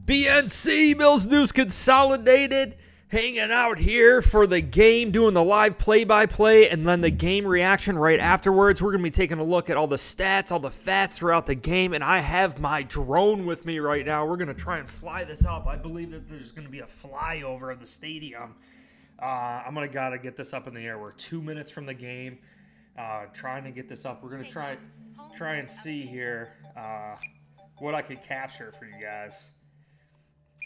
BNC, Mills News Consolidated, hanging out here for the game, doing the live play-by-play, and then the game reaction right afterwards. We're going to be taking a look at all the stats, all the facts throughout the game, and I have my drone with me right now. We're going to try and fly this up. I believe that there's going to be a flyover of the stadium. I'm going to gotta get this up in the air. We're 2 minutes from the game, trying to get this up. We're going to try and see here what I could capture for you guys.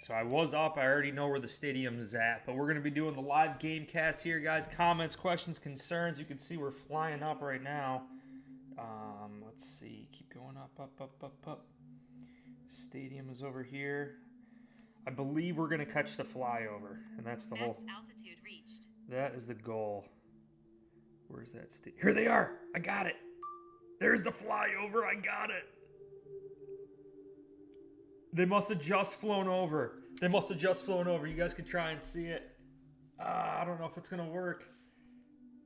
So I was up. I already know where the stadium is at. But we're going to be doing the live game cast here, guys. Comments, questions, concerns. You can see we're flying up right now. Let's see. Keep going up. Stadium is over here. I believe we're going to catch the flyover. And that's the whole... altitude reached. That is the goal. Where's that stadium? Here they are. I got it. There's the flyover. I got it. They must have just flown over. You guys could try and see it. I don't know if it's going to work.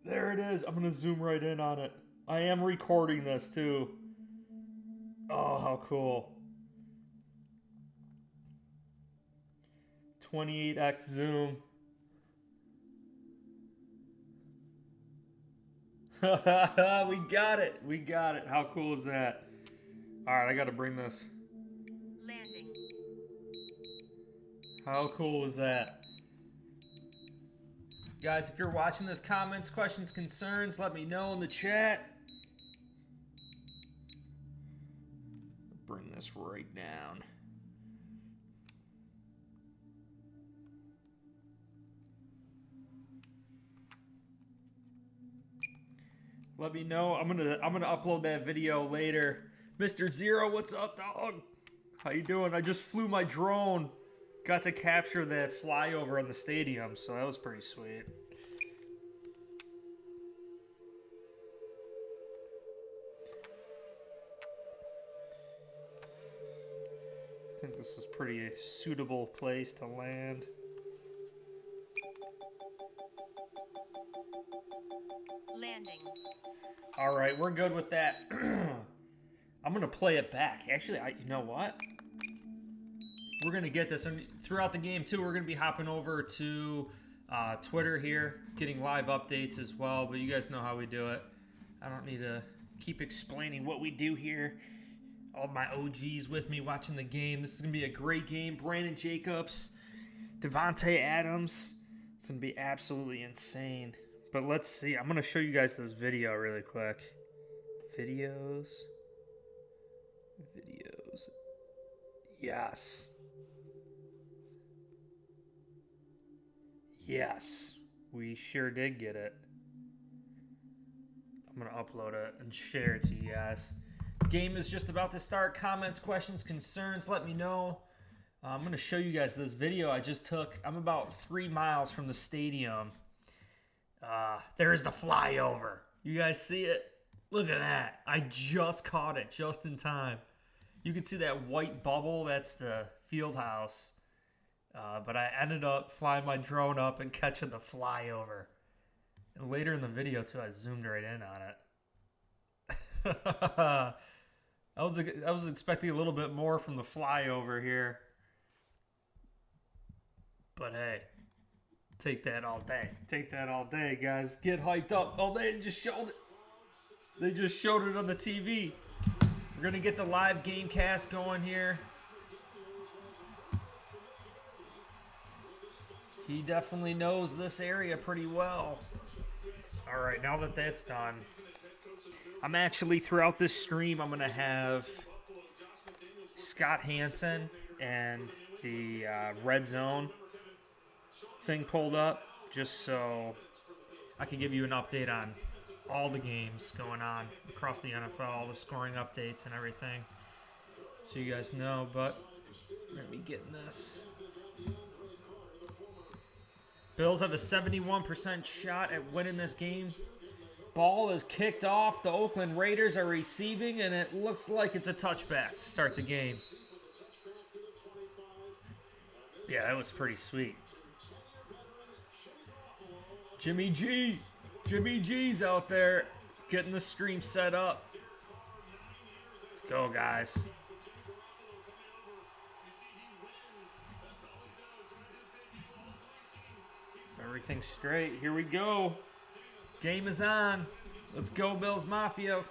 There it is. I'm going to zoom right in on it. I am recording this too. Oh, how cool. 28x zoom. We got it. How cool is that? All right, I got to bring this. How cool was that? Guys, if you're watching this, comments, questions, concerns, let me know in the chat. Bring this right down. Let me know. I'm gonna upload that video later. Mr. Zero, what's up, dog? How you doing? I just flew my drone. Got to capture that flyover on the stadium, so that was pretty sweet. I think this is pretty suitable place to land. Landing. All right, we're good with that. I'm gonna play it back. Actually, you know what? We're going to get this. And throughout the game, too, we're going to be hopping over to Twitter here, getting live updates as well. But you guys know how we do it. I don't need to keep explaining what we do here. All my OGs with me watching the game. This is going to be a great game. Brandon Jacobs, Devontae Adams. It's going to be absolutely insane. But let's see. I'm going to show you guys this video really quick. Videos. Yes. Yes, we sure did get it. I'm going to upload it and share it to you guys. Game is just about to start. Comments, questions, concerns, let me know. I'm going to show you guys this video I just took. I'm about 3 miles from the stadium. There's the flyover. You guys see it? Look at that. I just caught it just in time. You can see that white bubble. That's the field house. But I ended up flying my drone up and catching the flyover. And later in the video, too, I zoomed right in on it. I was expecting a little bit more from the flyover here. But hey, take that all day. Take that all day, guys. Get hyped up. Oh, they just showed it. They just showed it on the TV. We're going to get the live game cast going here. He definitely knows this area pretty well. All right, now that that's done, I'm actually, throughout this stream, I'm going to have Scott Hansen and the Red Zone thing pulled up, just so I can give you an update on all the games going on across the NFL, all the scoring updates and everything, so you guys know. But let me get in this. Bills have a 71% shot at winning this game. Ball is kicked off. The Oakland Raiders are receiving, and it looks like it's a touchback to start the game. Yeah, that was pretty sweet. Jimmy G's out there getting the stream set up. Let's go, guys. Everything's straight. Here we go. Game is on. Let's go, Bills Mafia.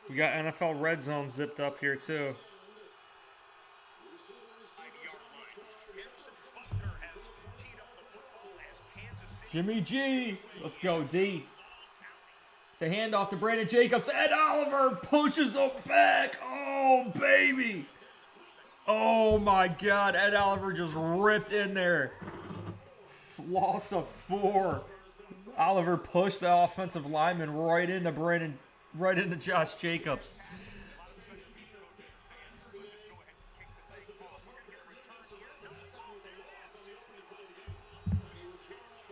We got NFL Red Zone zipped up here, too. Jimmy G. Let's go, D. It's a handoff to Brandon Jacobs. Ed Oliver pushes him back. Oh, baby. Oh, my God. Ed Oliver just ripped in there. Loss of 4. Oliver pushed the offensive lineman right into Josh Jacobs.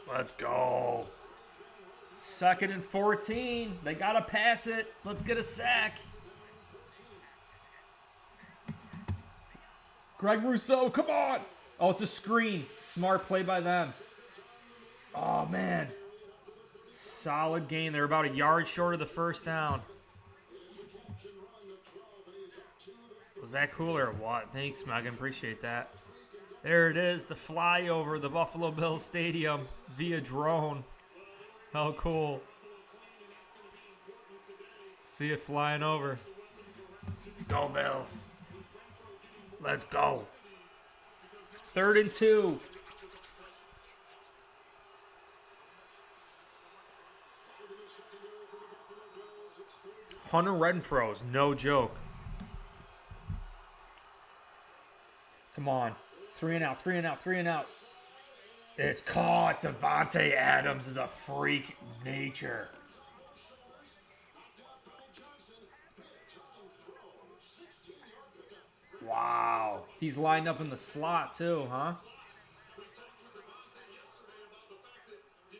Let's go. 2nd and 14. They got to pass it. Let's get a sack. Greg Rousseau, come on. Oh, it's a screen. Smart play by them. Oh, man. Solid gain. They're about a yard short of the first down. Was that cool or what? Thanks, Megan. Appreciate that. There it is. The flyover, the Buffalo Bills Stadium via drone. How cool. See it flying over. Let's go, Bills. Let's go. 3rd and 2. Hunter Renfro's no joke. Come on. 3 and out, 3 and out, 3 and out. It's caught. Devontae Adams is a freak nature. Wow. He's lined up in the slot too, huh?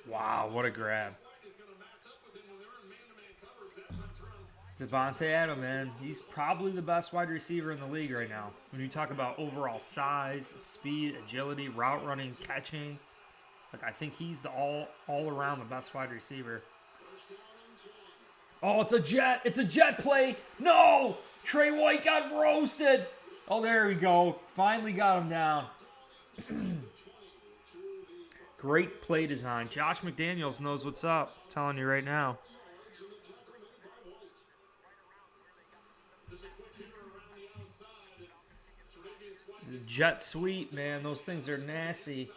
Wow, what a grab. Devontae Adams, man, he's probably the best wide receiver in the league right now. When you talk about overall size, speed, agility, route running, catching, like I think he's the all around the best wide receiver. Oh, it's a jet! It's a jet play! No! Trey White got roasted! Oh, there we go. Finally got him down. Great play design. Josh McDaniels knows what's up. I'm telling you right now. Jet sweep, man. Those things are nasty.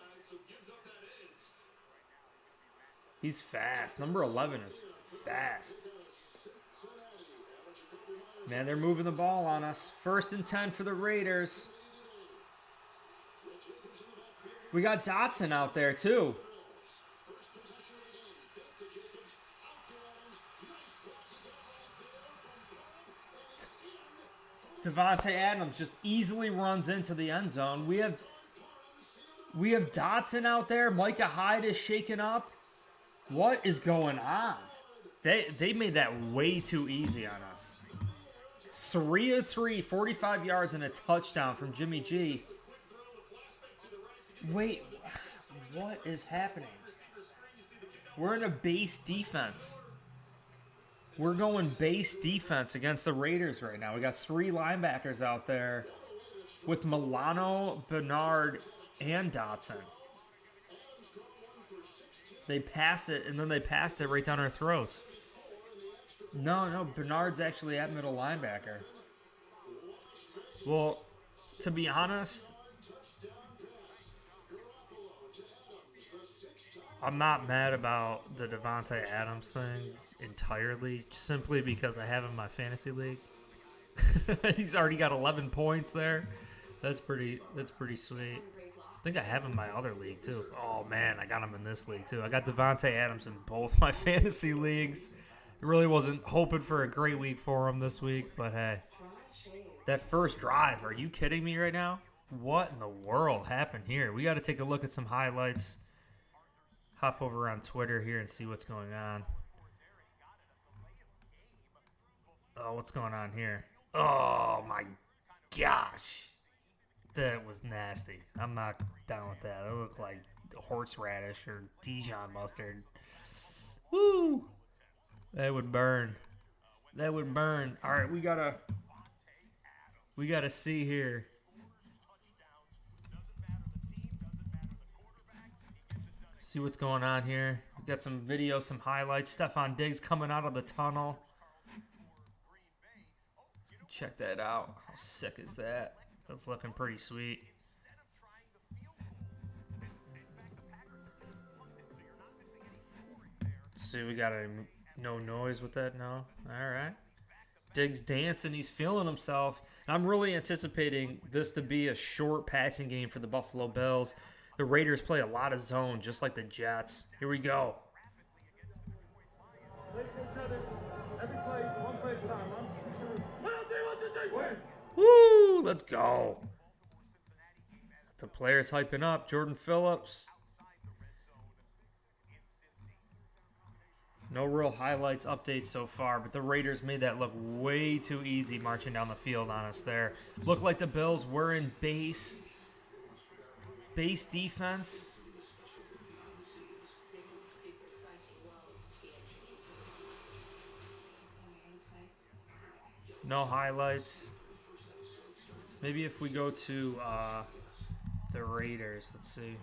He's fast. Number 11 is fast. Man, they're moving the ball on us. 1st and 10 for the Raiders. We got Dotson out there, too. Devontae Adams just easily runs into the end zone. We have Dotson out there. Micah Hyde is shaken up. What is going on? They made that way too easy on us. 3 of 3, 45 yards and a touchdown from Jimmy G. Wait, what is happening? We're in a base defense. We're going base defense against the Raiders right now. We got 3 linebackers out there with Milano, Bernard, and Dotson. They pass it, and then they passed it right down our throats. No, Bernard's actually at middle linebacker. Well, to be honest, I'm not mad about the Devontae Adams thing entirely, simply because I have him in my fantasy league. He's already got 11 points there. That's pretty sweet. I think I have him in my other league too. Oh man, I got him in this league too. I got Devontae Adams in both my fantasy leagues. I really wasn't hoping for a great week for him this week, but hey. That first drive, are you kidding me right now? What in the world happened here? We got to take a look at some highlights. Hop over on Twitter here and see what's going on. Oh, what's going on here? Oh, my gosh. That was nasty. I'm not down with that. It looked like horseradish or Dijon mustard. Woo! That would burn. That would burn. All right, we gotta see here. See what's going on here. We got some videos, some highlights. Stephon Diggs coming out of the tunnel. Check that out. How sick is that? That's looking pretty sweet. See, we got no noise with that now. All right. Diggs dancing. He's feeling himself. I'm really anticipating this to be a short passing game for the Buffalo Bills. The Raiders play a lot of zone, just like the Jets. Here we go. Every play, one play at a time, Woo! Let's go. The players hyping up. Jordan Phillips. No real highlights, updates so far, but the Raiders made that look way too easy marching down the field on us there. Looked like the Bills were in base defense. No highlights. Maybe if we go to the Raiders, let's see.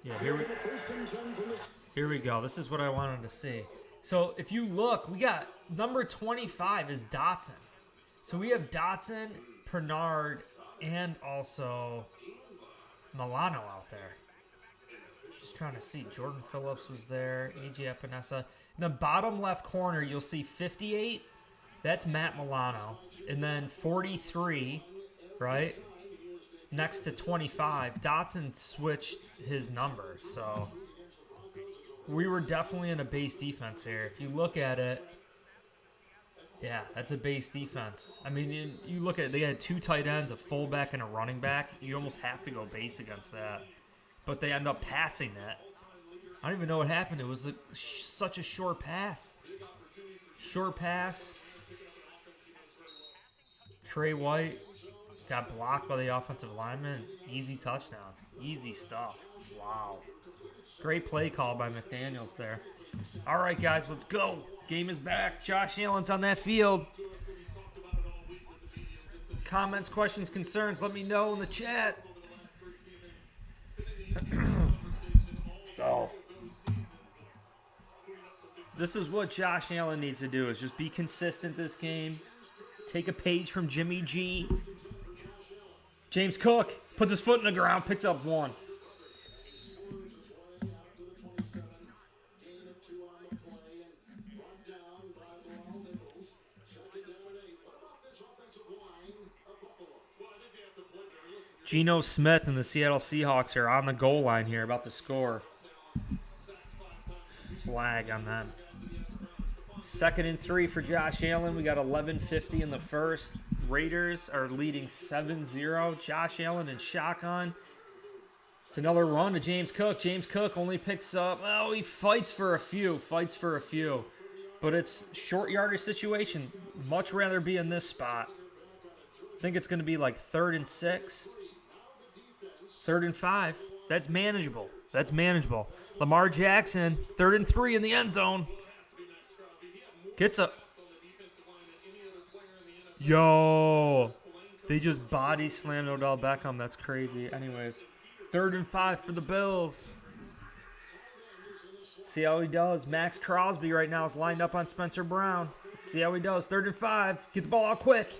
Yeah, here we go. This is what I wanted to see. So if you look, we got number 25 is Dotson. So we have Dotson, Pernard, and also Milano out there. Just trying to see. Jordan Phillips was there. AJ Epinesa. In the bottom left corner, you'll see 58. That's Matt Milano. And then 43, right? Next to 25. Dotson switched his number. So we were definitely in a base defense here. If you look at it, yeah, that's a base defense. I mean, you look at it, they had two tight ends, a fullback, and a running back. You almost have to go base against that. But they end up passing that. I don't even know what happened. It was such a short pass. Short pass. Trey White got blocked by the offensive lineman. Easy touchdown. Easy stuff. Wow. Great play call by McDaniels there. All right, guys, let's go. Game is back. Josh Allen's on that field. Comments, questions, concerns, let me know in the chat. Let's go. This is what Josh Allen needs to do, is just be consistent this game. Take a page from Jimmy G. James Cook puts his foot in the ground, picks up one. Geno Smith and the Seattle Seahawks are on the goal line here, about to score. Flag on them. 2nd and 3 for Josh Allen. We got 11:50 in the first. Raiders are leading 7-0. Josh Allen in shotgun. It's another run to James Cook. James Cook only picks up, well, he fights for a few. But it's short yardage situation. Much rather be in this spot. I think it's going to be like 3rd and 6. 3rd and 5. That's manageable. Lamar Jackson, 3rd and 3 in the end zone. Gets up. Yo. They just body slammed Odell Beckham. That's crazy. Anyways, 3rd and 5 for the Bills. See how he does. Max Crosby right now is lined up on Spencer Brown. Let's see how he does. 3rd and 5. Get the ball out quick.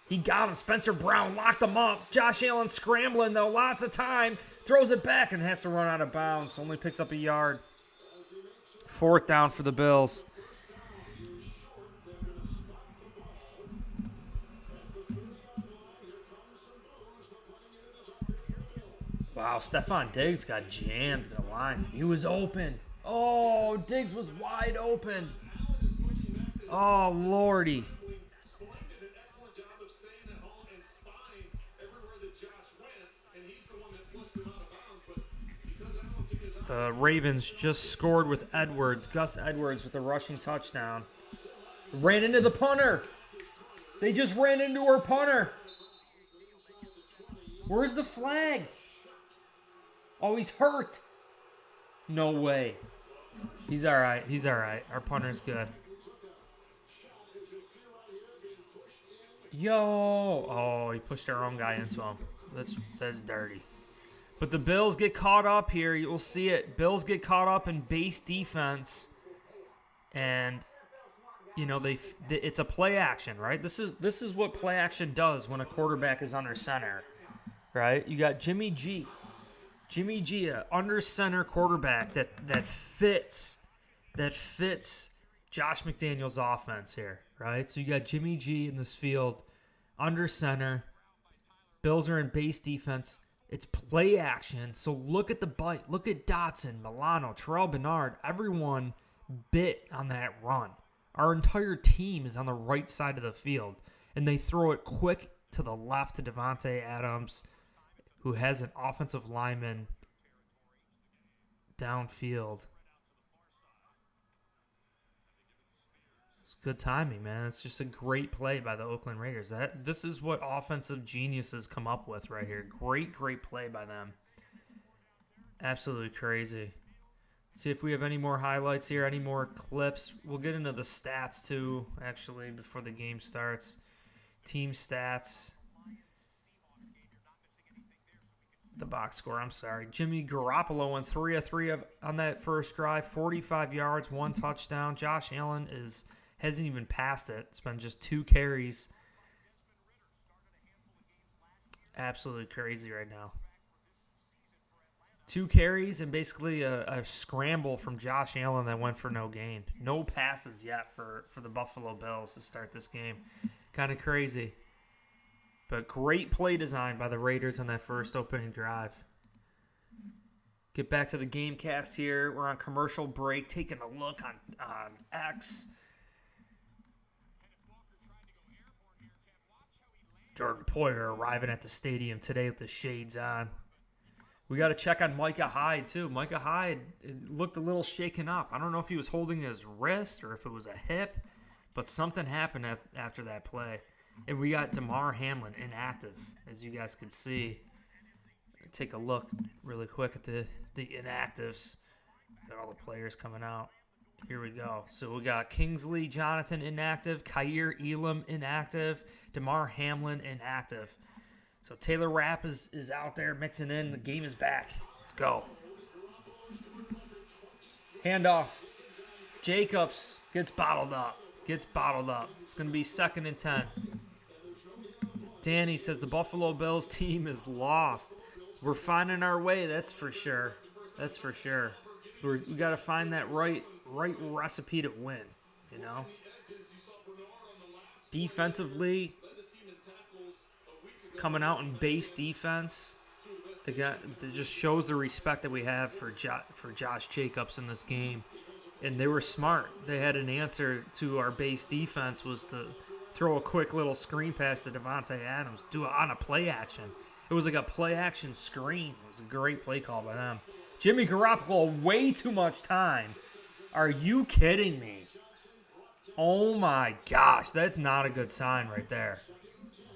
He got him. Spencer Brown locked him up. Josh Allen scrambling, though. Lots of time. Throws it back and has to run out of bounds. Only picks up a yard. 4th down for the Bills. Wow, Stephon Diggs got jammed in the line. He was open. Oh, Diggs was wide open. Oh, Lordy. The Ravens just scored with Edwards. Gus Edwards with a rushing touchdown. Ran into the punter. They just ran into our punter. Where's the flag? Oh, he's hurt. No way. He's all right. Our punter's good. Yo. Oh, he pushed our own guy into him. That's dirty. But the Bills get caught up here. You'll see it. Bills get caught up in base defense. And, you know, it's a play action, right? This is what play action does when a quarterback is under center, right? You got Jimmy G. Jimmy G, a under center quarterback that fits Josh McDaniels' offense here, right? So you got Jimmy G in this field, under center. Bills are in base defense. It's play action. So look at the bite. Look at Dotson, Milano, Terrell Bernard. Everyone bit on that run. Our entire team is on the right side of the field, and they throw it quick to the left to Devontae Adams, who has an offensive lineman downfield. It's good timing, man. It's just a great play by the Oakland Raiders. This is what offensive geniuses come up with right here. Great play by them. Absolutely crazy. Let's see if we have any more highlights here, any more clips. We'll get into the stats too, actually, before the game starts. Team stats. The box score, I'm sorry. Jimmy Garoppolo went 3 of 3 on that first drive, 45 yards, 1 touchdown. Josh Allen hasn't even passed it. It's been just 2 carries. Absolutely crazy right now. 2 carries and basically a scramble from Josh Allen that went for no gain. No passes yet for the Buffalo Bills to start this game. Kind of crazy. But great play design by the Raiders on that first opening drive. Get back to the Gamecast here. We're on commercial break, taking a look on X. Jordan Poyer arriving at the stadium today with the shades on. We got to check on Micah Hyde, too. Micah Hyde looked a little shaken up. I don't know if he was holding his wrist or if it was a hip, but something happened after that play. And we got Damar Hamlin inactive, as you guys can see. Take a look really quick at the inactives. Got all the players coming out. Here we go. So we got Kingsley Jonathan inactive, Kaiir Elam inactive, Damar Hamlin inactive. So Taylor Rapp is out there mixing in. The game is back. Let's go. Handoff. Jacobs gets bottled up. It's going to be 2nd and 10. Danny says the Buffalo Bills team is lost. We're finding our way, that's for sure. We got to find that right recipe to win, you know? Defensively, coming out in base defense, it just shows the respect that we have for Josh Jacobs in this game. And they were smart. They had an answer to our base defense was to throw a quick little screen pass to Devontae Adams, do it on a play action. It was like a play action screen. It was a great play call by them. Jimmy Garoppolo, way too much time. Are you kidding me? Oh my gosh, that's not a good sign right there.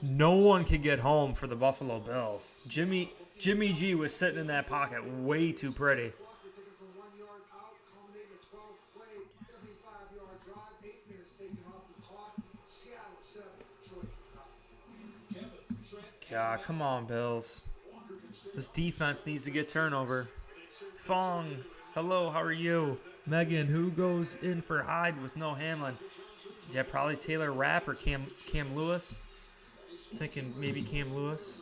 No one could get home for the Buffalo Bills. Jimmy G was sitting in that pocket way too pretty. God, come on, Bills. This defense needs to get turnover. Fong, hello, how are you? Megan, who goes in for Hyde with no Hamlin? Yeah, probably Taylor Rapp or Cam Lewis. Thinking maybe Cam Lewis.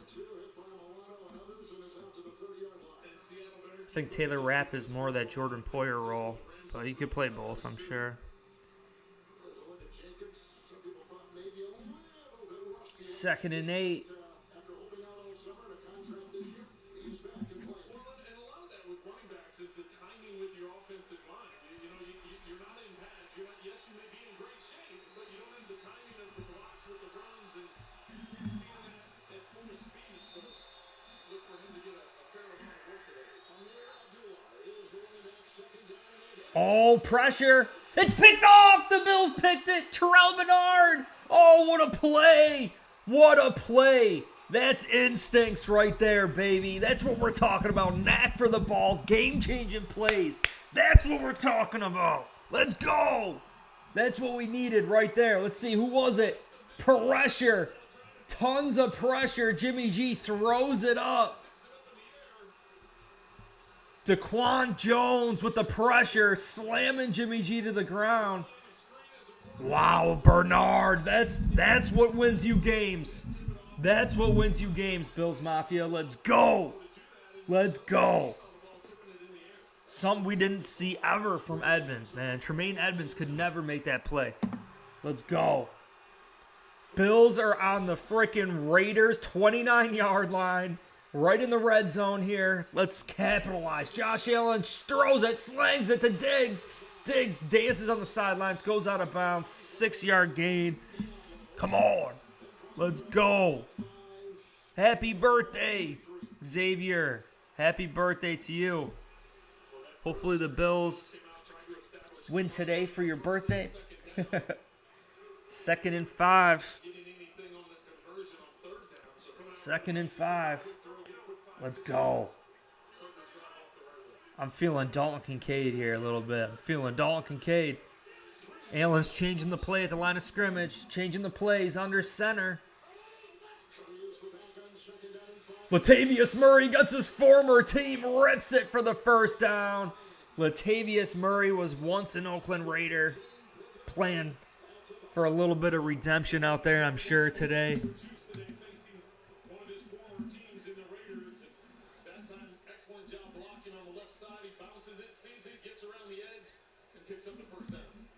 I think Taylor Rapp is more that Jordan Poyer role, but he could play both, I'm sure. 2nd and 8. Oh, pressure. It's picked off. The Bills picked it. Terrell Bernard. Oh, what a play. What a play. That's instincts right there, baby. That's what we're talking about. Knack for the ball. Game-changing plays. That's what we're talking about. Let's go. That's what we needed right there. Let's see. Who was it? Pressure. Tons of pressure. Jimmy G throws it up. Daquan Jones with the pressure, slamming Jimmy G to the ground. Wow, Bernard, that's what wins you games. That's what wins you games, Bills Mafia. Let's go. Let's go. Something we didn't see ever from Edmonds, man. Tremaine Edmonds could never make that play. Let's go. Bills are on the freaking Raiders 29-yard line. Right in the red zone here. Let's capitalize. Josh Allen throws it, slangs it to Diggs. Diggs dances on the sidelines, goes out of bounds. 6-yard gain. Come on. Let's go. Happy birthday, Xavier. Happy birthday to you. Hopefully the Bills win today for your birthday. 2nd and 5. 2nd and 5. Let's go. I'm feeling Dalton Kincaid here a little bit. I'm feeling Dalton Kincaid. Allen's changing the play at the line of scrimmage. Changing the plays under center. Latavius Murray gets his former team. Rips it for the first down. Latavius Murray was once an Oakland Raider. Playing for a little bit of redemption out there, I'm sure, today.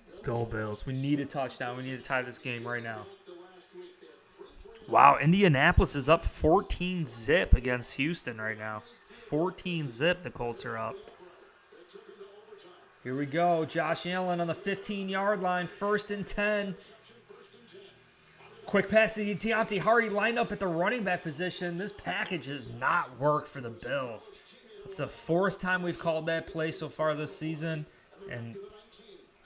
Let's go, Bills. We need a touchdown. We need to tie this game right now. Wow, Indianapolis is up 14-zip against Houston right now. 14-zip, the Colts are up. Here we go. Josh Allen on the 15-yard line. 1st and 10. Quick pass to Deontay Hardy lined up at the running back position. This package has not worked for the Bills. It's the 4th time we've called that play so far this season. And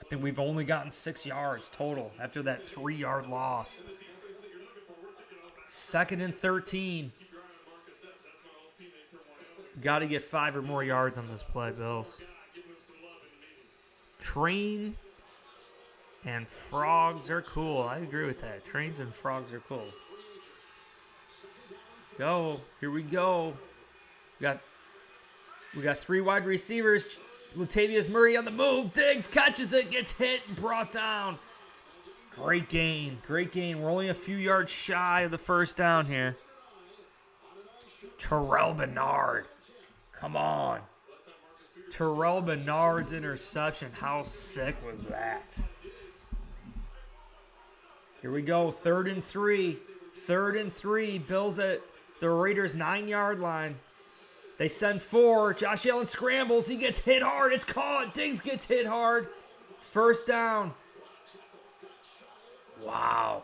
I think we've only gotten 6 yards total after that 3-yard loss. 2nd and 13. Got to get 5 or more yards on this play, Bills. Train and frogs are cool. I agree with that. Trains and frogs are cool. Go. Here we go. We got 3 wide receivers. Latavius Murray on the move. Diggs catches it, gets hit, and brought down. Great gain. Great gain. We're only a few yards shy of the first down here. Terrell Bernard. Come on. Terrell Bernard's interception. How sick was that? Here we go. 3rd and 3. 3rd and 3. Bills at the Raiders' 9-yard line. They send 4. Josh Allen scrambles. He gets hit hard. It's caught. Diggs gets hit hard. 1st down. Wow.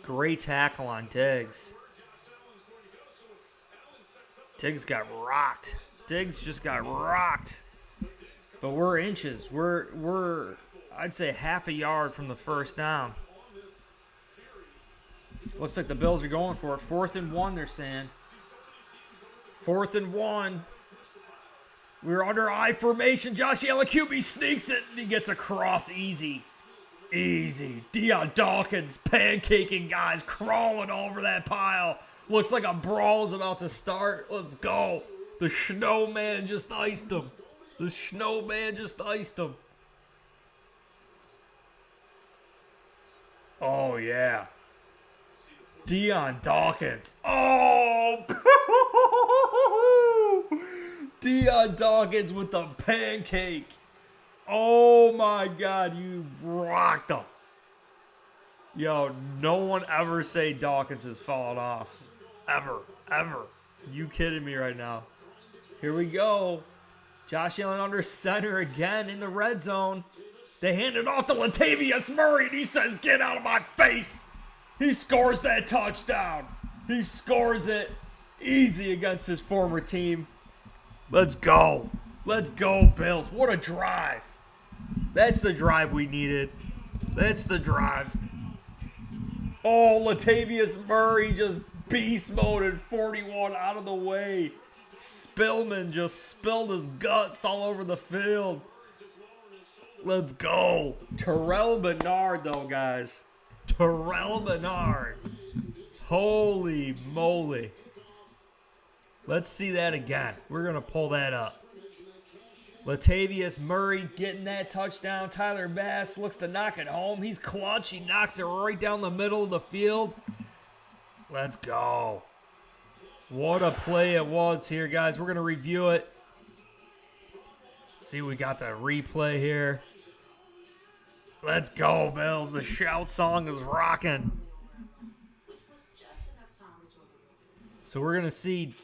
Great tackle on Diggs. Diggs got rocked. Diggs just got rocked. But we're inches. We're I'd say half a yard from the first down. Looks like the Bills are going for it. 4th and 1, they're saying. 4th and 1. We're under I formation. Josh Allen QB sneaks it and he gets across easy. Easy. Deion Dawkins pancaking guys, crawling over that pile. Looks like a brawl is about to start. Let's go. The snowman just iced him. The snowman just iced him. Oh, yeah. Deion Dawkins. Oh! Deion Dawkins with the pancake. Oh, my God. You rocked him. Yo, no one ever say Dawkins has fallen off. Ever. Ever. You kidding me right now? Here we go. Josh Allen under center again in the red zone. They hand it off to Latavius Murray, and he says, "Get out of my face." He scores that touchdown. He scores it easy against his former team. Let's go. Let's go, Bills. What a drive. That's the drive we needed. That's the drive. Oh, Latavius Murray just beast moded 41 out of the way. Spillman just spilled his guts all over the field. Let's go. Terrell Bernard, though, guys. Terrell Bernard. Holy moly. Let's see that again. We're going to pull that up. Latavius Murray getting that touchdown. Tyler Bass looks to knock it home. He's clutch. He knocks it right down the middle of the field. Let's go. What a play it was here, guys. We're going to review it. See, we got the replay here. Let's go, Bills. The shout song is rocking. So we're going to see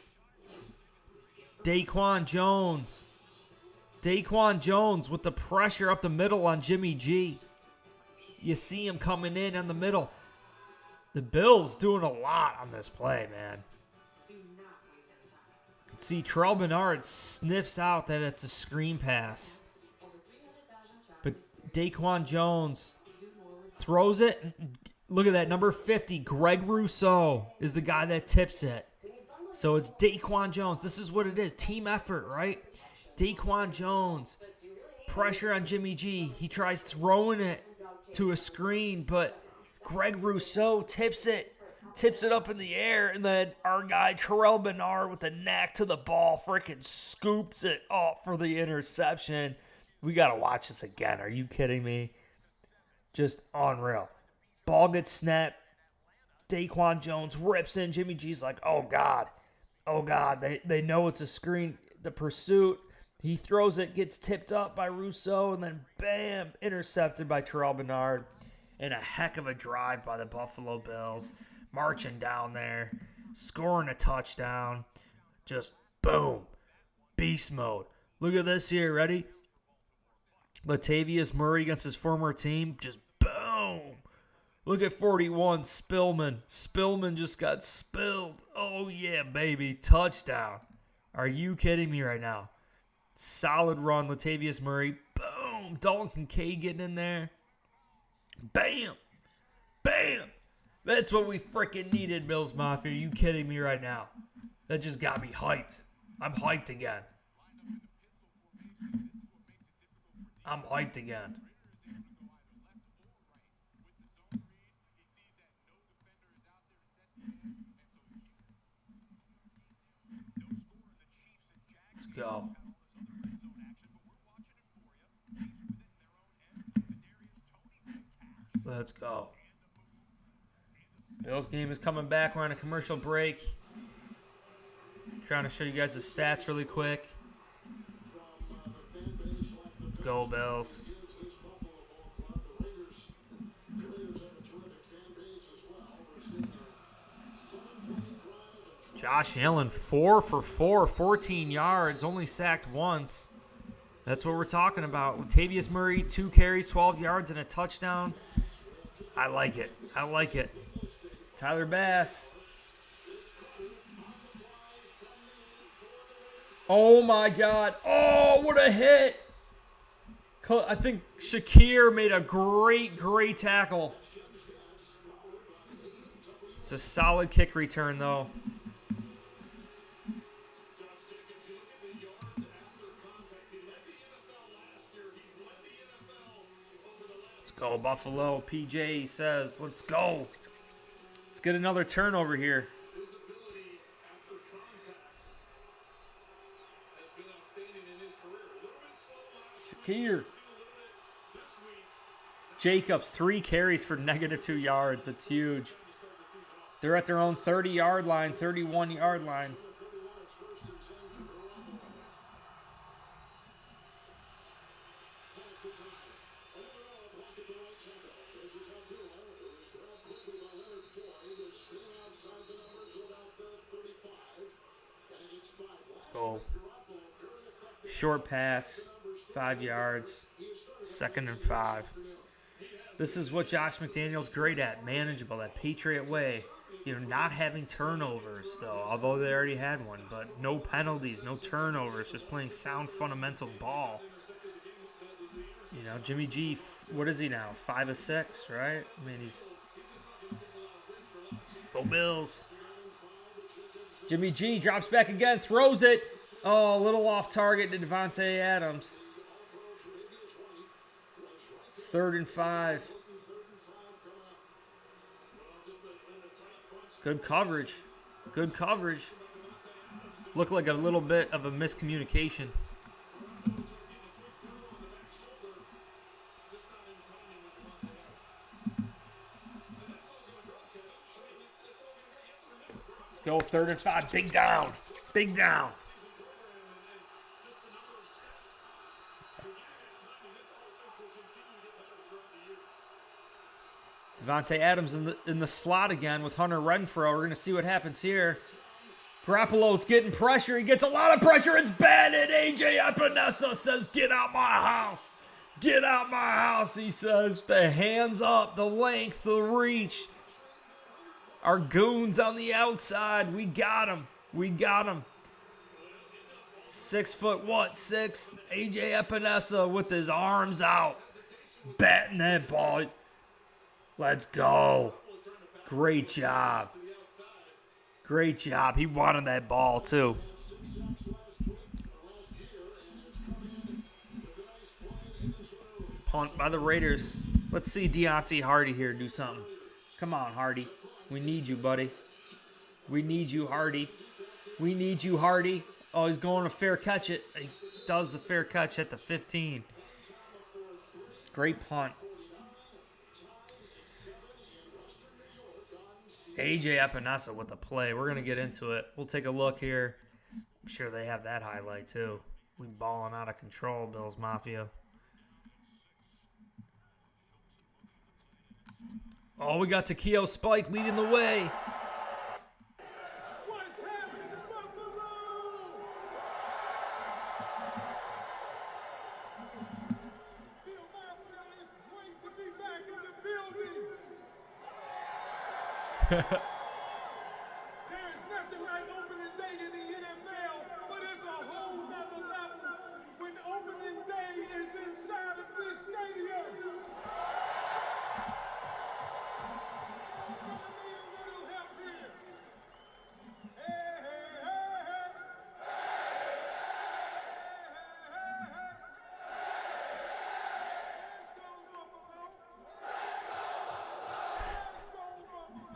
Daquan Jones. Daquan Jones with the pressure up the middle on Jimmy G. You see him coming in on the middle. The Bills doing a lot on this play, man. You can see Terrell Bernard sniffs out that it's a screen pass. But Daquan Jones throws it. Look at that, number 50, Greg Rousseau is the guy that tips it. So it's Daquan Jones. This is what it is, team effort, right? Daquan Jones, pressure on Jimmy G. He tries throwing it to a screen, but Greg Rousseau tips it up in the air, and then our guy Terrell Bernard with the knack to the ball freaking scoops it up for the interception. We got to watch this again. Are you kidding me? Just unreal. Ball gets snapped. Daquan Jones rips in. Jimmy G's like, oh, God. Oh, God. They know it's a screen. The pursuit. He throws it, gets tipped up by Rousseau, and then bam, intercepted by Terrell Bernard. And a heck of a drive by the Buffalo Bills. Marching down there, scoring a touchdown. Just boom. Beast mode. Look at this here. Ready? Latavius Murray against his former team. Just boom. Look at 41, Spillman. Spillman just got spilled. Oh, yeah, baby. Touchdown. Are you kidding me right now? Solid run, Latavius Murray. Boom. Dalton Kincaid getting in there. Bam. Bam. That's what we freaking needed, Bills Mafia. Are you kidding me right now? That just got me hyped. I'm hyped again. I'm hyped again. Let's go. Let's go. Bills game is coming back. We're on a commercial break. Trying to show you guys the stats really quick. Let's go, Bills. Josh Allen, 4 for 4, 14 yards, only sacked once. That's what we're talking about. Latavius Murray, 2 carries, 12 yards, and a touchdown. I like it. I like it. Tyler Bass. Oh, my God. Oh, what a hit. I think Shakir made a great tackle. It's a solid kick return, though. Let's go, Buffalo. PJ says, let's go. Let's get another turnover here. Shakir. Jacobs, 3 carries for -2 yards. That's huge. They're at their own 30-yard line, 31-yard line. Let's go. Short pass, 5 yards, 2nd and 5. This is what Josh McDaniel's great at, manageable, that Patriot way. You know, not having turnovers, though, although they already had one. But no penalties, no turnovers, just playing sound fundamental ball. You know, Jimmy G, what is he now? 5 of 6, right? I mean, he's... Go Bills. Jimmy G drops back again, throws it. Oh, a little off target to Devontae Adams. 3rd and 5. Good coverage. Good coverage. Looked like a little bit of a miscommunication. Let's go 3rd and 5. Big down. Big down. Devontae Adams in the slot again with Hunter Renfrow. We're going to see what happens here. Garoppolo's getting pressure. He gets a lot of pressure. It's bad, and A.J. Epinesa says, "Get out my house. Get out my house," he says. The hands up, the length, the reach. Our goons on the outside. We got him. We got him. 6 foot what? 6. A.J. Epinesa with his arms out. Batting that ball. Let's go. Great job. Great job. He wanted that ball, too. Punt by the Raiders. Let's see Deontay Hardy here do something. Come on, Hardy. We need you, buddy. We need you, Hardy. We need you, Hardy. Oh, he's going to fair catch it. He does the fair catch at the 15. Great punt. A.J. Epinesa with the play. We're going to get into it. We'll take a look here. I'm sure they have that highlight too. We balling out of control, Bills Mafia. Oh, we got Takeo Spike leading the way. What's happening to Buffalo? Bill Mafia is great to be back in the building. There is nothing like opening day in the NFL, but it's a whole nother level when opening day is inside of this stadium. I need a little help here. Hey, hey, hey, hey. Let's go, Buffalo. Let's go, Buffalo.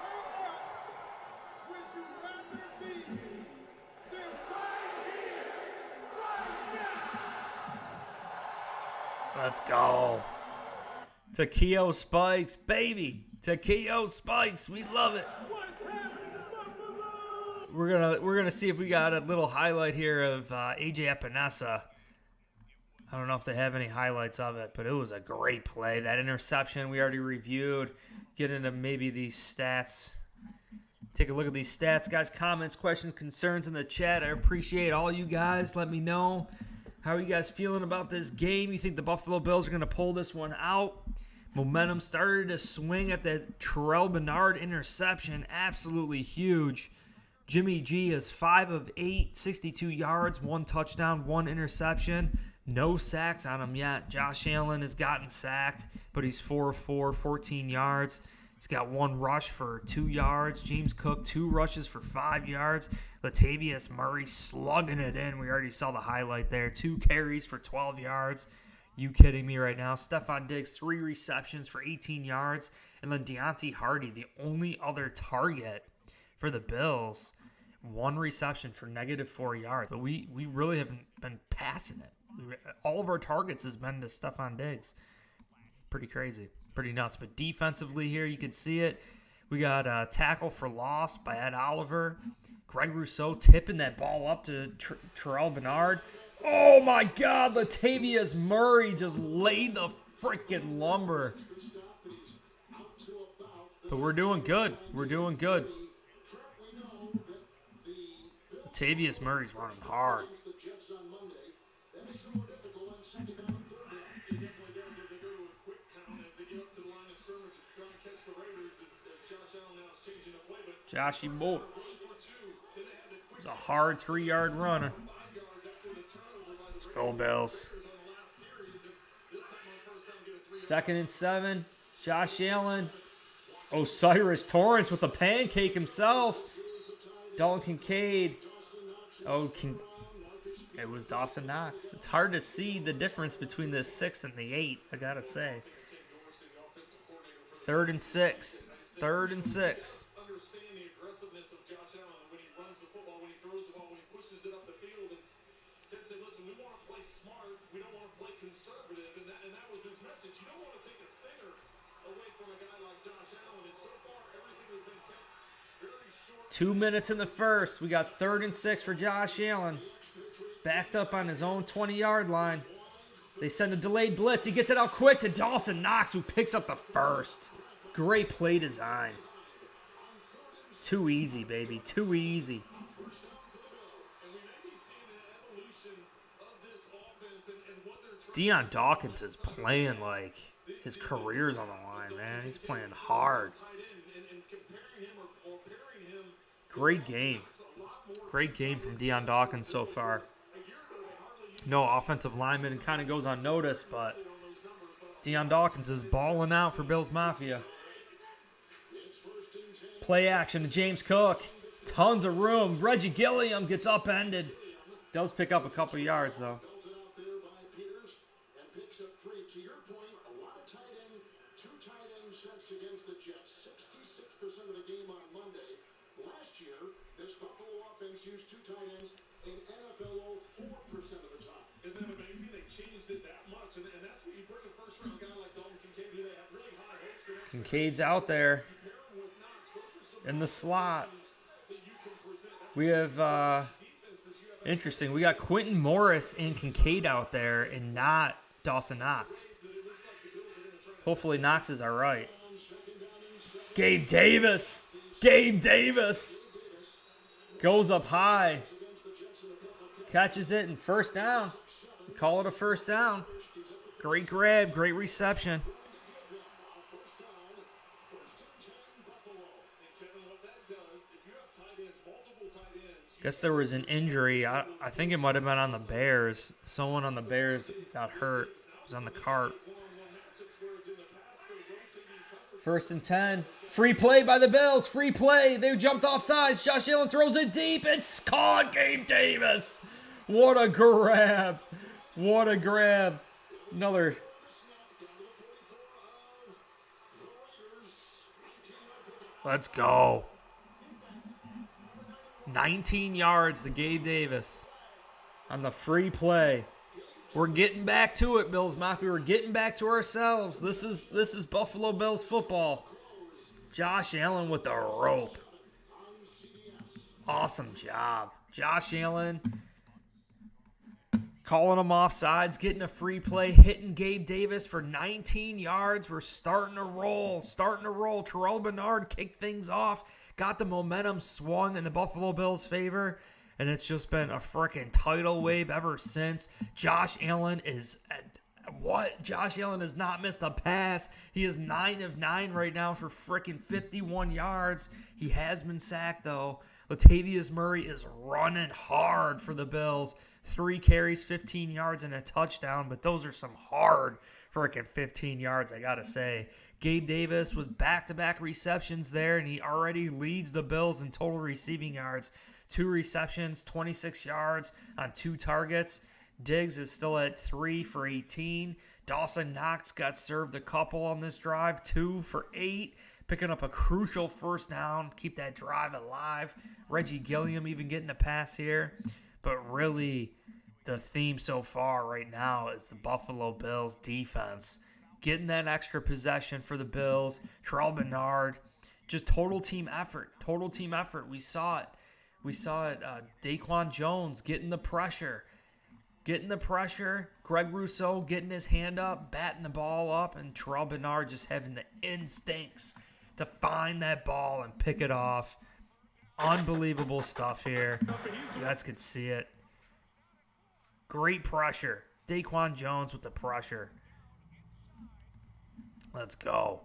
Where else would you rather be than right here, right now? Let's go. Takeo Spikes, baby. Takeo Spikes. We love it. What's happening to Buffalo? We're gonna see if we got a little highlight here of A.J. Epinesa. I don't know if they have any highlights of it, but it was a great play. That interception we already reviewed. Get into maybe these stats. Take a look at these stats, guys. Comments, questions, concerns in the chat. I appreciate all you guys. Let me know. How are you guys feeling about this game? You think the Buffalo Bills are going to pull this one out? Momentum started to swing at that Terrell Bernard interception. Absolutely huge. Jimmy G is 5 of 8, 62 yards, 1 touchdown, 1 interception. No sacks on him yet. Josh Allen has gotten sacked, but he's 4 of 4, 14 yards. He's got 1 rush for 2 yards. James Cook, 2 rushes for 5 yards. Latavius Murray slugging it in. We already saw the highlight there. 2 carries for 12 yards. You kidding me right now? Stephon Diggs, 3 receptions for 18 yards. And then Deontay Hardy, the only other target for the Bills, 1 reception for -4 yards. But we really haven't been passing it. All of our targets has been to Stephon Diggs. Pretty crazy. Pretty nuts. But defensively here, you can see it. We got a tackle for loss by Ed Oliver. Greg Rousseau tipping that ball up to Terrell Bernard. Oh, my God. Latavius Murray just laid the freaking lumber. But we're doing good. We're doing good. Latavius Murray's running hard. Joshy Bolt. It's a hard 3-yard runner. Let's go, Bills. 2nd and 7. Josh Allen. Osiris Torrance with the pancake himself. Dalton Kincaid. It was Dawson Knox. It's hard to see the difference between the 6 and the 8, I gotta say. 3rd and 6. 3rd and 6. Understand the aggressiveness of Josh Allen when he runs the football, when he throws the ball, when he pushes it up the field. And Ken said, listen, we want to play smart. We don't want to play conservative. And that was his message. You don't want to take a stinger away from a guy like Josh Allen. And so far, everything has been kept very short. 2 minutes in the first. We got 3rd and 6 for Josh Allen. Backed up on his own 20-yard line. They send a delayed blitz. He gets it out quick to Dawson Knox, who picks up the first. Great play design. Too easy, baby. Too easy. Deion Dawkins is playing like his career's on the line, man. He's playing hard. Great game. Great game from Deion Dawkins so far. No offensive lineman, and kind of goes unnoticed, but Deion Dawkins is balling out for Bills Mafia. Play action to James Cook. Tons of room. Reggie Gilliam gets upended. Does pick up a couple yards, though. Kincaid's out there in the slot. We have, interesting, we got Quentin Morris and Kincaid out there and not Dawson Knox. Hopefully Knox is all right. Gabe Davis. Gabe Davis goes up high. Catches it and first down. Call it a first down. Great grab, great reception. Guess there was an injury. I think it might have been on the Bears. Someone on the Bears got hurt. It was on the cart. 1st and 10. Free play by the Bills. Free play. They jumped off sides. Josh Allen throws it deep. It's caught. Gabe Davis. What a grab. What a grab. Another. Let's go. 19 yards to Gabe Davis on the free play. We're getting back to it, Bills Mafia. We're getting back to ourselves. This is Buffalo Bills football. Josh Allen with the rope. Awesome job. Josh Allen calling him off sides, getting a free play, hitting Gabe Davis for 19 yards. We're starting to roll. Terrell Bernard kicked things off. Got the momentum swung in the Buffalo Bills' favor, and it's just been a freaking tidal wave ever since. Josh Allen has not missed a pass. He is 9 of 9 right now for freaking 51 yards. He has been sacked, though. Latavius Murray is running hard for the Bills. 3 carries, 15 yards, and a touchdown, but those are some hard freaking 15 yards, I gotta say. Gabe Davis with back-to-back receptions there, and he already leads the Bills in total receiving yards. 2 receptions, 26 yards on 2 targets. Diggs is still at 3 for 18. Dawson Knox got served a couple on this drive, 2 for 8, picking up a crucial first down, keep that drive alive. Reggie Gilliam even getting a pass here. But really, the theme so far right now is the Buffalo Bills defense. Getting that extra possession for the Bills. Terrell Bernard. Just total team effort. We saw it. Daquan Jones getting the pressure. Greg Rousseau getting his hand up, batting the ball up, and Terrell Bernard just having the instincts to find that ball and pick it off. Unbelievable stuff here. You guys could see it. Great pressure. Daquan Jones with the pressure. Let's go.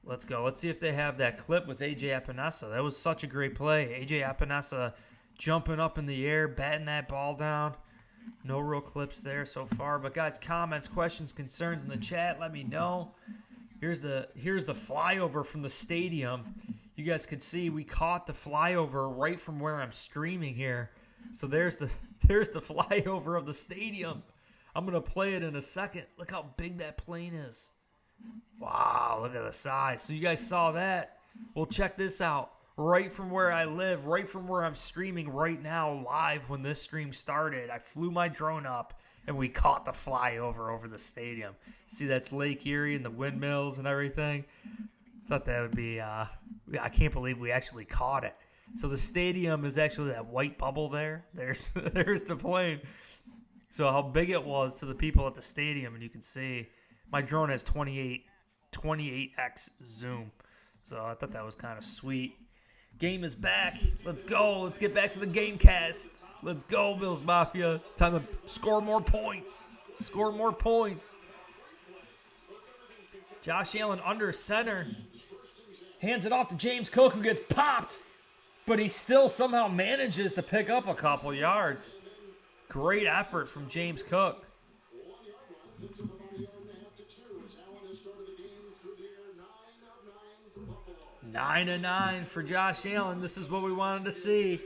Let's see if they have that clip with A.J. Epinesa. That was such a great play. A.J. Epinesa jumping up in the air, batting that ball down. No real clips there so far. But, guys, comments, questions, concerns in the chat. Let me know. Here's the flyover from the stadium. You guys could see we caught the flyover right from where I'm streaming here. So there's the There's the flyover of the stadium. I'm going to play it in a second. Look how big that plane is. Wow, look at the size. So you guys saw that. Well, check this out. Right from where I live, right from where I'm streaming right now live when this stream started, I flew my drone up and we caught the flyover over the stadium. See, that's Lake Erie and the windmills and everything. Thought that would be, I can't believe we actually caught it. So the stadium is actually that white bubble there. There's the plane. So how big it was to the people at the stadium, and you can see my drone has 28x zoom. So I thought that was kind of sweet. Game is back. Let's go. Let's get back to the Gamecast. Let's go, Bills Mafia. Time to score more points. Score more points. Josh Allen under center. Hands it off to James Cook, who gets popped. But he still somehow manages to pick up a couple yards. Great effort from James Cook. 9-9 for Josh Allen. This is what we wanted to see.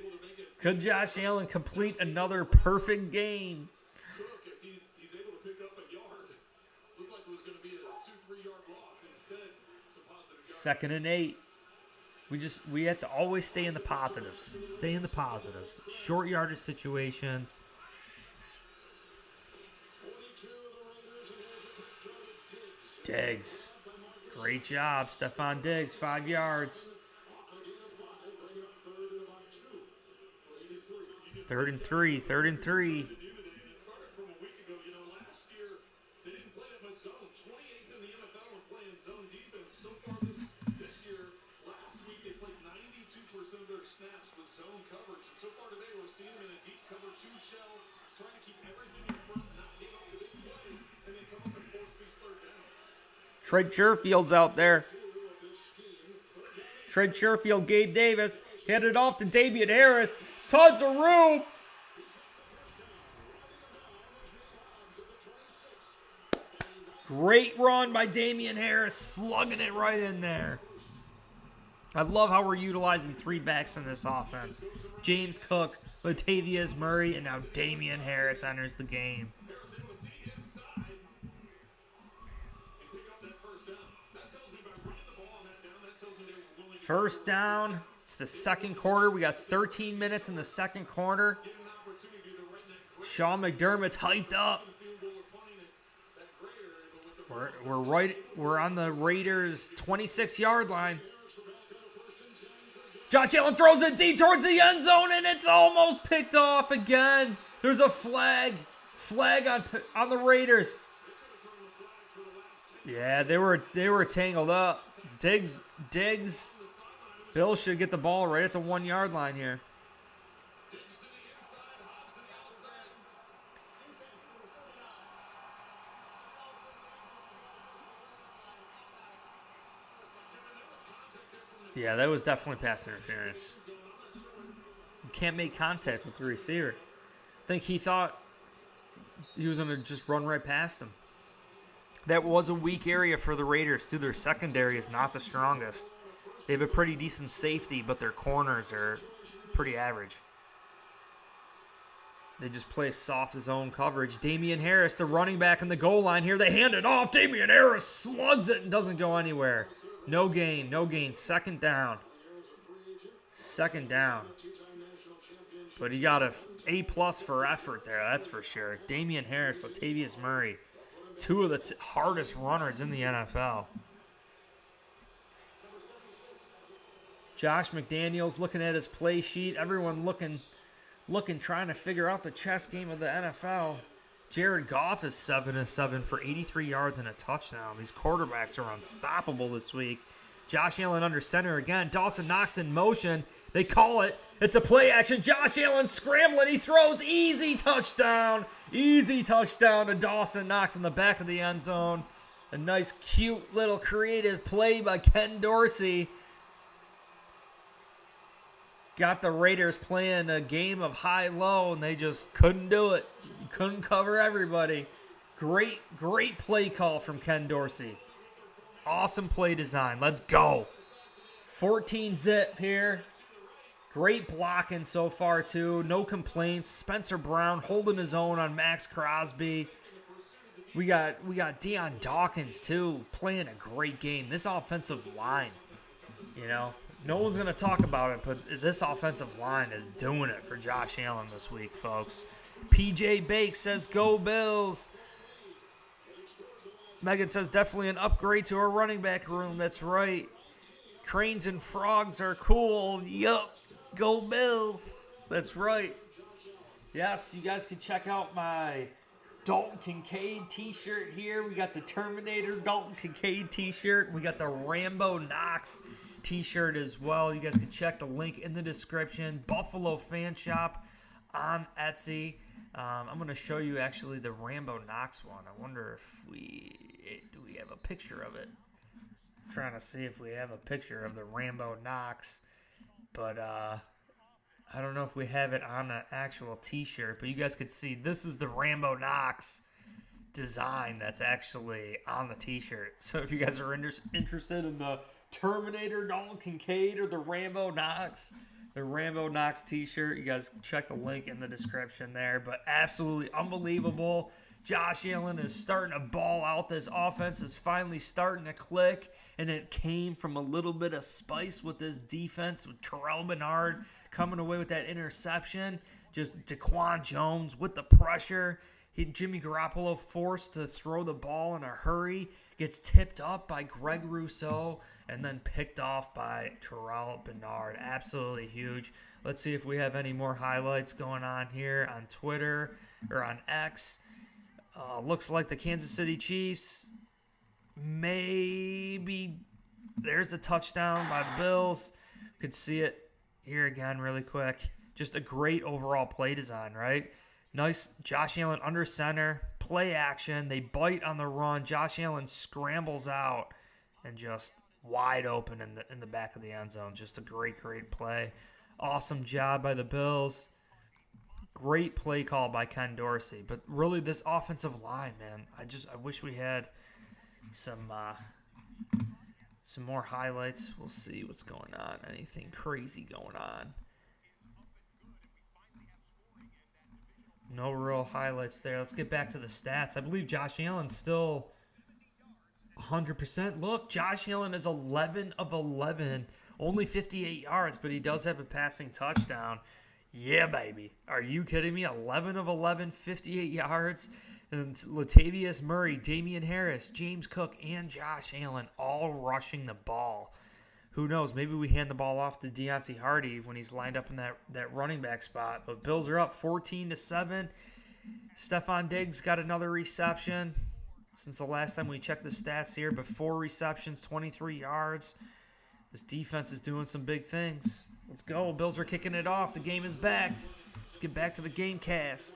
Could Josh Allen complete another perfect game? Cook, as he's able to pick up a yard. Looked like it was going to be a 2-3 yard loss. Instead, some positive yards. 2nd and 8. We have to always stay in the positives. Stay in the positives. Short yardage situations. Diggs. Great job, Stephon Diggs. 5 yards. 3rd and 3. 3rd and 3. It started from a week ago. Last year they didn't play that much zone. 28th in the NFL when playing zone defense. So far this year, last week they played 92% of their snaps with zone coverage. And so far today we're seeing them in a deep cover 2 shell, trying to keep everything in front, not get off the big play, and then come up and force these 3rd down. Trent Sherfield's out there. Trent Sherfield, Gabe Davis. Handed off to Damian Harris. Tons of room. Great run by Damian Harris, slugging it right in there. I love how we're utilizing 3 backs in this offense. James Cook, Latavius Murray, and now Damian Harris enters the game. First down. It's the 2nd quarter. We got 13 minutes in the 2nd quarter. Sean McDermott's hyped up. We're on the Raiders' 26-yard line. Josh Allen throws it deep towards the end zone, and it's almost picked off again. There's a flag on the Raiders. Yeah, they were tangled up. Diggs. Bill should get the ball right at the 1-yard line here. Yeah, that was definitely pass interference. You can't make contact with the receiver. I think he thought he was going to just run right past him. That was a weak area for the Raiders, too. Their secondary is not the strongest. They have a pretty decent safety, but their corners are pretty average. They just play soft zone coverage. Damian Harris, the running back in the goal line here. They hand it off. Damian Harris slugs it and doesn't go anywhere. No gain. 2nd down. 2nd down. But he got a A+ for effort there, that's for sure. Damian Harris, Latavius Murray, 2 of the hardest runners in the NFL. Josh McDaniels looking at his play sheet. Everyone looking, trying to figure out the chess game of the NFL. Jared Goff is 7-7 for 83 yards and a touchdown. These quarterbacks are unstoppable this week. Josh Allen under center again. Dawson Knox in motion. They call it. It's a play action. Josh Allen scrambling. He throws. Easy touchdown. Easy touchdown to Dawson Knox in the back of the end zone. A nice, cute little creative play by Ken Dorsey. Got the Raiders playing a game of high-low, and they just couldn't do it. Couldn't cover everybody. Great play call from Ken Dorsey. Awesome play design. Let's go. 14 zip here. Great blocking so far, too. No complaints. Spencer Brown holding his own on Max Crosby. We got Deion Dawkins, too, playing a great game. This offensive line, you know, no one's going to talk about it, but this offensive line is doing it for Josh Allen this week, folks. PJ Bake says, go Bills. Megan says, definitely an upgrade to our running back room. That's right. Cranes and frogs are cool. Yup. Go Bills. That's right. Yes, you guys can check out my Dalton Kincaid t-shirt here. We got the Terminator Dalton Kincaid t-shirt. We got the Rambo Knox t-shirt as well. You guys can check the link in the description. Buffalo Fan Shop on Etsy. I'm going to show you actually the Rambo Knox one. I wonder if do we have a picture of it? I'm trying to see if we have a picture of the Rambo Knox. But I don't know if we have it on an actual t-shirt. But you guys could see this is the Rambo Knox design that's actually on the t-shirt. So if you guys are interested in the Terminator Dalton Kincaid or the Rambo Knox t-shirt, you guys check the link in the description there. But absolutely unbelievable. Josh Allen is starting to ball out. This offense is finally starting to click, and it came from a little bit of spice with this defense, with Terrell Bernard coming away with that interception. Just Daquan Jones with the pressure. Jimmy Garoppolo forced to throw the ball in a hurry, gets tipped up by Greg Rousseau, and then picked off by Terrell Bernard. Absolutely huge. Let's see if we have any more highlights going on here on Twitter or on X. Looks like the Kansas City Chiefs. Maybe there's the touchdown by the Bills. Could see it here again really quick. Just a great overall play design, right? Nice Josh Allen under center, play action. They bite on the run. Josh Allen scrambles out and just wide open in the back of the end zone. Just a great play. Awesome job by the Bills. Great play call by Ken Dorsey. But really, this offensive line, man, I wish we had some more highlights. We'll see what's going on. Anything crazy going on. No real highlights there. Let's get back to the stats. I believe Josh Allen's still 100%. Look, Josh Allen is 11 of 11. Only 58 yards, but he does have a passing touchdown. Yeah, baby. Are you kidding me? 11 of 11, 58 yards. And Latavius Murray, Damian Harris, James Cook, and Josh Allen all rushing the ball. Who knows? Maybe we hand the ball off to Deontay Hardy when he's lined up in that running back spot. But Bills are up 14-7. Stephon Diggs got another reception. Since the last time we checked the stats here, but 4 receptions, 23 yards. This defense is doing some big things. Let's go. Bills are kicking it off. The game is back. Let's get back to the Gamecast.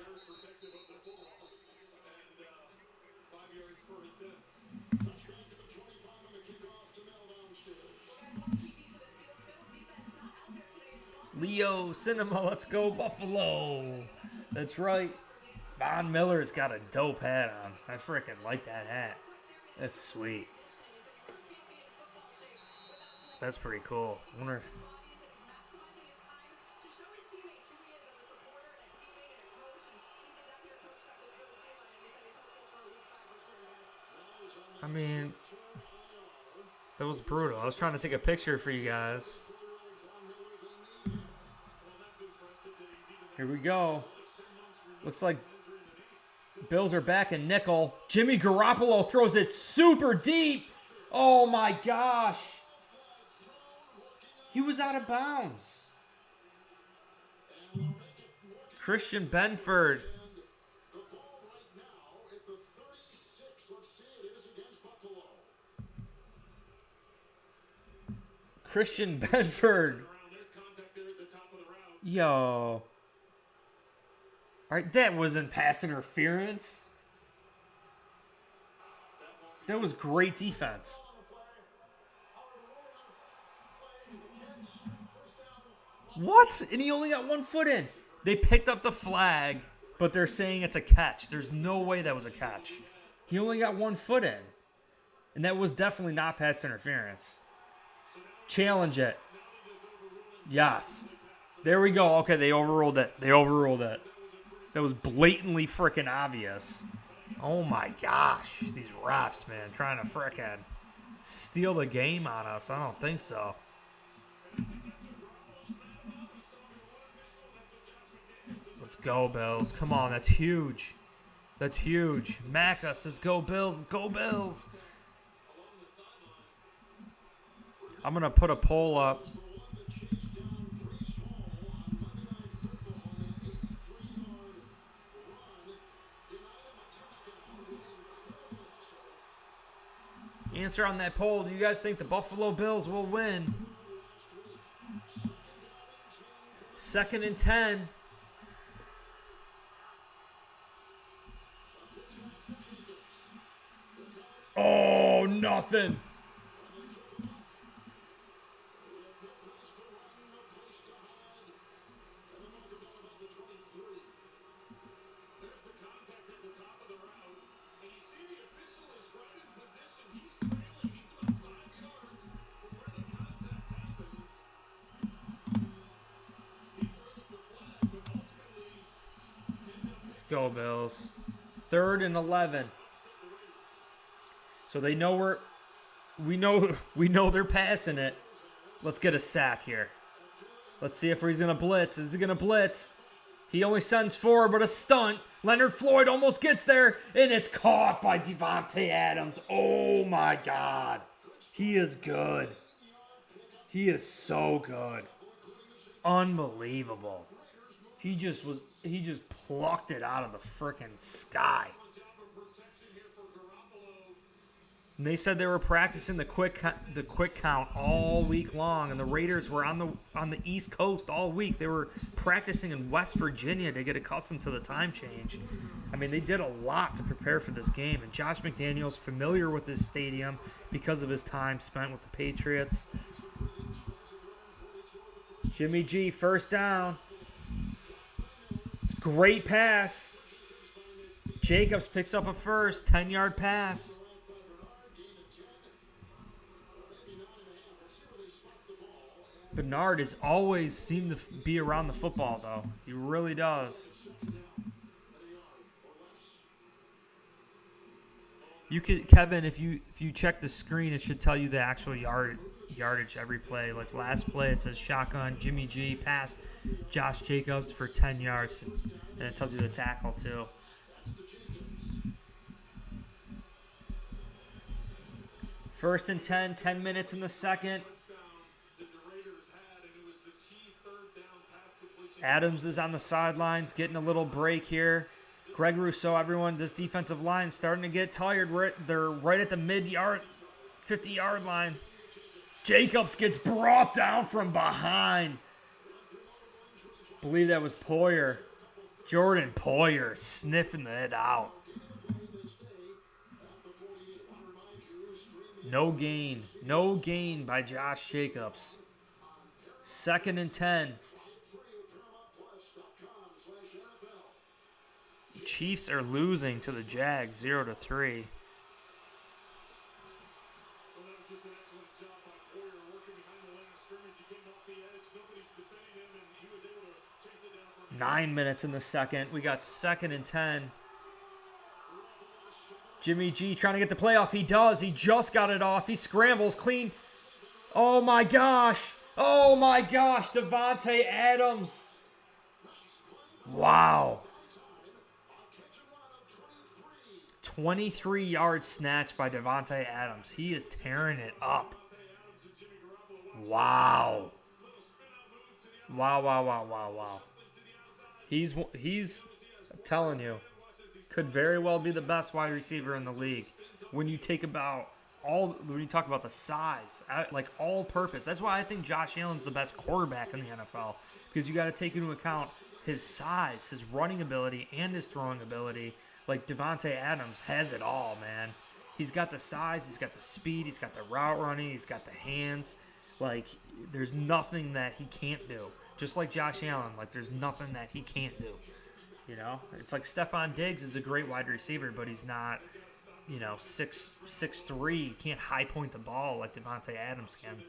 Leo Cinema, let's go Buffalo. That's right. Von Miller's got a dope hat on. I freaking like that hat. That's sweet. That's pretty cool. I wonder if... I mean, that was brutal. I was trying to take a picture for you guys. Here we go. Looks like Bills are back in nickel. Jimmy Garoppolo throws it super deep. Oh my gosh. He was out of bounds. Christian Benford. Christian Benford. Yo. All right, that wasn't pass interference. That was great defense. What? And he only got 1 foot in. They picked up the flag, but they're saying it's a catch. There's no way that was a catch. He only got 1 foot in. And that was definitely not pass interference. Challenge it. Yes. There we go. Okay, they overruled it. They overruled it. That was blatantly freaking obvious. Oh my gosh. These refs, man, trying to freaking steal the game on us. I don't think so. Let's go, Bills. Come on, that's huge. That's huge. Macca says, go Bills, go Bills. I'm going to put a poll up. Answer on that poll. Do you guys think the Buffalo Bills will win? 2nd and 10. Oh, nothing. Let's go, Bills. 3rd and 11. So they know we know they're passing it. Let's get a sack here. Let's see if he's gonna blitz. Is he gonna blitz? He only sends 4, but a stunt. Leonard Floyd almost gets there, and it's caught by Davante Adams. Oh my God, he is good. He is so good. Unbelievable. He just plucked it out of the freaking sky. And they said they were practicing the quick count all week long, and the Raiders were on the East Coast all week. They were practicing in West Virginia to get accustomed to the time change. I mean, they did a lot to prepare for this game, and Josh McDaniels familiar with this stadium because of his time spent with the Patriots. Jimmy G, 1st down. It's a great pass. Jacobs picks up a first, 10-yard pass. Bernard has always seemed to be around the football, though. He really does. You could, Kevin, if you check the screen, it should tell you the actual yardage every play. Like last play, it says shotgun, Jimmy G, pass, Josh Jacobs for 10 yards. And it tells you the tackle, too. First and 10, 10 minutes in the second. Adams is on the sidelines, getting a little break here. Greg Rousseau, everyone, this defensive line is starting to get tired. They're right at the 50-yard line. Jacobs gets brought down from behind. I believe that was Poyer. Jordan Poyer sniffing it out. No gain. No gain by Josh Jacobs. 2nd and 10. Chiefs are losing to the Jags 0-3. Well, that was just an excellent job by Poyer working behind the line of scrimmage. He came off the edge. Nobody's defending him, and he was able to chase it down for 9 minutes in the second. We got 2nd and 10. Jimmy G trying to get the playoff. He does. He just got it off. He scrambles clean. Oh, my gosh. Oh, my gosh. Davante Adams. Wow. 23-yard snatch by Davante Adams. He is tearing it up. Wow. Wow. He's I'm telling you, could very well be the best wide receiver in the league. When you talk about the size, like all purpose. That's why I think Josh Allen's the best quarterback in the NFL, because you got to take into account his size, his running ability, and his throwing ability. Like Davante Adams has it all, man. He's got the size, he's got the speed, he's got the route running, he's got the hands. Like, there's nothing that he can't do. Just like Josh Allen, like there's nothing that he can't do. You know, it's like Stephon Diggs is a great wide receiver, but he's not, 6'3". He can't high point the ball like Davante Adams can.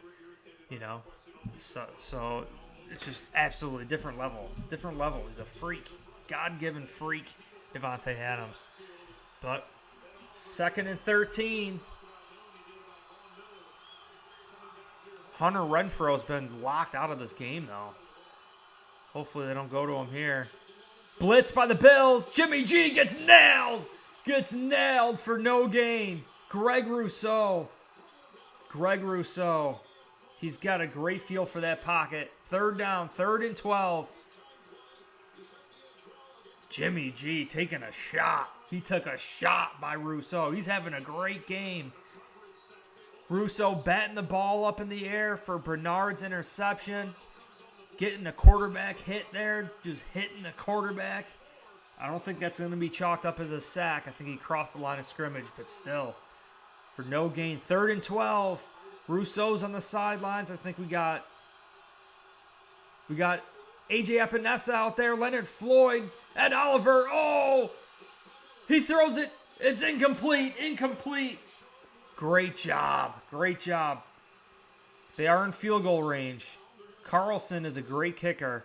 So it's just absolutely different level. Different level. He's a freak. God-given freak, Davante Adams. But 2nd and 13. Hunter Renfro's been locked out of this game, though. Hopefully they don't go to him here. Blitz by the Bills. Jimmy G gets nailed. Gets nailed for no gain. Greg Rousseau. He's got a great feel for that pocket. 3rd down, 3rd and 12. Jimmy G taking a shot. He took a shot by Rousseau. He's having a great game. Rousseau batting the ball up in the air for Bernard's interception. Getting the quarterback hit there. Just hitting the quarterback. I don't think that's going to be chalked up as a sack. I think he crossed the line of scrimmage, but still. For no gain. 3rd and 12. Rousseau's on the sidelines. I think we got AJ Epinesa out there. Leonard Floyd. Ed Oliver. Oh! He throws it. It's incomplete. Great job. They are in field goal range. Carlson is a great kicker.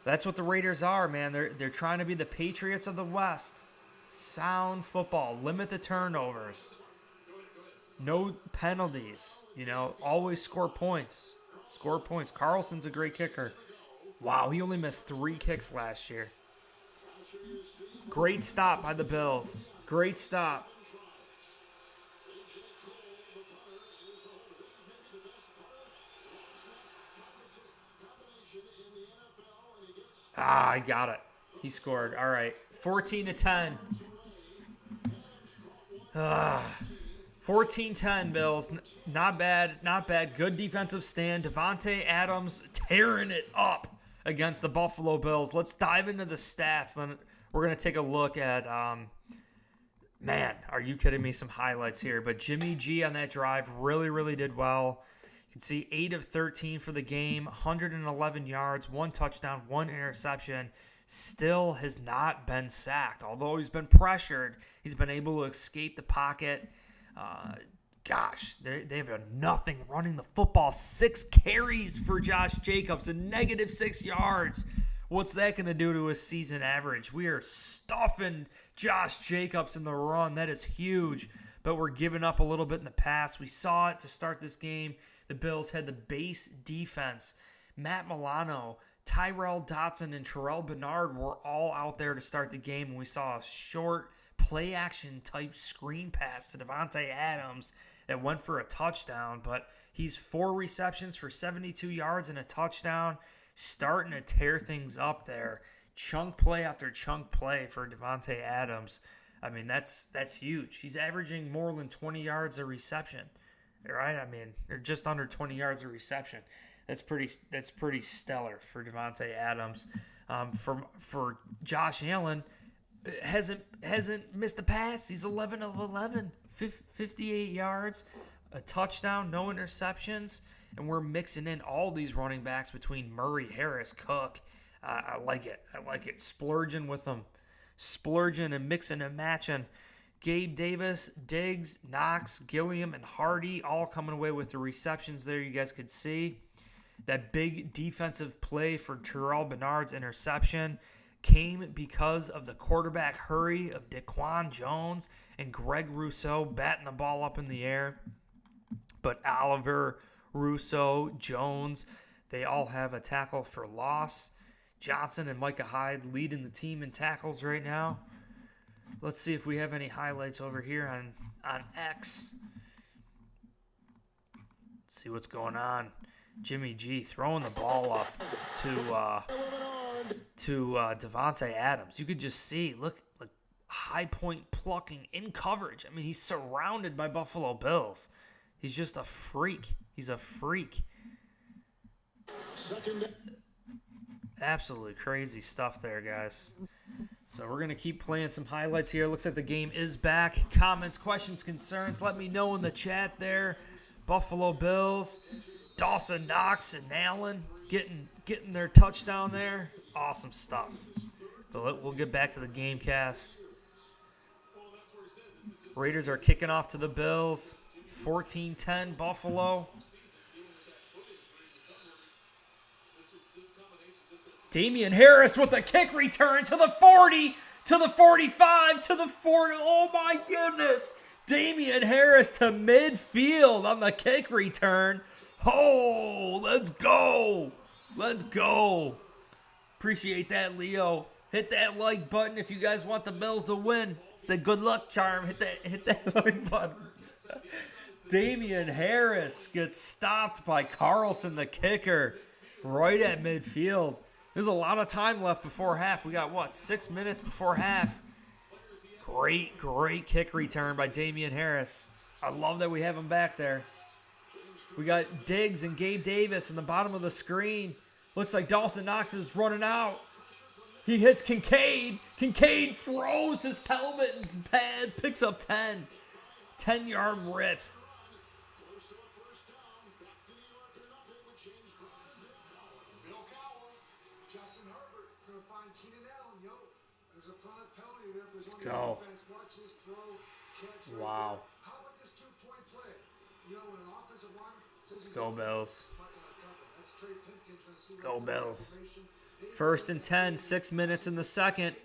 That's what the Raiders are, man. They're trying to be the Patriots of the West. Sound football. Limit the turnovers. No penalties. Always score points. Carlson's a great kicker. Wow, he only missed 3 kicks last year. Great stop by the Bills. Great stop. I got it. He scored. All right. 14-10. 14-10, Bills. Not bad. Good defensive stand. Davante Adams tearing it up against the Buffalo Bills. Let's dive into the stats. Then we're going to take a look at, man, are you kidding me? Some highlights here. But Jimmy G on that drive really did well. You can see 8 of 13 for the game, 111 yards, 1 touchdown, 1 interception. Still has not been sacked. Although he's been pressured, he's been able to escape the pocket. They have a nothing running the football. 6 carries for Josh Jacobs and -6 yards. What's that going to do to his season average? We are stuffing Josh Jacobs in the run. That is huge. But we're giving up a little bit in the pass. We saw it to start this game. The Bills had the base defense. Matt Milano, Tyrell Dotson, and Terrell Bernard were all out there to start the game. And we saw a short play-action type screen pass to Davante Adams that went for a touchdown. But he's 4 receptions for 72 yards and a touchdown. Starting to tear things up there. Chunk play after chunk play for Davante Adams. I mean, that's huge. He's averaging more than 20 yards a reception, right? I mean, or just under 20 yards a reception. That's pretty stellar for Davante Adams. For Josh Allen, hasn't missed a pass. He's 11 of 11, 58 yards, a touchdown, no interceptions. And we're mixing in all these running backs between Murray, Harris, Cook. I like it. Splurging with them. Splurging and mixing and matching. Gabe Davis, Diggs, Knox, Gilliam, and Hardy all coming away with the receptions there. You guys could see that big defensive play for Terrell Bernard's interception came because of the quarterback hurry of Daquan Jones and Greg Rousseau batting the ball up in the air. But Oliver, Rousseau, Jones, they all have a tackle for loss. Johnson and Micah Hyde leading the team in tackles right now. Let's see if we have any highlights over here on X. Let's see what's going on. Jimmy G throwing the ball up to Davante Adams. You could just see, look, high point plucking in coverage. I mean, he's surrounded by Buffalo Bills. He's just a freak. He's a freak. Absolutely crazy stuff there, guys. So we're going to keep playing some highlights here. Looks like the game is back. Comments, questions, concerns, let me know in the chat there. Buffalo Bills, Dawson Knox and Allen getting their touchdown there. Awesome stuff. But we'll get back to the Gamecast. Raiders are kicking off to the Bills. 14-10 Buffalo. Damian Harris with a kick return to the 40, to the 45, to the 40. Oh my goodness. Damian Harris to midfield on the kick return. Oh, let's go. Let's go. Appreciate that, Leo. Hit that like button if you guys want the Bills to win. It's the good luck charm. Hit that like button. Damian Harris gets stopped by Carlson, the kicker, right at midfield. There's a lot of time left before half. We got, 6 minutes before half. Great kick return by Damian Harris. I love that we have him back there. We got Diggs and Gabe Davis in the bottom of the screen. Looks like Dawson Knox is running out. He hits Kincaid. Kincaid throws his helmet and his pads, picks up 10. 10-yard rip. Let's go. Wow. Let's go, Bills. Go, Bills. 1st and 10, 6 minutes in the second.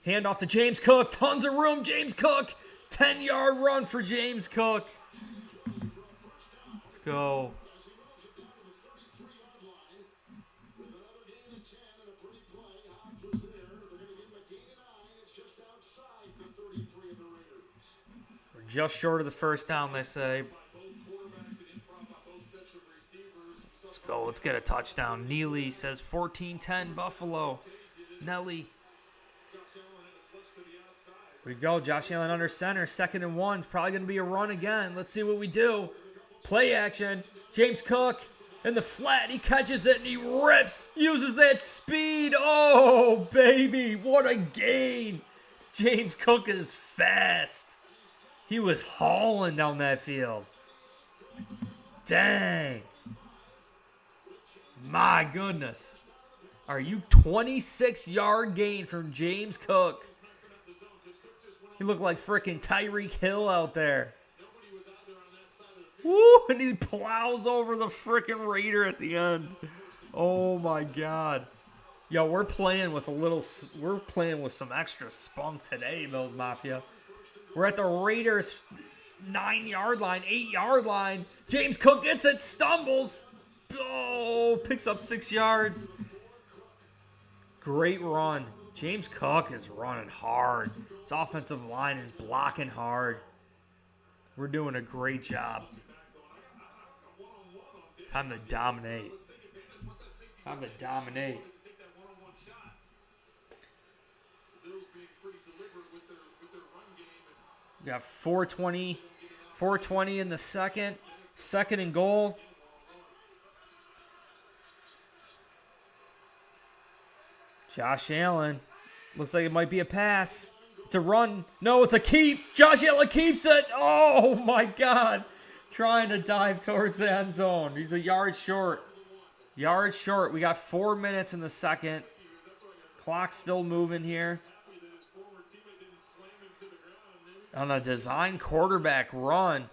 Hand off to James Cook. Tons of room, James Cook. 10-yard run for James Cook. Let's go. We're just short of the first down, they say. Let's go. Let's get a touchdown. Neely says 14-10 Buffalo. Nelly. Here we go. Josh Allen under center. 2nd and 1. Probably going to be a run again. Let's see what we do. Play action. James Cook in the flat. He catches it and he rips. Uses that speed. Oh, baby. What a gain. James Cook is fast. He was hauling down that field. Dang. My goodness. Are you 26-yard gain from James Cook? He looked like freaking Tyreek Hill out there. Woo! And he plows over the freaking Raider at the end. Oh my God. Yo, we're playing with some extra spunk today, Bills Mafia. We're at the Raiders 9-yard line, 8-yard line. James Cook gets it, stumbles. Oh, picks up 6 yards. Great run. James Cook is running hard. His offensive line is blocking hard. We're doing a great job. Time to dominate. Time to dominate. We got 4:20 in the second. 2nd and goal. Josh Allen. Looks like it might be a pass. It's a run. No, it's a keep. Josh Allen keeps it. Oh, my God. Trying to dive towards the end zone. He's a yard short. Yard short. We got 4 minutes in the second. Clock's still moving here. On a design quarterback run.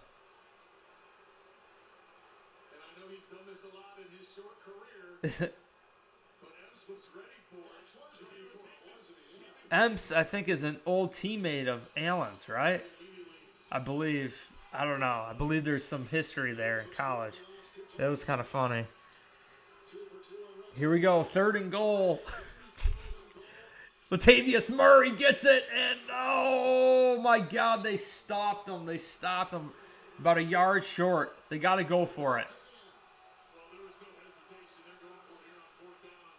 Emps, I think, is an old teammate of Allen's, right? I believe. I don't know. I believe there's some history there in college. That was kind of funny. Here we go. 3rd and goal. Latavius Murray gets it, and oh my God, they stopped him. They stopped him about a yard short. They got to go for it.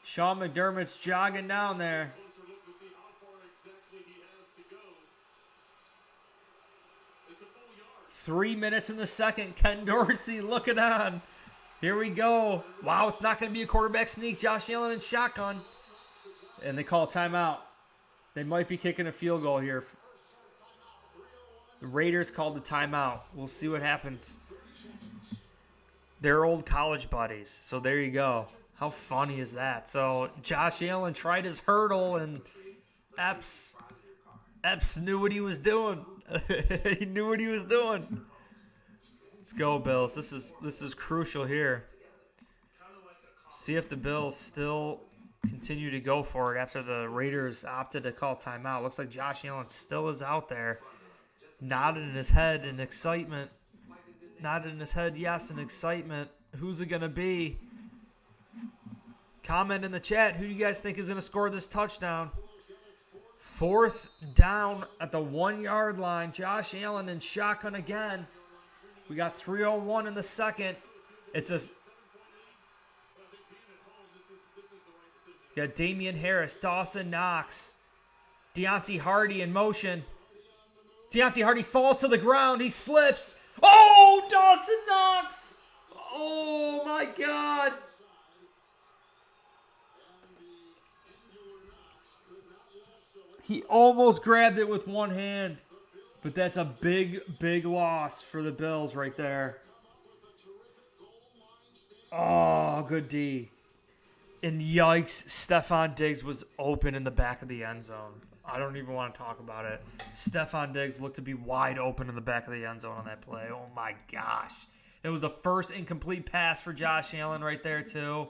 Sean McDermott's jogging down there. 3 minutes in the second. Ken Dorsey looking on. Here we go. Wow, it's not going to be a quarterback sneak. Josh Allen in shotgun. And they call a timeout. They might be kicking a field goal here. The Raiders called the timeout. We'll see what happens. They're old college buddies. So there you go. How funny is that? So Josh Allen tried his hurdle and Epps knew what he was doing. He knew what he was doing. Let's go, Bills. This is crucial here. See if the Bills still continue to go for it after the Raiders opted to call timeout. Looks like Josh Allen still is out there, nodding his head in excitement. Nodding in his head, yes, in excitement. Who's it going to be? Comment in the chat. Who do you guys think is going to score this touchdown? 4th down at the 1-yard line. Josh Allen in shotgun again. We got 3:01 in the second. It's a... You got Damian Harris, Dawson Knox, Deontay Hardy in motion. Deontay Hardy falls to the ground. He slips. Oh, Dawson Knox! Oh, my God. He almost grabbed it with one hand. But that's a big, big loss for the Bills right there. Oh, good D. And yikes, Stephon Diggs was open in the back of the end zone. I don't even want to talk about it. Stephon Diggs looked to be wide open in the back of the end zone on that play. Oh, my gosh. It was the first incomplete pass for Josh Allen right there, too.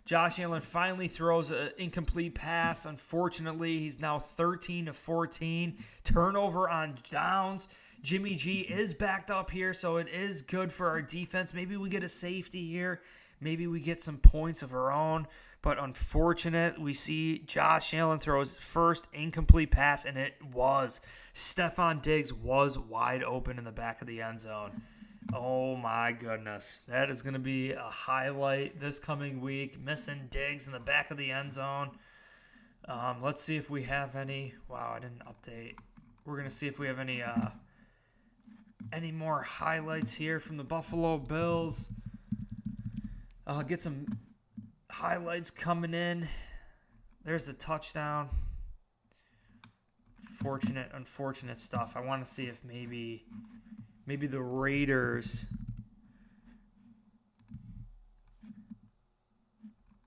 Josh Allen finally throws an incomplete pass. Unfortunately, he's now 13 of 14. Turnover on downs. Jimmy G is backed up here, so it is good for our defense. Maybe we get a safety here. Maybe we get some points of our own. But unfortunate, we see Josh Allen throw his first incomplete pass, and it was. Stephon Diggs was wide open in the back of the end zone. Oh, my goodness. That is going to be a highlight this coming week. Missing Diggs in the back of the end zone. Let's see if we have any. Wow, I didn't update. We're going to see if we have any more highlights here from the Buffalo Bills. Get some highlights coming in. There's the touchdown. Unfortunate stuff. I want to see if maybe the Raiders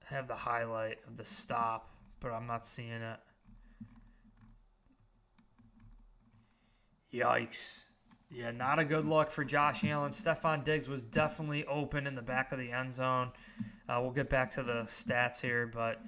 have the highlight of the stop, but I'm not seeing it. Yikes. Yeah, not a good look for Josh Allen. Stephon Diggs was definitely open in the back of the end zone. We'll get back to the stats here, but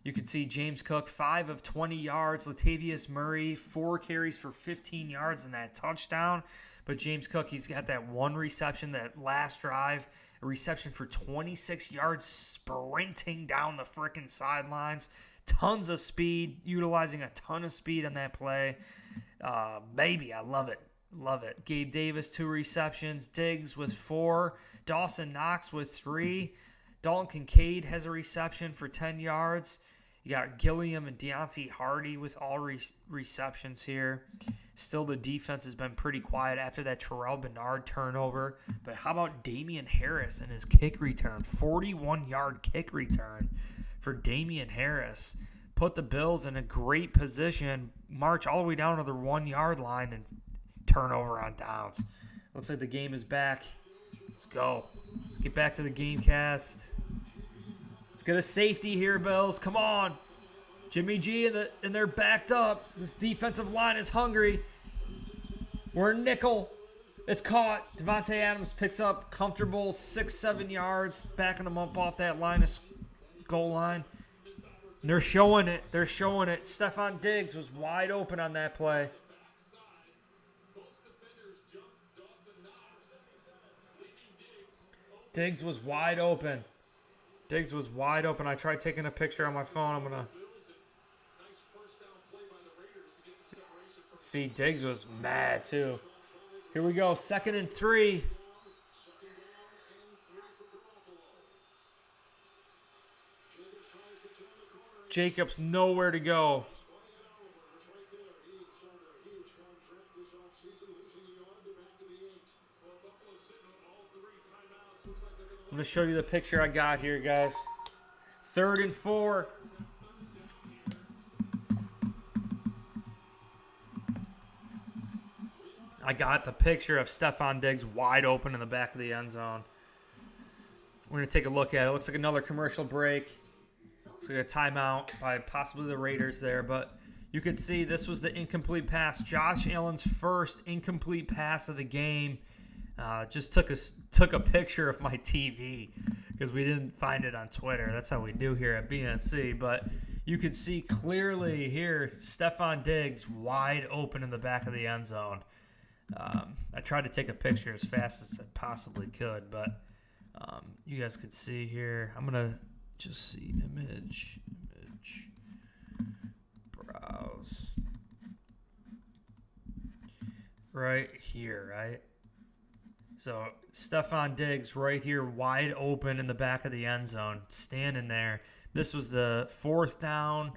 you can see James Cook, 5 of 20 yards. Latavius Murray, 4 carries for 15 yards in that touchdown. But James Cook, he's got that one reception, that last drive, a reception for 26 yards, sprinting down the frickin' sidelines. Tons of speed, utilizing a ton of speed on that play. Baby, I love it. Love it. Gabe Davis, 2 receptions. Diggs with 4. Dawson Knox with 3. Dalton Kincaid has a reception for 10 yards. You got Gilliam and Deontay Hardy with all receptions here. Still, the defense has been pretty quiet after that Terrell Bernard turnover. But how about Damian Harris and his kick return? 41-yard kick return for Damian Harris. Put the Bills in a great position. March all the way down to the 1-yard line and turnover on downs. Looks like the game is back. Let's go. Get back to the Gamecast. Let's get a safety here, Bills. Come on. Jimmy G and they're backed up. This defensive line is hungry. We're in nickel. It's caught. Devontae Adams picks up comfortable 6-7 yards, backing them up off that line of goal line. They're showing it. Stephon Diggs was wide open on that play. Diggs was wide open. I tried taking a picture on my phone. I'm going to see. Diggs was mad, too. Here we go. 2nd and 3. Jacobs nowhere to go. I'm going to show you the picture I got here, guys. 3rd and 4. I got the picture of Stephon Diggs wide open in the back of the end zone. We're going to take a look at it. It looks like another commercial break. Looks like a timeout by possibly the Raiders there. But you could see this was the incomplete pass. Josh Allen's first incomplete pass of the game. Just took a picture of my TV because we didn't find it on Twitter. That's how we do here at BNC. But you can see clearly here, Stefon Diggs wide open in the back of the end zone. I tried to take a picture as fast as I possibly could, but you guys could see here. I'm going to just see image, browse. Right here, right? So Stefon Diggs right here, wide open in the back of the end zone, standing there. This was the 4th down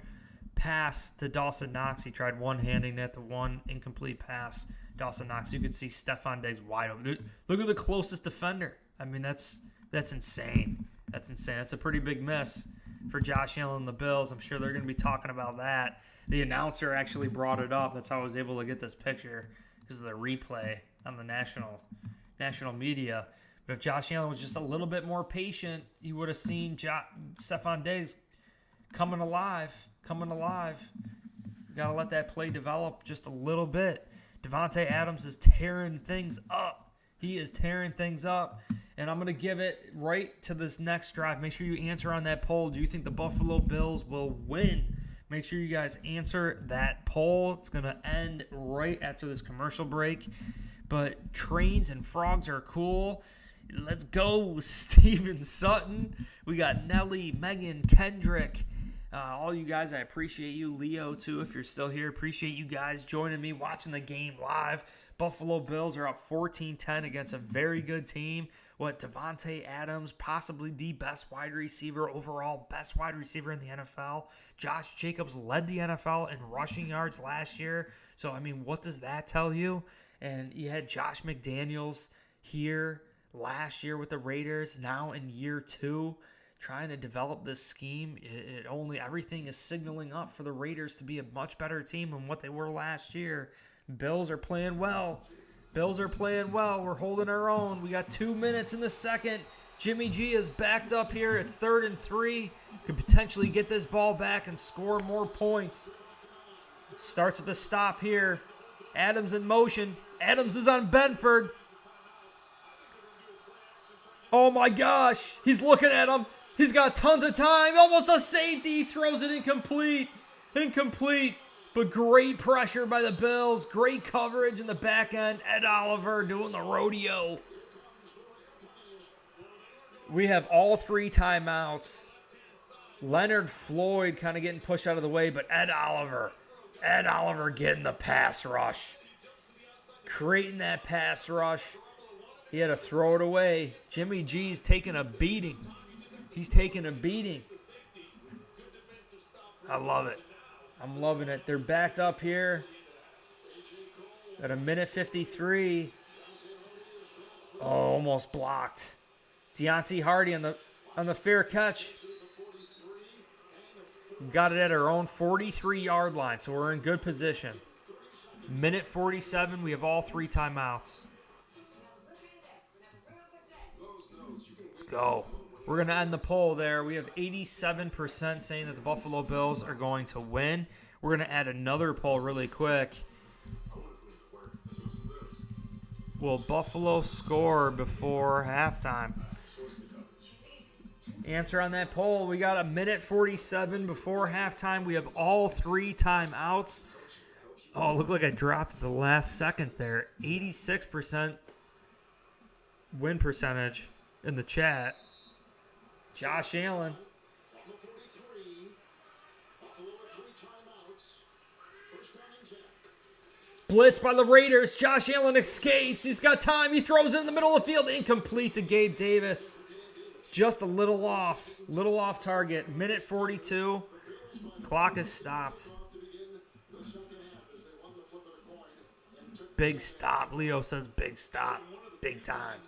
pass to Dawson Knox. He tried one-handing it, the one incomplete pass. Dawson Knox, you could see Stefon Diggs wide open. Look at the closest defender. I mean, that's insane. That's insane. That's a pretty big miss for Josh Allen and the Bills. I'm sure they're going to be talking about that. The announcer actually brought it up. That's how I was able to get this picture, because of the replay on the national media. But if Josh Allen was just a little bit more patient, you would have seen Stefon Diggs coming alive. Got to let that play develop just a little bit. Devontae Adams is tearing things up. He is tearing things up. And I'm going to give it right to this next drive. Make sure you answer on that poll. Do you think the Buffalo Bills will win? Make sure you guys answer that poll. It's going to end right after this commercial break. But trains and frogs are cool. Let's go, Steven Sutton. We got Nelly, Megan, Kendrick. All you guys, I appreciate you. Leo, too, if you're still here. Appreciate you guys joining me, watching the game live. Buffalo Bills are up 14-10 against a very good team. Devontae Adams, possibly the best wide receiver overall, best wide receiver in the NFL. Josh Jacobs led the NFL in rushing yards last year. So, I mean, what does that tell you? And you had Josh McDaniels here last year with the Raiders, now in year 2, trying to develop this scheme. Everything is signaling up for the Raiders to be a much better team than what they were last year. Bills are playing well. We're holding our own. We got 2 minutes in the second. Jimmy G is backed up here. It's 3rd and 3. Could potentially get this ball back and score more points. Starts with a stop here. Adams in motion. Adams is on Benford. Oh my gosh. He's looking at him. He's got tons of time. Almost a safety. He throws it incomplete. But great pressure by the Bills. Great coverage in the back end. Ed Oliver doing the rodeo. We have all 3 timeouts. Leonard Floyd kind of getting pushed out of the way, but Ed Oliver getting the pass rush. Creating that pass rush. He had to throw it away. Jimmy G's taking a beating. He's taking a beating. I love it. I'm loving it. They're backed up here at 1:53. Oh, almost blocked. Deontay Hardy on the fair catch. Got it at our own 43-yard line, so we're in good position. 1:47. We have all 3 timeouts. Let's go. We're going to end the poll there. We have 87% saying that the Buffalo Bills are going to win. We're going to add another poll really quick. Will Buffalo score before halftime? Answer on that poll. We got 1:47 before halftime. We have all 3 timeouts. Oh, it looked like I dropped at the last second there. 86% win percentage in the chat. Josh Allen. Blitz by the Raiders. Josh Allen escapes. He's got time. He throws it in the middle of the field. Incomplete to Gabe Davis. Just a little off. Little off target. 1:42. Clock is stopped. Big stop. Leo says big stop. Big time.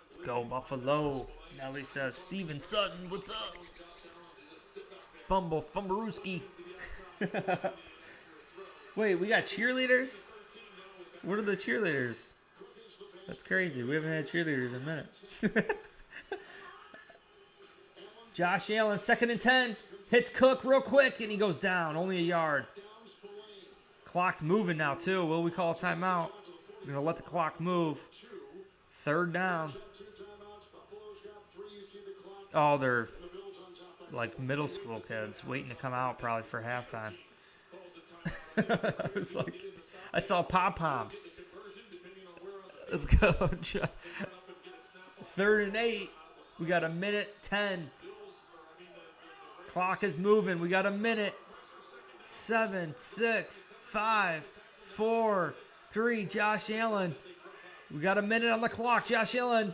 Let's go, Buffalo. Nelly says, Steven Sutton, what's up? Fumblerooski. Wait, we got cheerleaders? What are the cheerleaders? That's crazy. We haven't had cheerleaders in a minute. Josh Allen, 2nd and 10. Hits Cook real quick, and he goes down. Only a yard. Clock's moving now, too. Will we call a timeout? We're going to let the clock move. Third down. Oh, they're like middle school kids waiting to come out probably for halftime. I was like, I saw pom-poms. Let's go. 3rd and 8. We got a minute 10. Clock is moving. We got a minute. 7, 6, 5, 4, 3. Josh Allen. We got a minute on the clock. Josh Allen.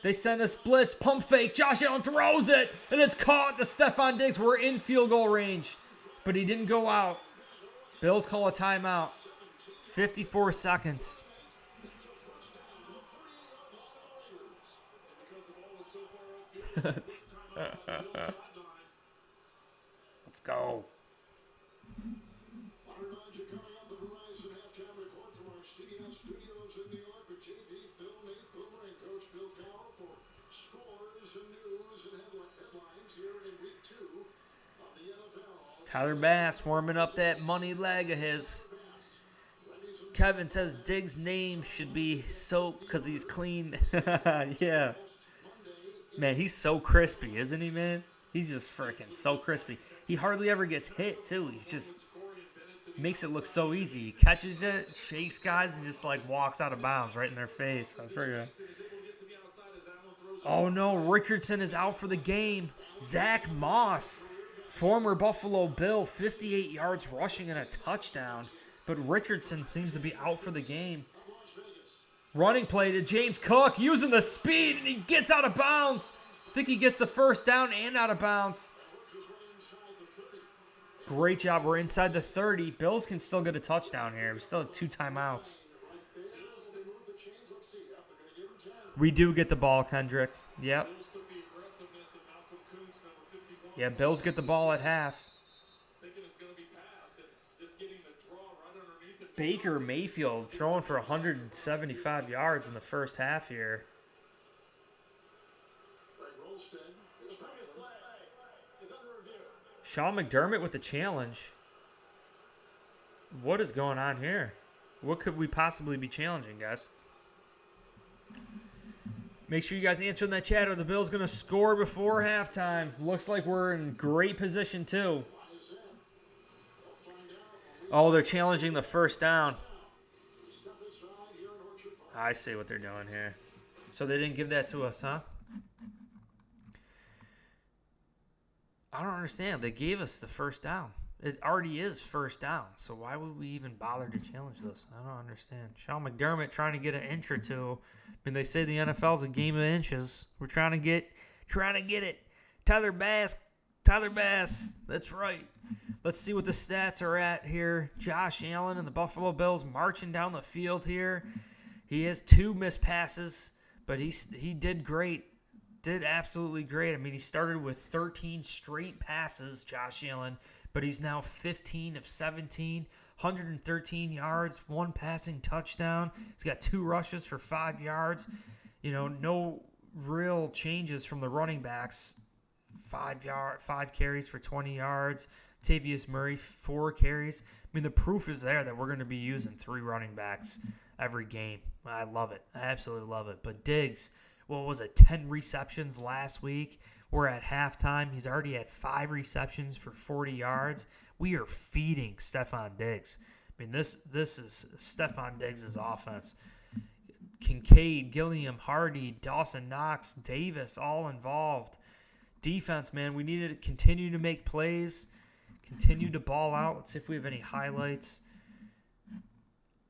They send us blitz. Pump fake. Josh Allen throws it. And it's caught to Stephon Diggs. We're in field goal range. But he didn't go out. Bills call a timeout. 54 seconds. Let's go. Tyler Bass warming up that money leg of his. Kevin says Diggs' name should be Soap because he's clean. Yeah. Man, he's so crispy, isn't he, man? He's just freaking so crispy. He hardly ever gets hit, too. He's just makes it look so easy. He catches it, shakes guys, and just, like, walks out of bounds right in their face. I forget. Oh, no. Richardson is out for the game. Zach Moss, former Buffalo Bill, 58 yards rushing and a touchdown. But Richardson seems to be out for the game. Running play to James Cook, using the speed, and he gets out of bounds. I think he gets the first down and out of bounds. Great job. We're inside the 30. Bills can still get a touchdown here. We still have 2 timeouts. We do get the ball, Kendrick. Yep. Yeah, Bills get the ball at half. Baker Mayfield throwing for 175 yards in the first half here. Sean McDermott with the challenge. What is going on here? What could we possibly be challenging, guys? Make sure you guys answer in that chat. Are the Bills going to score before halftime? Looks like we're in great position, too. Oh, they're challenging the first down. I see what they're doing here. So they didn't give that to us, huh? I don't understand. They gave us the first down. It already is first down. So why would we even bother to challenge this? I don't understand. Sean McDermott trying to get an inch or two. I mean, they say the NFL is a game of inches. We're trying to get it. Tyler Bass. That's right. Let's see what the stats are at here. Josh Allen and the Buffalo Bills marching down the field here. He has 2 missed passes, but he did great. Did absolutely great. I mean, he started with 13 straight passes, Josh Allen, but he's now 15 of 17, 113 yards, 1 passing touchdown. He's got 2 rushes for 5 yards. You know, no real changes from the running backs. 5 carries for 20 yards. Tavius Murray, 4 carries. I mean, the proof is there that we're going to be using 3 running backs every game. I love it. I absolutely love it. But Diggs, what was it, 10 receptions last week? We're at halftime. He's already had 5 receptions for 40 yards. We are feeding Stephon Diggs. I mean, this is Stephon Diggs' offense. Kincaid, Gilliam, Hardy, Dawson Knox, Davis, all involved. Defense, man, we need to continue to make plays. Continue to ball out. Let's see if we have any highlights.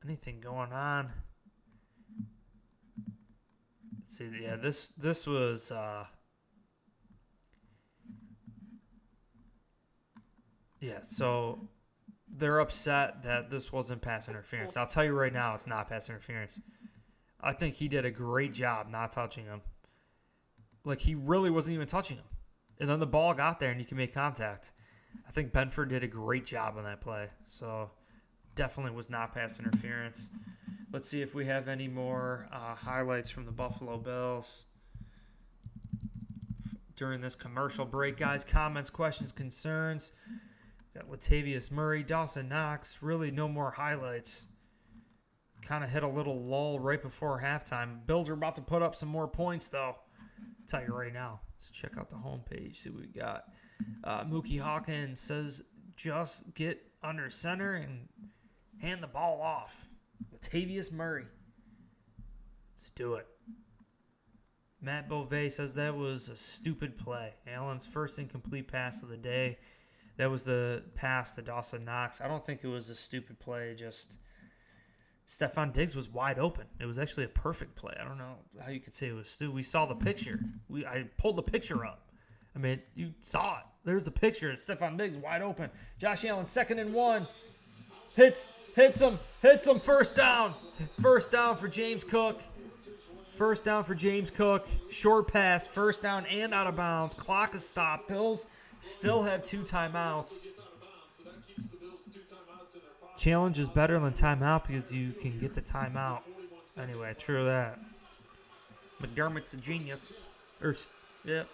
Anything going on? Let's see, yeah, this was yeah, so they're upset that this wasn't pass interference. I'll tell you right now, it's not pass interference. I think he did a great job not touching him. Like, he really wasn't even touching him. And then the ball got there and you can make contact. I think Benford did a great job on that play. So, definitely was not pass interference. Let's see if we have any more highlights from the Buffalo Bills during this commercial break. Guys, comments, questions, concerns. Got Latavius Murray, Dawson Knox. Really no more highlights. kind of hit a little lull right before halftime. Bills are about to put up some more points, though. I'll tell you right now. Let's check out the homepage, see what we got. Mookie Hawkins says, just get under center and hand the ball off. Latavius Murray. Let's do it. Matt Beauvais says that was a stupid play. Allen's first incomplete pass of the day. That was the pass to Dawson Knox. I don't think it was a stupid play. Just Stephon Diggs was wide open. It was actually a perfect play. I don't know how you could say it was stupid. We saw the picture. I pulled the picture up. I mean, you saw it. There's the picture. It's Stephon Diggs wide open. Josh Allen, 2nd and 1. Hits him. First down. First down for James Cook. First down for James Cook. Short pass. First down and out of bounds. Clock is stopped. Bills still have 2 timeouts. Challenge is better than timeout because you can get the timeout. Anyway, true that. McDermott's a genius. Yeah.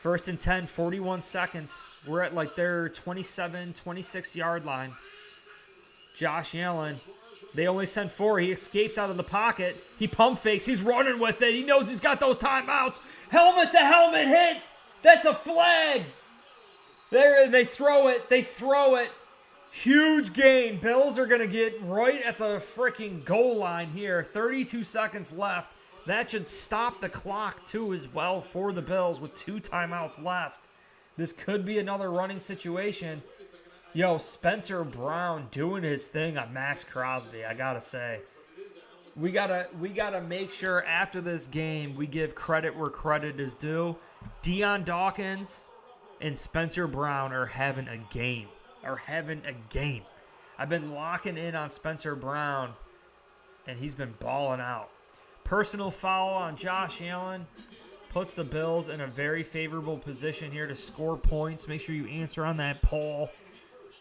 1st and 10, 41 seconds. We're at like their 27, 26-yard line. Josh Allen. They only sent 4. He escapes out of the pocket. He pump fakes. He's running with it. He knows he's got those timeouts. Helmet to helmet hit. That's a flag. There, they throw it. Huge gain. Bills are going to get right at the freaking goal line here. 32 seconds left. That should stop the clock, too, as well for the Bills with 2 timeouts left. This could be another running situation. Yo, Spencer Brown doing his thing on Max Crosby, I got to say. We gotta make sure after this game we give credit where credit is due. Deion Dawkins and Spencer Brown are having a game. I've been locking in on Spencer Brown, and he's been balling out. Personal foul on Josh Allen puts the Bills in a very favorable position here to score points. Make sure you answer on that poll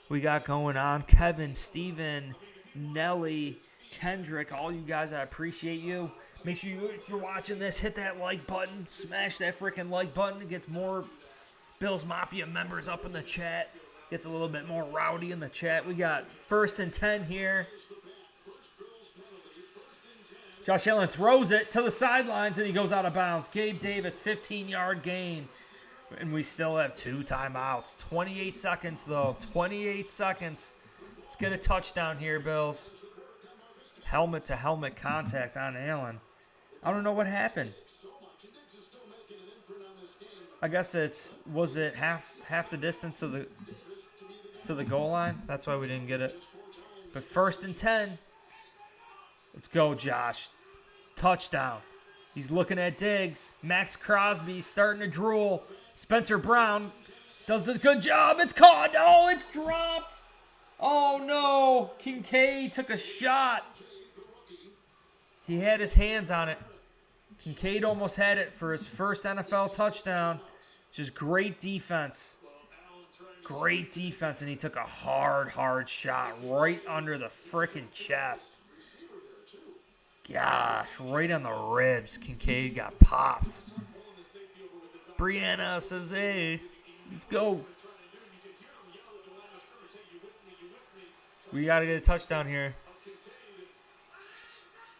we got going on. Kevin, Steven, Nelly, Kendrick, all you guys, I appreciate you. Make sure if you're watching this, hit that like button. Smash that freaking like button. It gets more Bills Mafia members up in the chat. Gets a little bit more rowdy in the chat. We got 1st and 10 here. Josh Allen throws it to the sidelines, and he goes out of bounds. Gabe Davis, 15-yard gain. And we still have 2 timeouts. 28 seconds, though. 28 seconds. Let's get a touchdown here, Bills. Helmet-to-helmet contact on Allen. I don't know what happened. I guess was it half the distance to the goal line? That's why we didn't get it. But 1st and 10. Let's go, Josh. Touchdown. He's looking at Diggs. Max Crosby starting to drool. Spencer Brown does a good job. It's caught. Oh, it's dropped. Oh, no. Kincaid took a shot. He had his hands on it. Kincaid almost had it for his first NFL touchdown. Just great defense. Great defense, and he took a hard shot right under the freaking chest. Gosh, right on the ribs. Kincaid got popped. Brianna says, hey, let's go. We got to get a touchdown here.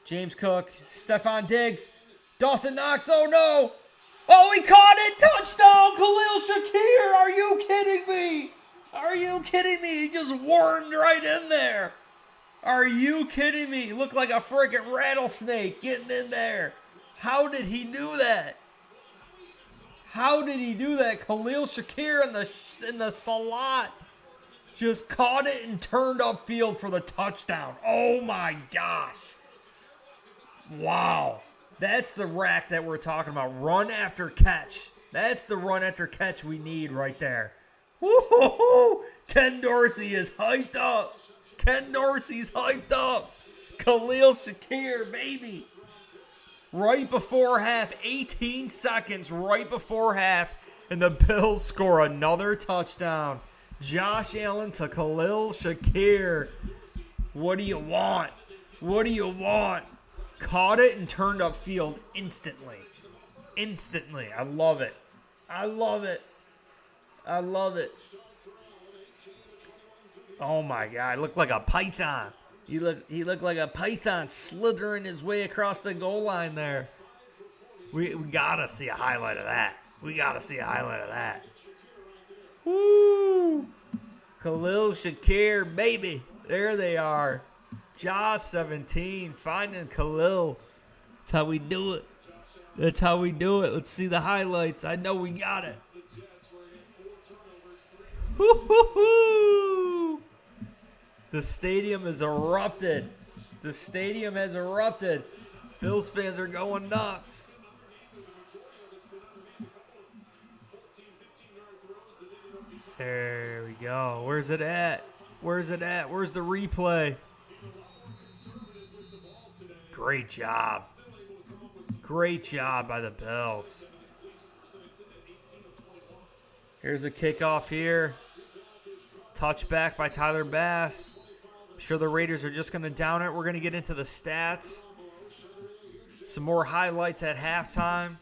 James Cook, Stephon Diggs, Dawson Knox, oh no. Oh, he caught it, touchdown, Khalil Shakir. Are you kidding me? Are you kidding me? He just wormed right in there. Are you kidding me? He looked like a freaking rattlesnake getting in there. How did he do that? How did he do that? Khalil Shakir in the slot just caught it and turned upfield for the touchdown. Oh my gosh. Wow. That's the rack that we're talking about. Run after catch. That's the run after catch we need right there. Woo-hoo-hoo. Ken Dorsey is hyped up. Ken Dorsey's hyped up. Khalil Shakir, baby. Right before half, 18 seconds right before half, and the Bills score another touchdown. Josh Allen to Khalil Shakir. What do you want? What do you want? Caught it and turned upfield instantly. Instantly. I love it. I love it. I love it. Oh, my God. It looked like a python. He looked like a python slithering his way across the goal line there. We gotta see a highlight of that. Woo! Khalil Shakir, baby. There they are. Jaws 17, finding Khalil. That's how we do it. Let's see the highlights. I know we got it. Woo-hoo-hoo! The stadium has erupted. Bills fans are going nuts. There we go. Where's it at? Where's the replay? Great job by the Bills. Here's a kickoff here. Touchback by Tyler Bass. I'm sure the Raiders are just going to down it. We're going to get into the stats. Some more highlights at halftime.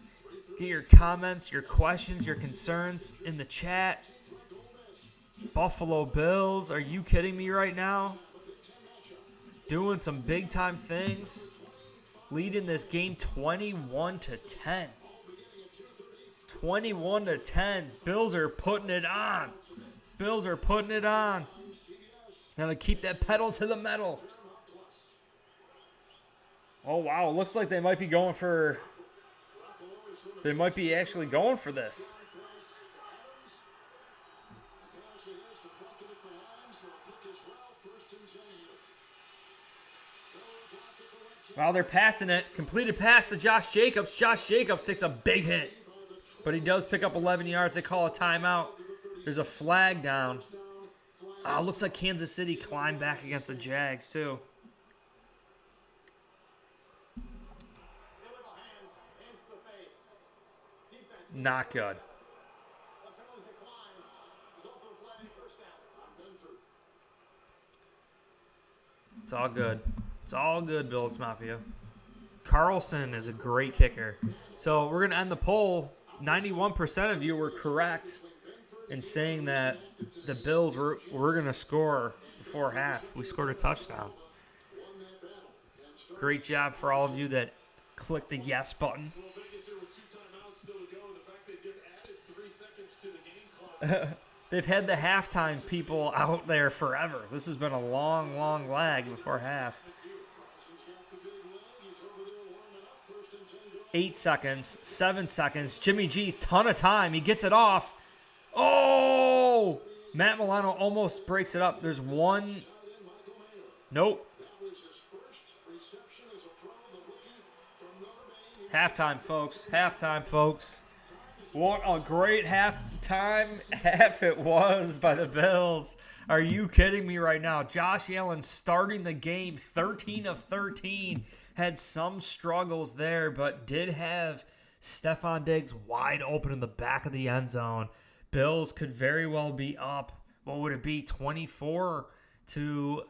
Get your comments, your questions, your concerns in the chat. Buffalo Bills, are you kidding me right now? Doing some big-time things. Leading this game 21-10. 21-10. Bills are putting it on. Gotta keep that pedal to the metal. Oh, wow. Looks like they might be going for... They might be actually going for this. Wow, they're passing it. Completed pass to Josh Jacobs. Josh Jacobs takes a big hit. But he does pick up 11 yards. They call a timeout. There's a flag down. Looks like Kansas City climbed back against the Jags, too. Not good. It's all good. It's all good, Bills Mafia. Carlson is a great kicker. So we're going to end the poll. 91% of you were correct in saying that the Bills were going to score before half. We scored a touchdown. Great job for all of you that clicked the yes button. They've had the halftime people out there forever. This has been a long, long lag before half. 8 seconds, 7 seconds. Jimmy G's ton of time. He gets it off. Oh! Matt Milano almost breaks it up. There's one. Nope. Halftime, folks. What a great half it was by the Bills. Are you kidding me right now? Josh Allen starting the game 13 of 13. Had some struggles there, but did have Stephon Diggs wide open in the back of the end zone. Bills could very well be up. What would it be? 24 to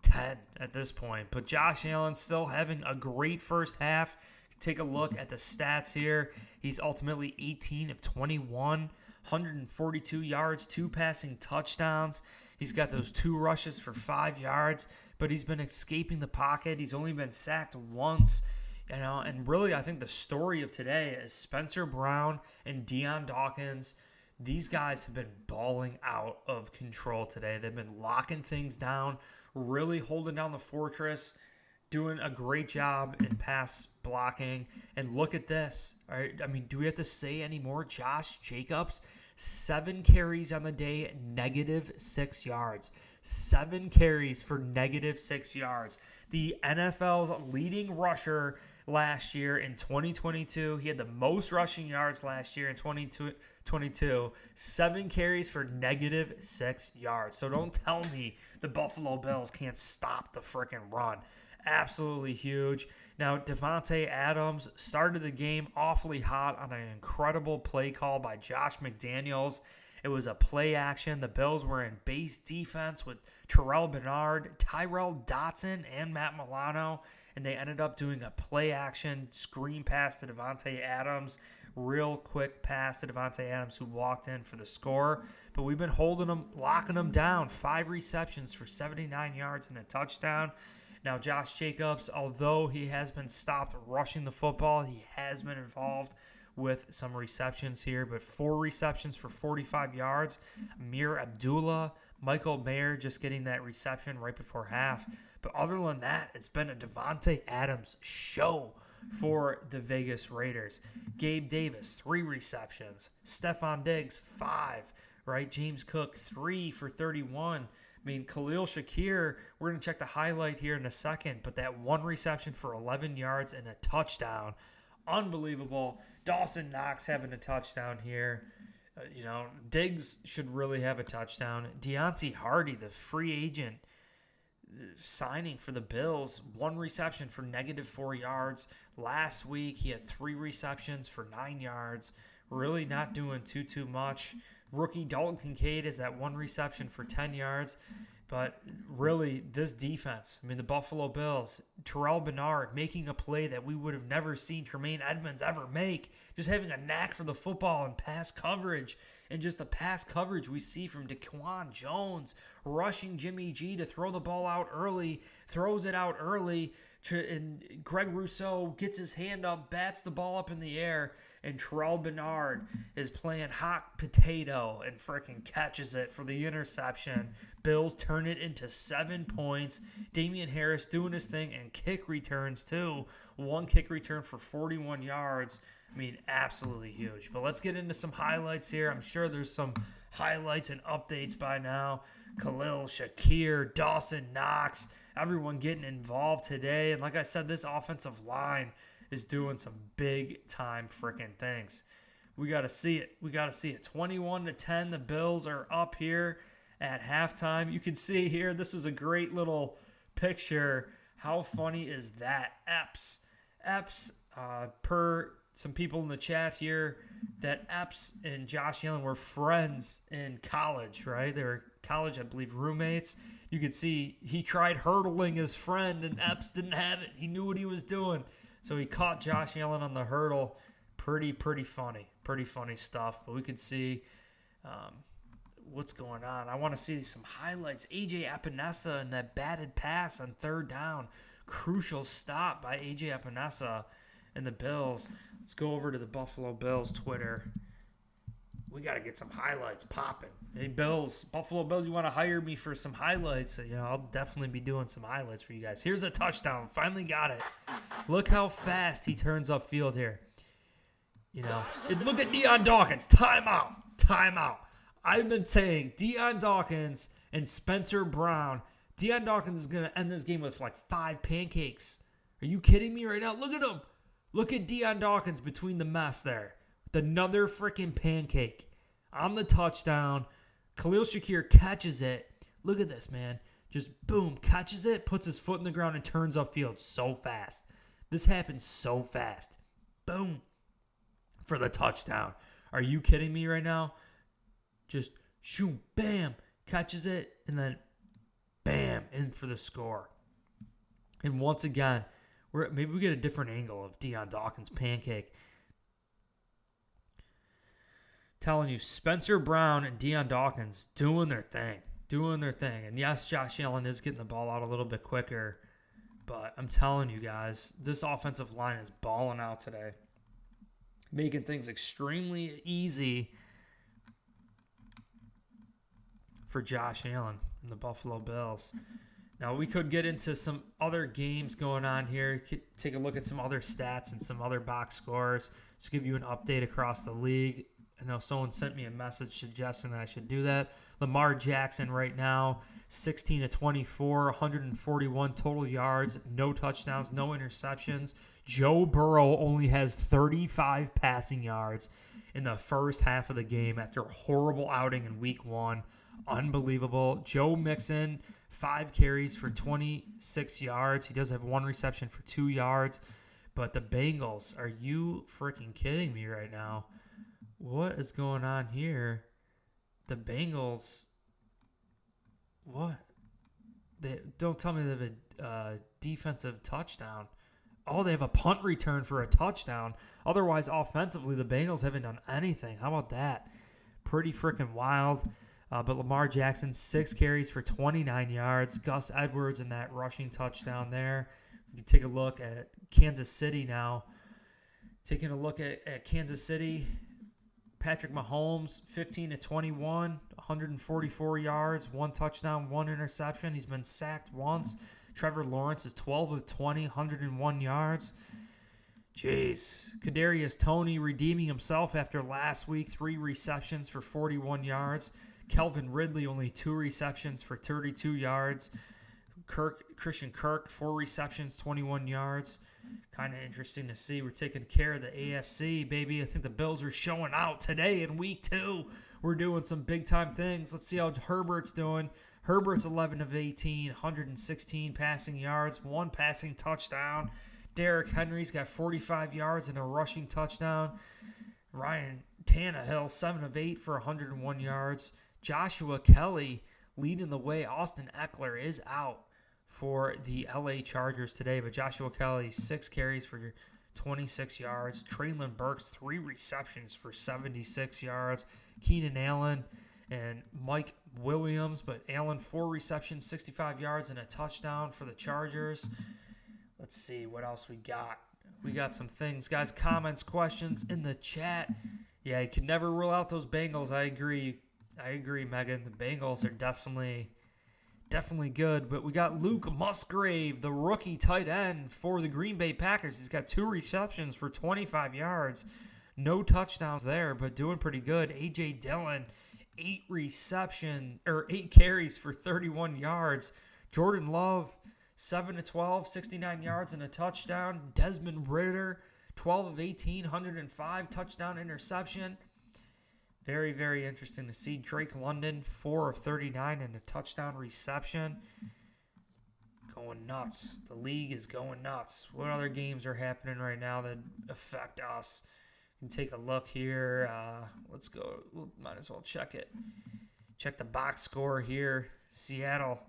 10 at this point. But Josh Allen still having a great first half. Take a look at the stats here. He's ultimately 18 of 21, 142 yards, 2 passing touchdowns. He's got those 2 rushes for 5 yards, but he's been escaping the pocket. He's only been sacked once. And really, I think the story of today is Spencer Brown and Deion Dawkins. These guys have been balling out of control today. They've been locking things down, really holding down the fortress, doing a great job in pass blocking. And look at this. All right, I mean, do we have to say any more? Josh Jacobs, 7 carries on the day, -6 yards. 7 carries for -6 yards. The NFL's leading rusher last year in 2022. He had the most rushing yards last year in 2022. 7 carries for -6 yards. So don't tell me the Buffalo Bills can't stop the freaking run. Absolutely huge. Now, Devontae Adams started the game awfully hot on an incredible play call by Josh McDaniels. It was a play action. The Bills were in base defense with Terrell Bernard, Tyrell Dotson, and Matt Milano. and they ended up doing a play-action screen pass to Devontae Adams, real quick pass to Devontae Adams, who walked in for the score. But we've been holding them, locking them down. 5 receptions for 79 yards and a touchdown. Now, Josh Jacobs, although he has been stopped rushing the football, he has been involved with some receptions here, but 4 receptions for 45 yards. Amir Abdullah, Michael Mayer just getting that reception right before half. But other than that, it's been a Devontae Adams show for the Vegas Raiders. Gabe Davis, 3 receptions. Stephon Diggs, 5. Right? James Cook, 3 for 31. I mean, Khalil Shakir, we're going to check the highlight here in a second, but that 1 reception for 11 yards and a touchdown. Unbelievable. Dawson Knox having a touchdown here. Diggs should really have a touchdown. Deontay Hardy, the free agent signing for the Bills, 1 reception for -4 yards. Last week, he had 3 receptions for 9 yards. Really not doing too much. Rookie Dalton Kincaid is that 1 reception for 10 yards. But really, this defense, I mean, the Buffalo Bills, Terrell Bernard making a play that we would have never seen Tremaine Edmonds ever make, just having a knack for the football and pass coverage. And just the pass coverage we see from DeQuan Jones, rushing Jimmy G to throw the ball out early, throws it out early, and Greg Rousseau gets his hand up, bats the ball up in the air, and Terrell Bernard is playing hot potato and freaking catches it for the interception. Bills turn it into 7 points. Damian Harris doing his thing, and kick returns too. 1 kick return for 41 yards. I mean, absolutely huge. But let's get into some highlights here. I'm sure there's some highlights and updates by now. Khalil, Shakir, Dawson Knox, everyone getting involved today. And like I said, this offensive line is doing some big-time freaking things. We got to see it. 21-10, the Bills are up here at halftime. You can see here, this is a great little picture. How funny is that? Epps, per some people in the chat here, that Epps and Josh Allen were friends in college, right? They were college, I believe, roommates. You could see he tried hurdling his friend, and Epps didn't have it. He knew what he was doing. So he caught Josh Allen on the hurdle. Pretty funny. Pretty funny stuff. But we could see what's going on. I want to see some highlights. A.J. Epinesa and that batted pass on 3rd down. Crucial stop by A.J. Epinesa and the Bills. Let's go over to the Buffalo Bills Twitter. We got to get some highlights popping. Hey, Buffalo Bills, you want to hire me for some highlights? I'll definitely be doing some highlights for you guys. Here's a touchdown. Finally got it. Look how fast he turns upfield here. And look at Deion Dawkins. Timeout. I've been saying Deion Dawkins and Spencer Brown. Deion Dawkins is going to end this game with like 5 pancakes. Are you kidding me right now? Look at him. Look at Deion Dawkins between the mess there. With another freaking pancake. On the touchdown. Khalil Shakir catches it. Look at this, man. Just boom, catches it, puts his foot in the ground, and turns upfield so fast. This happens so fast. Boom. For the touchdown. Are you kidding me right now? Just shoot, bam, catches it, and then bam, in for the score. And once again, maybe we get a different angle of Deion Dawkins' pancake. Telling you, Spencer Brown and Deion Dawkins doing their thing. And yes, Josh Allen is getting the ball out a little bit quicker. But I'm telling you guys, this offensive line is balling out today. Making things extremely easy for Josh Allen and the Buffalo Bills. Now, we could get into some other games going on here. Take a look at some other stats and some other box scores. Just give you an update across the league. I know someone sent me a message suggesting that I should do that. Lamar Jackson right now, 16-24, 141 total yards, no touchdowns, no interceptions. Joe Burrow only has 35 passing yards in the first half of the game after a horrible outing in week 1. Unbelievable. Joe Mixon, 5 carries for 26 yards. He does have 1 reception for 2 yards. But the Bengals, are you freaking kidding me right now? What is going on here? The Bengals, what? don't tell me they have a defensive touchdown. Oh, they have a punt return for a touchdown. Otherwise, offensively, the Bengals haven't done anything. How about that? Pretty freaking wild. But Lamar Jackson, 6 carries for 29 yards. Gus Edwards in that rushing touchdown there. We can take a look at Kansas City now. Taking a look at Kansas City, Patrick Mahomes, 15-21, 144 yards, 1 touchdown, 1 interception. He's been sacked once. Trevor Lawrence is 12-20, 101 yards. Jeez. Kadarius Toney redeeming himself after last week, 3 receptions for 41 yards. Kelvin Ridley, only 2 receptions for 32 yards. Christian Kirk, 4 receptions, 21 yards. Kind of interesting to see. We're taking care of the AFC, baby. I think the Bills are showing out today in week 2. We're doing some big-time things. Let's see how Herbert's doing. Herbert's 11 of 18, 116 passing yards, 1 passing touchdown. Derrick Henry's got 45 yards and a rushing touchdown. Ryan Tannehill, 7 of 8 for 101 yards. Joshua Kelly leading the way. Austin Eckler is out for the LA Chargers today, but Joshua Kelly, 6 carries for 26 yards. Traylon Burks, 3 receptions for 76 yards. Keenan Allen and Mike Williams, but Allen, 4 receptions, 65 yards, and a touchdown for the Chargers. Let's see what else we got. We got some things. Guys, comments, questions in the chat. Yeah, you can never rule out those Bengals. I agree, Megan. The Bengals are definitely good. But we got Luke Musgrave, the rookie tight end for the Green Bay Packers. He's got 2 receptions for 25 yards. No touchdowns there, but doing pretty good. A.J. Dillon, 8 carries for 31 yards. Jordan Love, 7-12, 69 yards and a touchdown. Desmond Ridder, 12 of 18, 105, touchdown interception. Very, very interesting to see. Drake London, 4 of 39 and a touchdown reception. Going nuts. The league is going nuts. What other games are happening right now that affect us? We can take a look here. Let's go. We might as well check it. Check the box score here. Seattle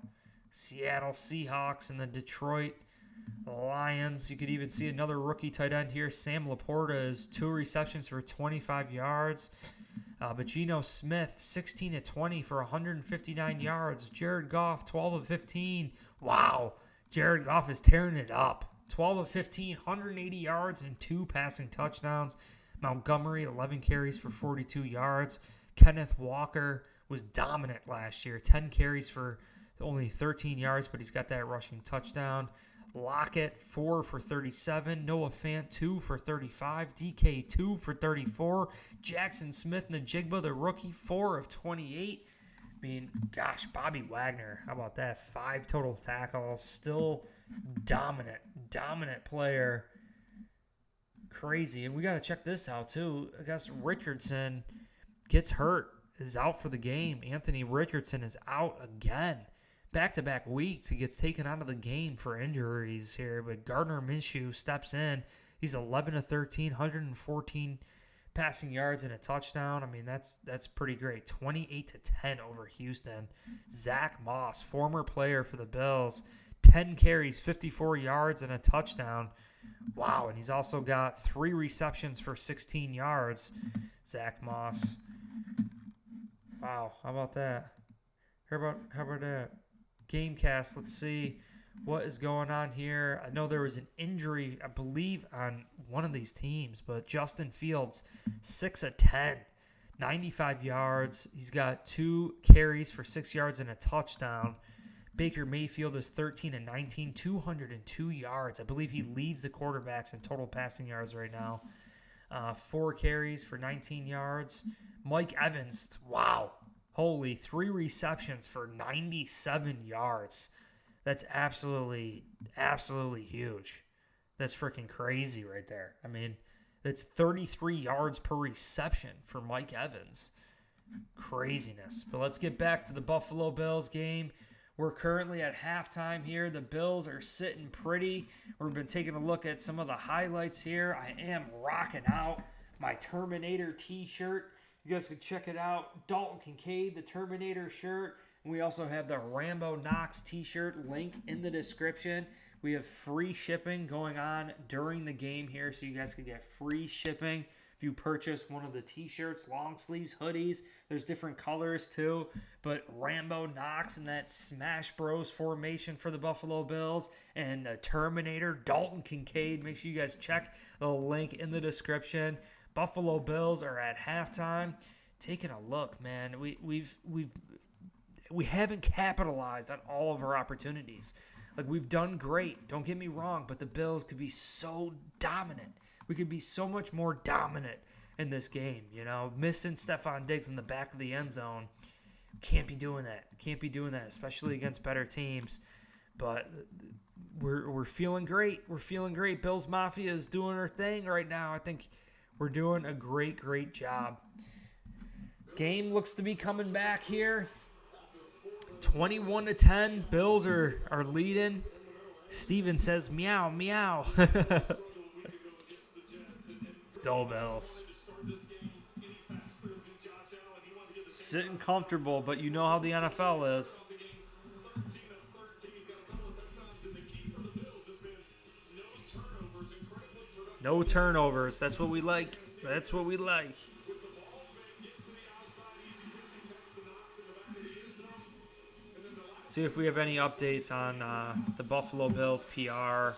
Seahawks and the Detroit Lions. You could even see another rookie tight end here. Sam Laporta is 2 receptions for 25 yards. But Geno Smith, 16-20 for 159 yards. Jared Goff, 12 of 15. Wow. Jared Goff is tearing it up. 12 of 15, 180 yards and 2 passing touchdowns. Montgomery, 11 carries for 42 yards. Kenneth Walker was dominant last year. 10 carries for only 13 yards, but he's got that rushing touchdown. Lockett, 4 for 37. Noah Fant, 2 for 35. DK, 2 for 34. Jackson Smith-Njigba, the rookie, 4 of 28. I mean, gosh, Bobby Wagner, how about that? 5 total tackles. Still dominant player. Crazy. And we got to check this out, too. I guess Richardson gets hurt, is out for the game. Anthony Richardson is out again. Back-to-back weeks, he gets taken out of the game for injuries here. But Gardner Minshew steps in. He's 11-13, 114 passing yards and a touchdown. I mean, that's pretty great. 28-10 over Houston. Zach Moss, former player for the Bills, 10 carries, 54 yards, and a touchdown. Wow, and he's also got 3 receptions for 16 yards. Zach Moss. Wow, how about that? How about that? Gamecast, let's see what is going on here. I know there was an injury, I believe, on one of these teams, but Justin Fields, 6-10, 95 yards. He's got 2 carries for 6 yards and a touchdown. Baker Mayfield is 13-19, 202 yards. I believe he leads the quarterbacks in total passing yards right now. 4 carries for 19 yards. Mike Evans, wow. Holy, 3 receptions for 97 yards. That's absolutely huge. That's freaking crazy right there. I mean, that's 33 yards per reception for Mike Evans. Craziness. But let's get back to the Buffalo Bills game. We're currently at halftime here. The Bills are sitting pretty. We've been taking a look at some of the highlights here. I am rocking out my Terminator t-shirt. You guys can check it out. Dalton Kincaid, the Terminator shirt. We also have the Rambo Knox t-shirt, link in the description. We have free shipping going on during the game here, so you guys can get free shipping if you purchase one of the t-shirts, long sleeves, hoodies. There's different colors too, but Rambo Knox in that Smash Bros formation for the Buffalo Bills, and the Terminator, Dalton Kincaid. Make sure you guys check the link in the description. Buffalo Bills are at halftime. Taking a look, man, we haven't capitalized on all of our opportunities. Like, we've done great, don't get me wrong, but the Bills could be so dominant. We could be so much more dominant in this game, you know. Missing Stephon Diggs in the back of the end zone. Can't be doing that. Can't be doing that, especially against better teams. But we're feeling great. We're feeling great. Bills Mafia is doing her thing right now. I think we're doing a great job. Game looks to be coming back here. 21-10. Bills are leading. Steven says meow meow. Let's go, Bills. Sitting comfortable, but you know how the NFL is. No turnovers. That's what we like. That's what we like. See if we have any updates on the Buffalo Bills PR.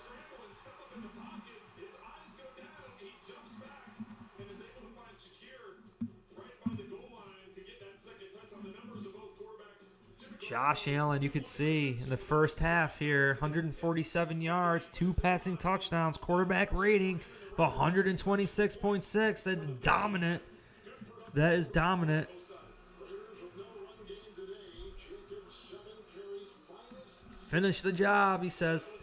Josh Allen, you could see in the first half here, 147 yards, 2 passing touchdowns, quarterback rating of 126.6. That's dominant. That is dominant. Finish the job, he says.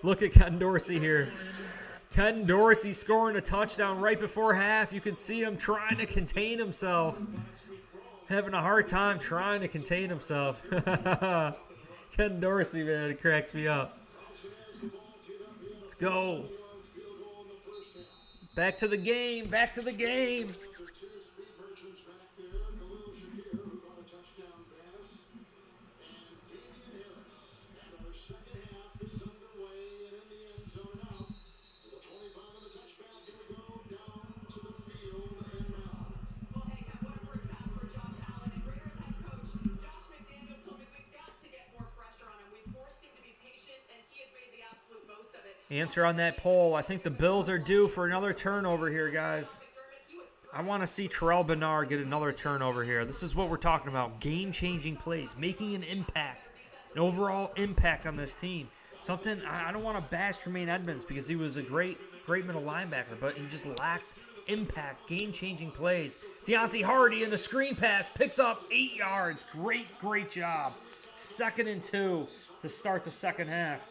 Look at Ken Dorsey here. Ken Dorsey scoring a touchdown right before half. You can see him trying to contain himself. Having a hard time trying to contain himself. Ken Dorsey, man, it cracks me up. Let's go. Back to the game. Back to the game. Answer on that poll. I think the Bills are due for another turnover here, guys. I want to see Terrell Bernard get another turnover here. This is what we're talking about. Game-changing plays, making an impact, an overall impact on this team. Something, I don't want to bash Tremaine Edmonds because he was a great middle linebacker, but he just lacked impact, game-changing plays. Deontay Hardy in the screen pass picks up 8 yards. Great job. 2nd and 2 to start the second half.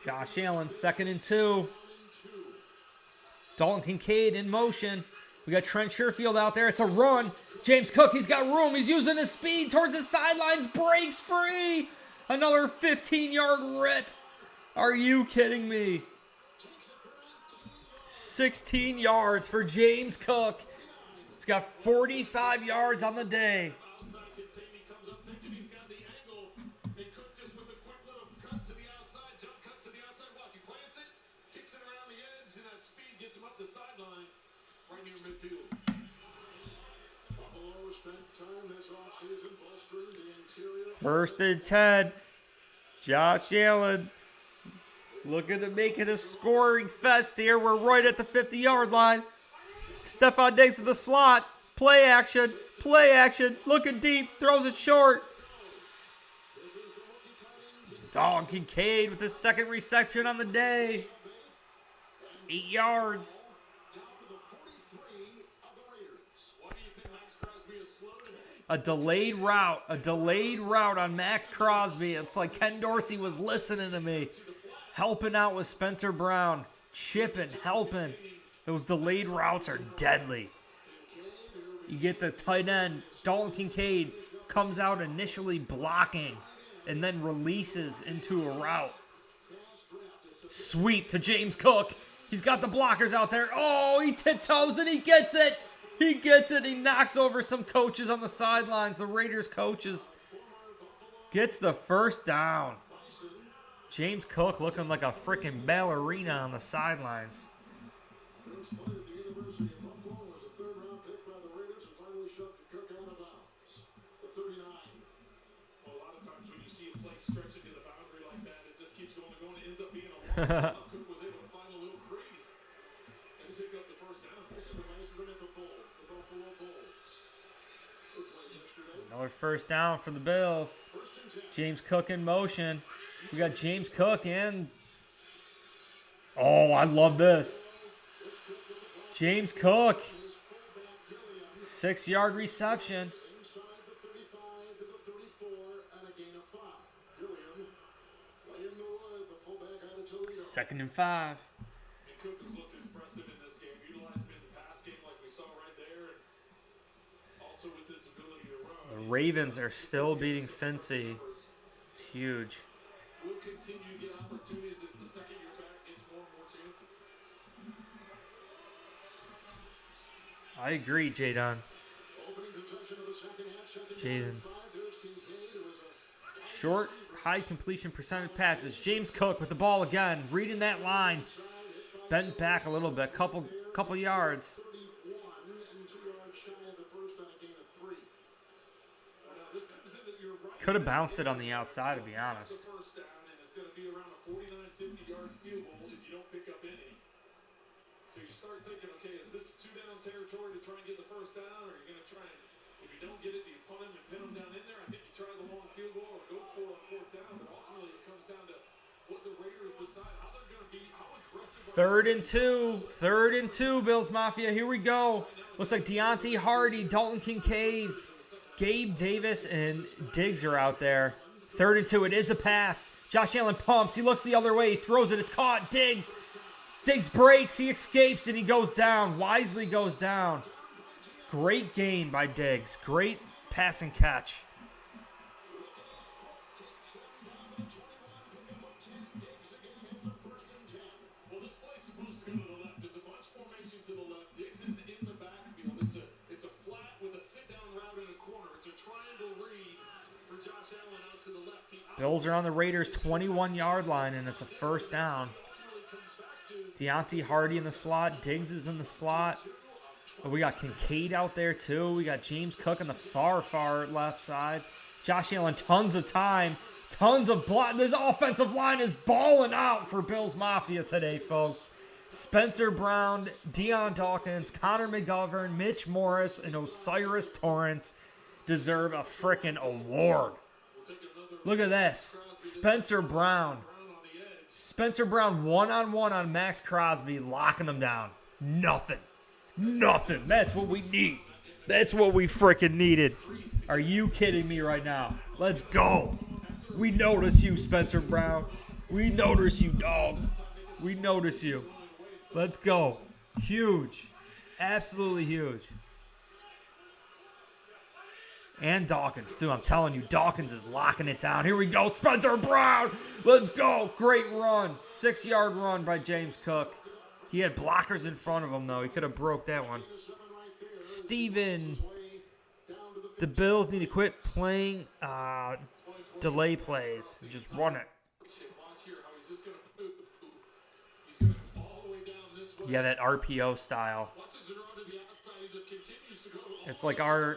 Josh Allen, 2nd and 2. Dalton Kincaid in motion. We got Trent Sherfield out there. It's a run. James Cook, he's got room. He's using his speed towards the sidelines. Breaks free. Another 15-yard rip. Are you kidding me? 16 yards for James Cook. He's got 45 yards on the day. First and 10. Josh Allen looking to make it a scoring fest here. We're right at the 50-yard line. Stephon Diggs in the slot. Play action. Play action. Looking deep. Throws it short. Dalton Kincaid with his 2nd reception on the day. 8 yards. A delayed route on Max Crosby. It's like Ken Dorsey was listening to me. Helping out with Spencer Brown. Chipping, helping. Those delayed routes are deadly. You get the tight end, Dalton Kincaid, comes out initially blocking and then releases into a route. Sweep to James Cook. He's got the blockers out there. Oh, he tiptoes and he gets it. He gets it. He knocks over some coaches on the sidelines. The Raiders coaches. Gets the first down. James Cook looking like a freaking ballerina on the sidelines. Cook was able to find a little crease and pick up the first down. The Buffalo Bulls. Another first down for the Bills. James Cook in motion. We got James Cook and... Oh, I love this. James Cook. 6-yard reception. Second and 5. And Cook is looking impressive in this game. Utilized him in the pass game like we saw right there. And also with his ability to run. The Ravens are still beating Cincy. It's huge. We'll continue to get opportunities as the second year back gets more and more chances. I agree, Jadon. Jaden. Short, high completion percentage passes. James Cook with the ball again, reading that line. It's bent back a little bit, couple yards. Could have bounced it on the outside, to be honest. First down, and it's going to be around a 49-50-yard field goal if you don't pick up any. So you start thinking, okay, is this 2-down territory to try and get the first down, or are you going to try and, if you don't get it, do you punt him and pin him down in there? I think you try the long field goal or go for a fourth down, but ultimately it comes down to what the Raiders decide, how they're going to be, how aggressive. Third and two, Bills Mafia. Here we go. Looks like Deontay Hardy, Dalton Kincaid, Gabe Davis, and Diggs are out there. 3rd and 2. It is a pass. Josh Allen pumps. He looks the other way. He throws it. It's caught. Diggs breaks. He escapes, and he goes down. Wisely goes down. Great gain by Diggs. Great pass and catch. Well, this play's supposed to go to the left. It's a bunch formation to the left. Diggs is in the backfield. It's a flat with a sit-down route in a corner. It's a triangle read for Josh Allen out to the left. Bills are on the Raiders' 21-yard line, and it's a first down. Deontay Hardy in the slot. Diggs is in the slot. Oh, we got Kincaid out there, too. We got James Cook on the far left side. Josh Allen, tons of time. Tons of block. This offensive line is balling out for Bills Mafia today, folks. Spencer Brown, Deion Dawkins, Connor McGovern, Mitch Morris, and Osiris Torrance deserve a frickin' award. Look at this. Spencer Brown. Spencer Brown one-on-one on Max Crosby, locking him down. Nothing. That's what we need. That's what we frickin' needed. Are you kidding me right now? Let's go. We notice you, Spencer Brown. We notice you, dog. We notice you. Let's go. Huge. Absolutely huge. And Dawkins, too. I'm telling you, Dawkins is locking it down. Here we go. Spencer Brown. Let's go. Great run. 6-yard run by James Cook. He had blockers in front of him, though. He could have broke that one. Steven. The Bills need to quit playing delay plays. Just run it. Yeah, that RPO style. It's like our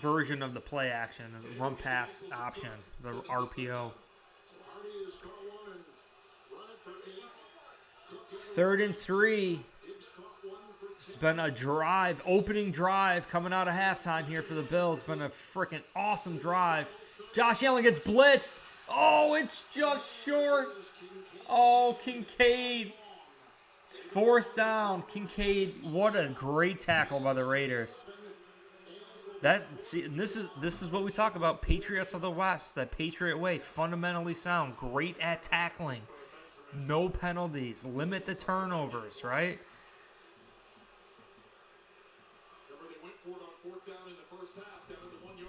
version of the play action, the run pass option, the RPO. 3rd and 3. It's been a drive, opening drive coming out of halftime here for the Bills. It's been a freaking awesome drive. Josh Allen gets blitzed. Oh, it's just short. Oh, Kincaid. It's 4th down. Kincaid, what a great tackle by the Raiders. And this is what we talk about. Patriots of the West, that Patriot way, fundamentally sound, great at tackling, no penalties, limit the turnovers, right?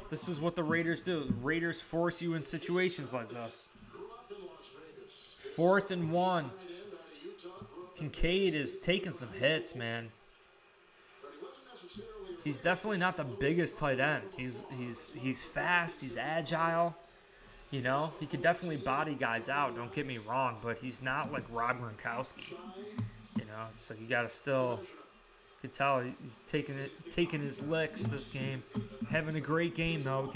This is what the Raiders do. The Raiders force you in situations like this. 4th and 1. Kincaid is taking some hits, man. He's definitely not the biggest tight end. He's fast. He's agile. You know, he could definitely body guys out. Don't get me wrong, but he's not like Rob Gronkowski. You know, so you gotta still. Could tell he's taking his licks this game. Having a great game though.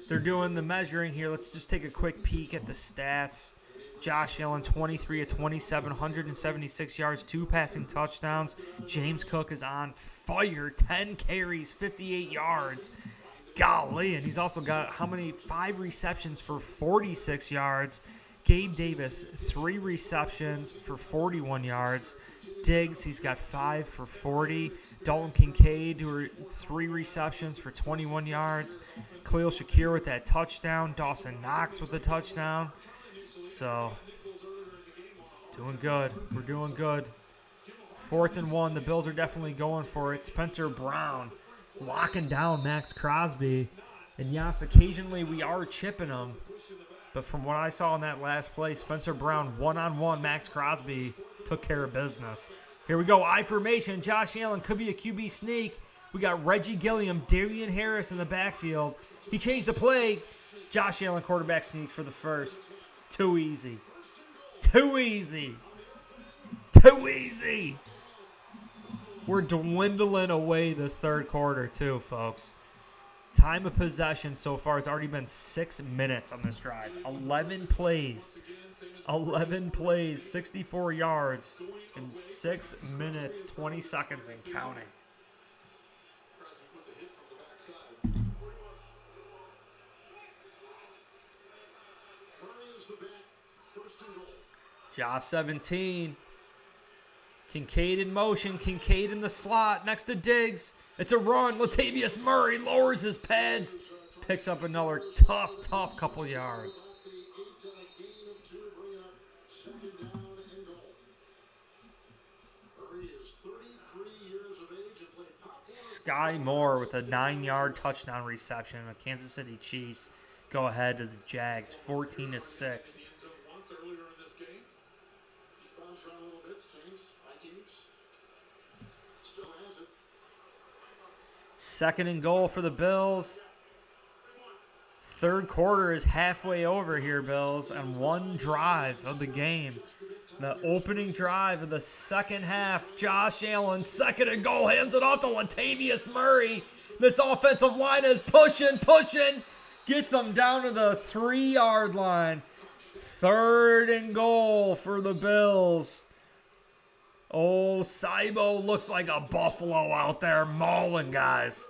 They're doing the measuring here. Let's just take a quick peek at the stats. Josh Allen, 23 of 27, 176 yards, 2 passing touchdowns. James Cook is on fire, 10 carries, 58 yards. Golly, and he's also got 5 receptions for 46 yards. Gabe Davis, 3 receptions for 41 yards. Diggs, he's got 5 for 40. Dalton Kincaid, 3 receptions for 21 yards. Khalil Shakir with that touchdown. Dawson Knox with the touchdown. So, doing good. We're doing good. 4th and 1. The Bills are definitely going for it. Spencer Brown locking down Max Crosby. And yes, occasionally we are chipping him. But from what I saw in that last play, Spencer Brown, one-on-one, Max Crosby took care of business. Here we go, I formation. Josh Allen could be a QB sneak. We got Reggie Gilliam, Darian Harris in the backfield. He changed the play. Josh Allen quarterback sneak for the first. Too easy. Too easy. Too easy. We're dwindling away this third quarter too, folks. Time of possession so far has already been 6 minutes on this drive. 11 plays. 11 plays, 64 yards in 6 minutes, 20 seconds and counting. Josh 17. Kincaid in motion. Kincaid in the slot next to Diggs. It's a run. Latavius Murray lowers his pads. Picks up another tough couple yards. Sky Moore with a 9-yard touchdown reception. The Kansas City Chiefs go ahead to the Jags, 14-6. 2nd and goal for the Bills. Third quarter is halfway over here, Bills, and one drive of the game. The opening drive of the second half. Josh Allen, 2nd and goal, hands it off to Latavius Murray. This offensive line is pushing. Gets them down to the 3-yard line. 3rd and goal for the Bills. Oh, Saibo looks like a buffalo out there mauling guys.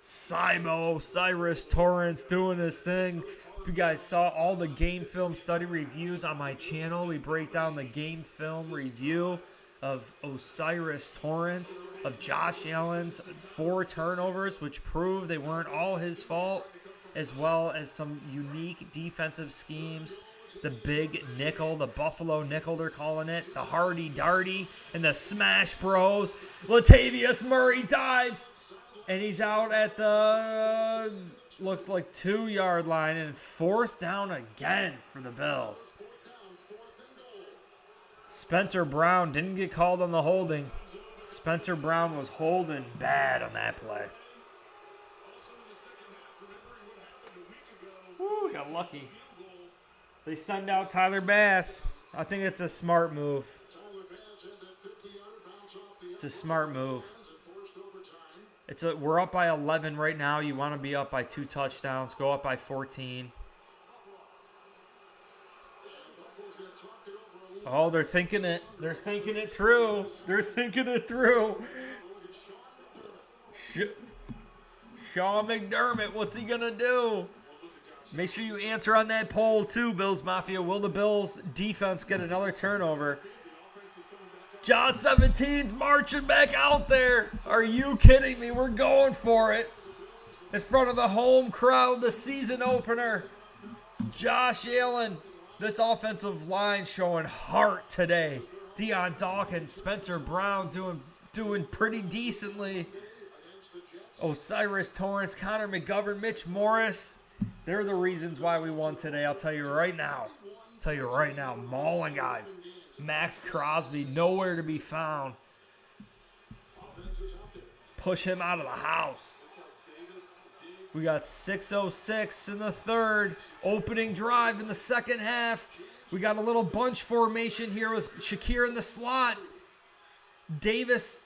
Saibo, Cyrus Torrance doing his thing. If you guys saw all the game film study reviews on my channel, we break down the game film review of Osiris Torrance, of Josh Allen's 4 turnovers, which prove they weren't all his fault, as well as some unique defensive schemes. The big nickel, the Buffalo nickel they're calling it, the Hardy Darty, and the Smash Bros. Latavius Murray dives, and he's out at the, looks like 2-yard line, and 4th down again for the Bills. Spencer Brown didn't get called on the holding. Spencer Brown was holding bad on that play. Woo, we got lucky. They send out Tyler Bass. I think it's a smart move. It's a smart move. We're up by 11 right now. You want to be up by 2 touchdowns. Go up by 14. Oh, they're thinking it. They're thinking it through. They're thinking it through. Sean McDermott, what's he going to do? Make sure you answer on that poll too, Bills Mafia. Will the Bills defense get another turnover? Josh 17's marching back out there. Are you kidding me? We're going for it. In front of the home crowd, the season opener. Josh Allen. This offensive line showing heart today. Deion Dawkins, Spencer Brown doing pretty decently. Osiris Torrance, Connor McGovern, Mitch Morris. They're the reasons why we won today. I'll tell you right now. Mauling guys. Max Crosby, nowhere to be found. Push him out of the house. We got 6:06 in the third. Opening drive in the second half. We got a little bunch formation here with Shakir in the slot. Davis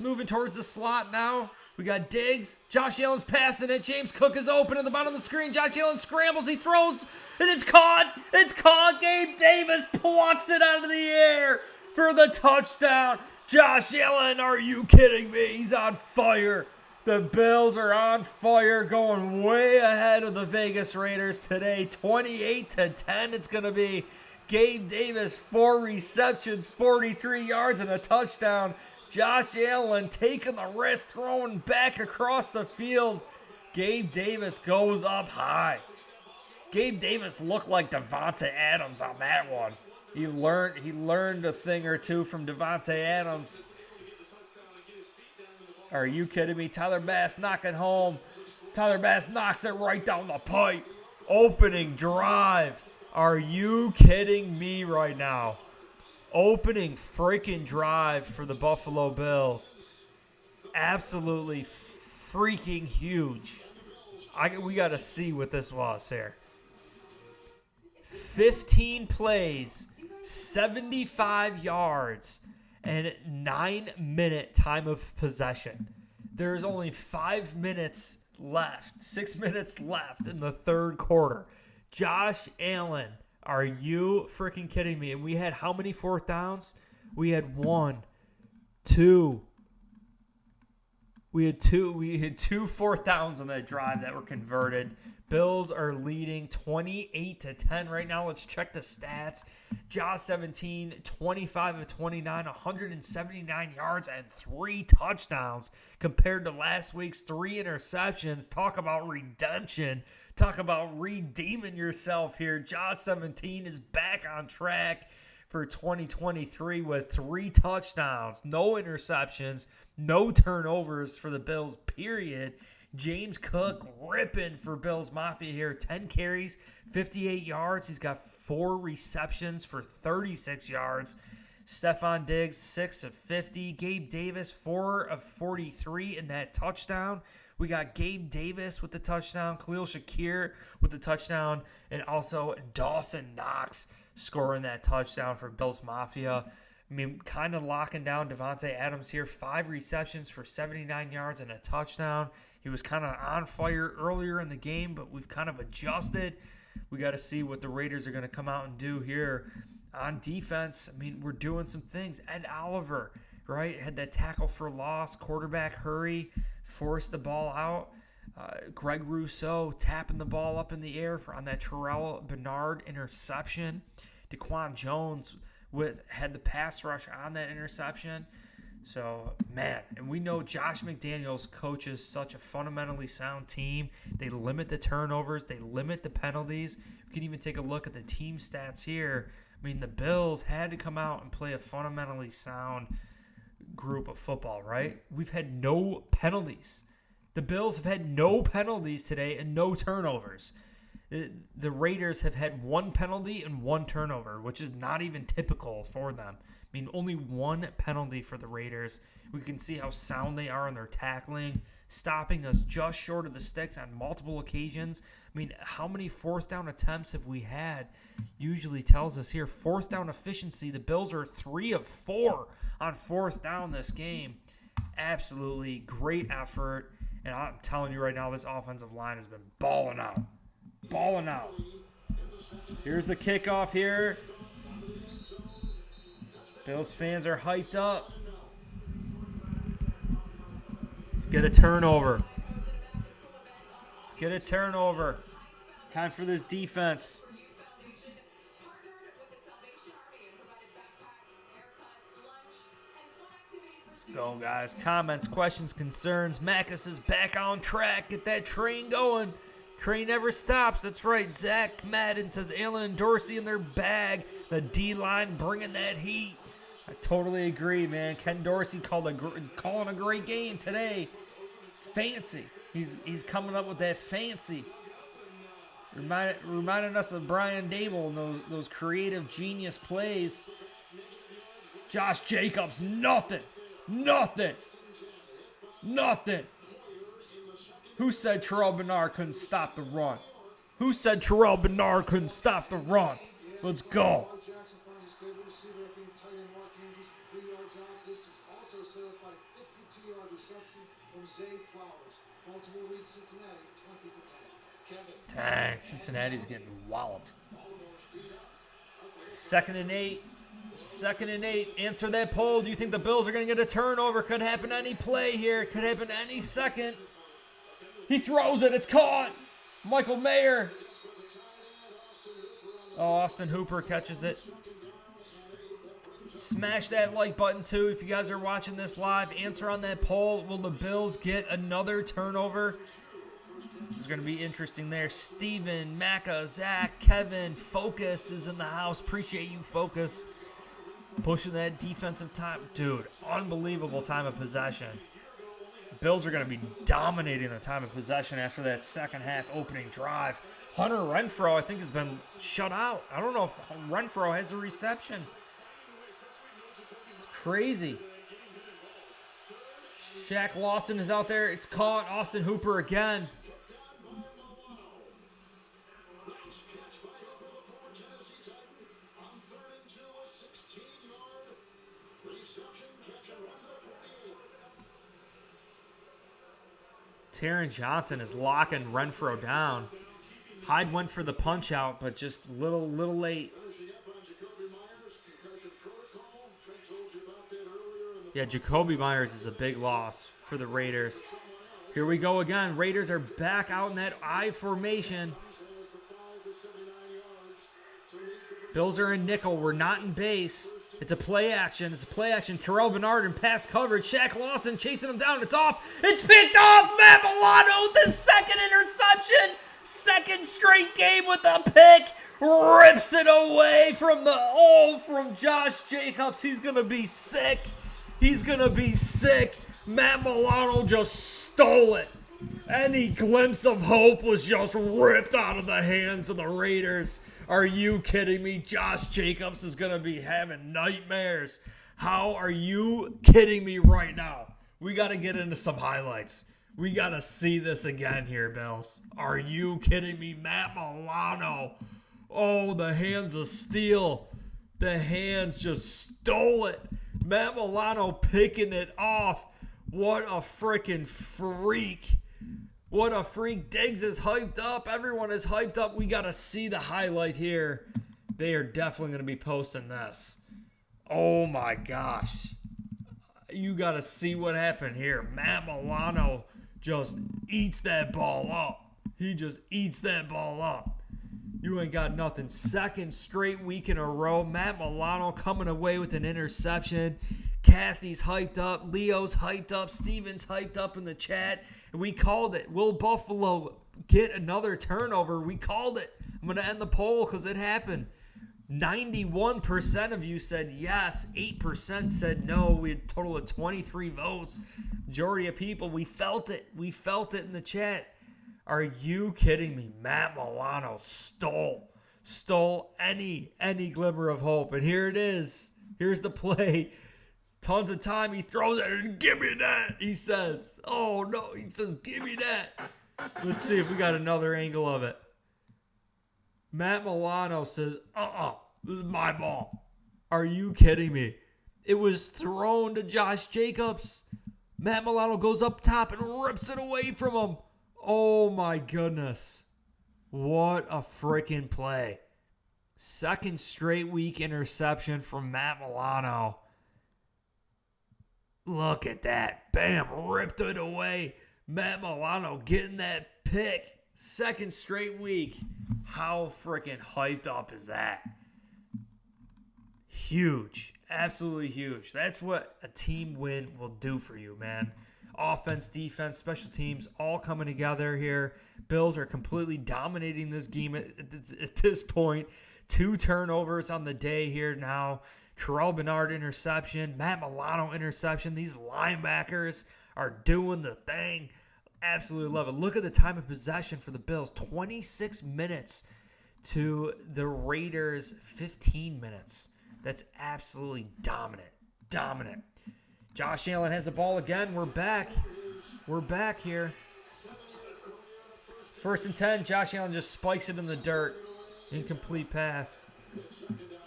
moving towards the slot now. We got Diggs. Josh Allen's passing it. James Cook is open at the bottom of the screen. Josh Allen scrambles. He throws. And it's caught. It's caught. Gabe Davis plucks it out of the air for the touchdown. Josh Allen, are you kidding me? He's on fire. The Bills are on fire, going way ahead of the Vegas Raiders today. 28-10 it's going to be. Gabe Davis, 4 receptions, 43 yards, and a touchdown. Josh Allen taking the risk, throwing back across the field. Gabe Davis goes up high. Gabe Davis looked like Devontae Adams on that one. He learned a thing or two from Devontae Adams. Are you kidding me? Tyler Bass knocking home. Tyler Bass knocks it right down the pipe. Opening drive. Are you kidding me right now? Opening freaking drive for the Buffalo Bills. Absolutely freaking huge. We got to see what this was here. 15 plays, 75 yards, and 9-minute time of possession. There's only 5 minutes left, 6 minutes left in the third quarter. Josh Allen, are you freaking kidding me? And we had how many fourth downs? We had 1, 2. We had two fourth downs on that drive that were converted. Bills are leading 28-10 right now. Let's check the stats. Josh 17, 25 of 29, 179 yards and 3 touchdowns compared to last week's 3 interceptions. Talk about redemption. Talk about redeeming yourself here. Josh 17 is back on track for 2023 with 3 touchdowns, no interceptions, no turnovers for the Bills, period. James Cook ripping for Bills Mafia here. 10 carries, 58 yards. He's got 4 receptions for 36 yards. Stephon Diggs, 6 of 50. Gabe Davis, 4 of 43 in that touchdown. We got Gabe Davis with the touchdown, Khalil Shakir with the touchdown, and also Dawson Knox scoring that touchdown for Bills Mafia. I mean, kind of locking down Devontae Adams here. 5 receptions for 79 yards and a touchdown. He was kind of on fire earlier in the game, but we've kind of adjusted. We got to see what the Raiders are going to come out and do here on defense. I mean, we're doing some things. Ed Oliver, right, had that tackle for loss, quarterback hurry, forced the ball out. Greg Rousseau tapping the ball up in the air on that Terrell Bernard interception. Daquan Jones had the pass rush on that interception. So, man, and we know Josh McDaniels coaches such a fundamentally sound team. They limit the turnovers. They limit the penalties. We can even take a look at the team stats here. I mean, the Bills had to come out and play a fundamentally sound group of football, right? We've had no penalties. The Bills have had no penalties today and no turnovers. The Raiders have had 1 penalty and 1 turnover, which is not even typical for them. I mean, only 1 penalty for the Raiders. We can see how sound they are in their tackling, stopping us just short of the sticks on multiple occasions. I mean, how many fourth down attempts have we had? Usually tells us here, fourth down efficiency. The Bills are 3 of 4 on fourth down this game. Absolutely great effort. And I'm telling you right now, this offensive line has been balling out. Balling out. Here's the kickoff here. Bills fans are hyped up. Let's get a turnover. Let's get a turnover. Time for this defense. go, guys. Comments, questions, concerns. Macus is back on track. Get that train going. Train never stops. That's right. Zach Madden says Allen and Dorsey in their bag. The D-line bringing that heat. I totally agree, man. Ken Dorsey calling a great game today. Fancy. He's coming up with that fancy. Reminding us of Brian Dable and those creative genius plays. Josh Jacobs, nothing. Who said Terrell Bernard couldn't stop the run? Let's go. Dang, Cincinnati's getting walloped. 2nd and 8. Answer that poll. Do you think the Bills are going to get a turnover? Could happen any play here. Could happen any second. He throws it. It's caught. Michael Mayer. Oh, Austin Hooper catches it. Smash that like button, too, if you guys are watching this live. Answer on that poll. Will the Bills get another turnover? It's going to be interesting there. Steven, Macca, Zach, Kevin, Focus is in the house. Appreciate you, Focus. Pushing that defensive time. Dude, unbelievable time of possession. Bills are going to be dominating the time of possession after that second half opening drive. Hunter Renfrow, I think, has been shut out. I don't know if Renfrow has a reception. It's crazy. Shaq Lawson is out there. It's caught. Austin Hooper again. Taron Johnson is locking Renfrow down. Hyde went for the punch out, but just little late. Yeah, Jacoby Myers is a big loss for the Raiders. Here we go again. Raiders are back out in that I formation. Bills are in nickel. We're not in base. It's a play action. Terrell Bernard in pass coverage. Shaq Lawson chasing him down. It's off. It's picked off. Matt Milano with the second interception. Second straight game with a pick. Rips it away from from Josh Jacobs. He's going to be sick. Matt Milano just stole it. Any glimpse of hope was just ripped out of the hands of the Raiders. Are you kidding me? Josh Jacobs is going to be having nightmares. How are you kidding me right now? We got to get into some highlights. We got to see this again here, Bills. Are you kidding me? Matt Milano. Oh, the hands of steel. The hands just stole it. Matt Milano picking it off. What a freaking freak. What a freak. Diggs is hyped up. Everyone is hyped up. We got to see the highlight here. They are definitely going to be posting this. Oh, my gosh. You got to see what happened here. Matt Milano just eats that ball up. He just eats that ball up. You ain't got nothing. Second straight week in a row. Matt Milano coming away with an interception. Kathy's hyped up. Leo's hyped up. Steven's hyped up in the chat. And we called it. Will Buffalo get another turnover? We called it. I'm going to end the poll because it happened. 91% of you said yes. 8% said no. We had a total of 23 votes. Majority of people, we felt it. We felt it in the chat. Are you kidding me? Matt Milano stole any glimmer of hope. And here it is. Here's the play. Tons of time. He throws it and give me that. He says, oh no. He says, give me that. Let's see if we got another angle of it. Matt Milano says, this is my ball. Are you kidding me? It was thrown to Josh Jacobs. Matt Milano goes up top and rips it away from him. Oh my goodness. What a freaking play. Second straight week interception from Matt Milano. Look at that. Bam, ripped it away. Matt Milano getting that pick. Second straight week. How freaking hyped up is that? Huge. Absolutely huge. That's what a team win will do for you, man. Offense, defense, special teams, all coming together here. Bills are completely dominating this game at this point. 2 turnovers on the day here now. Terrell Bernard interception, Matt Milano interception. These linebackers are doing the thing. Absolutely love it. Look at the time of possession for the Bills. 26 minutes to the Raiders' 15 minutes. That's absolutely dominant. Dominant. Josh Allen has the ball again. We're back. We're back here. 1st and 10. Josh Allen just spikes it in the dirt. Incomplete pass.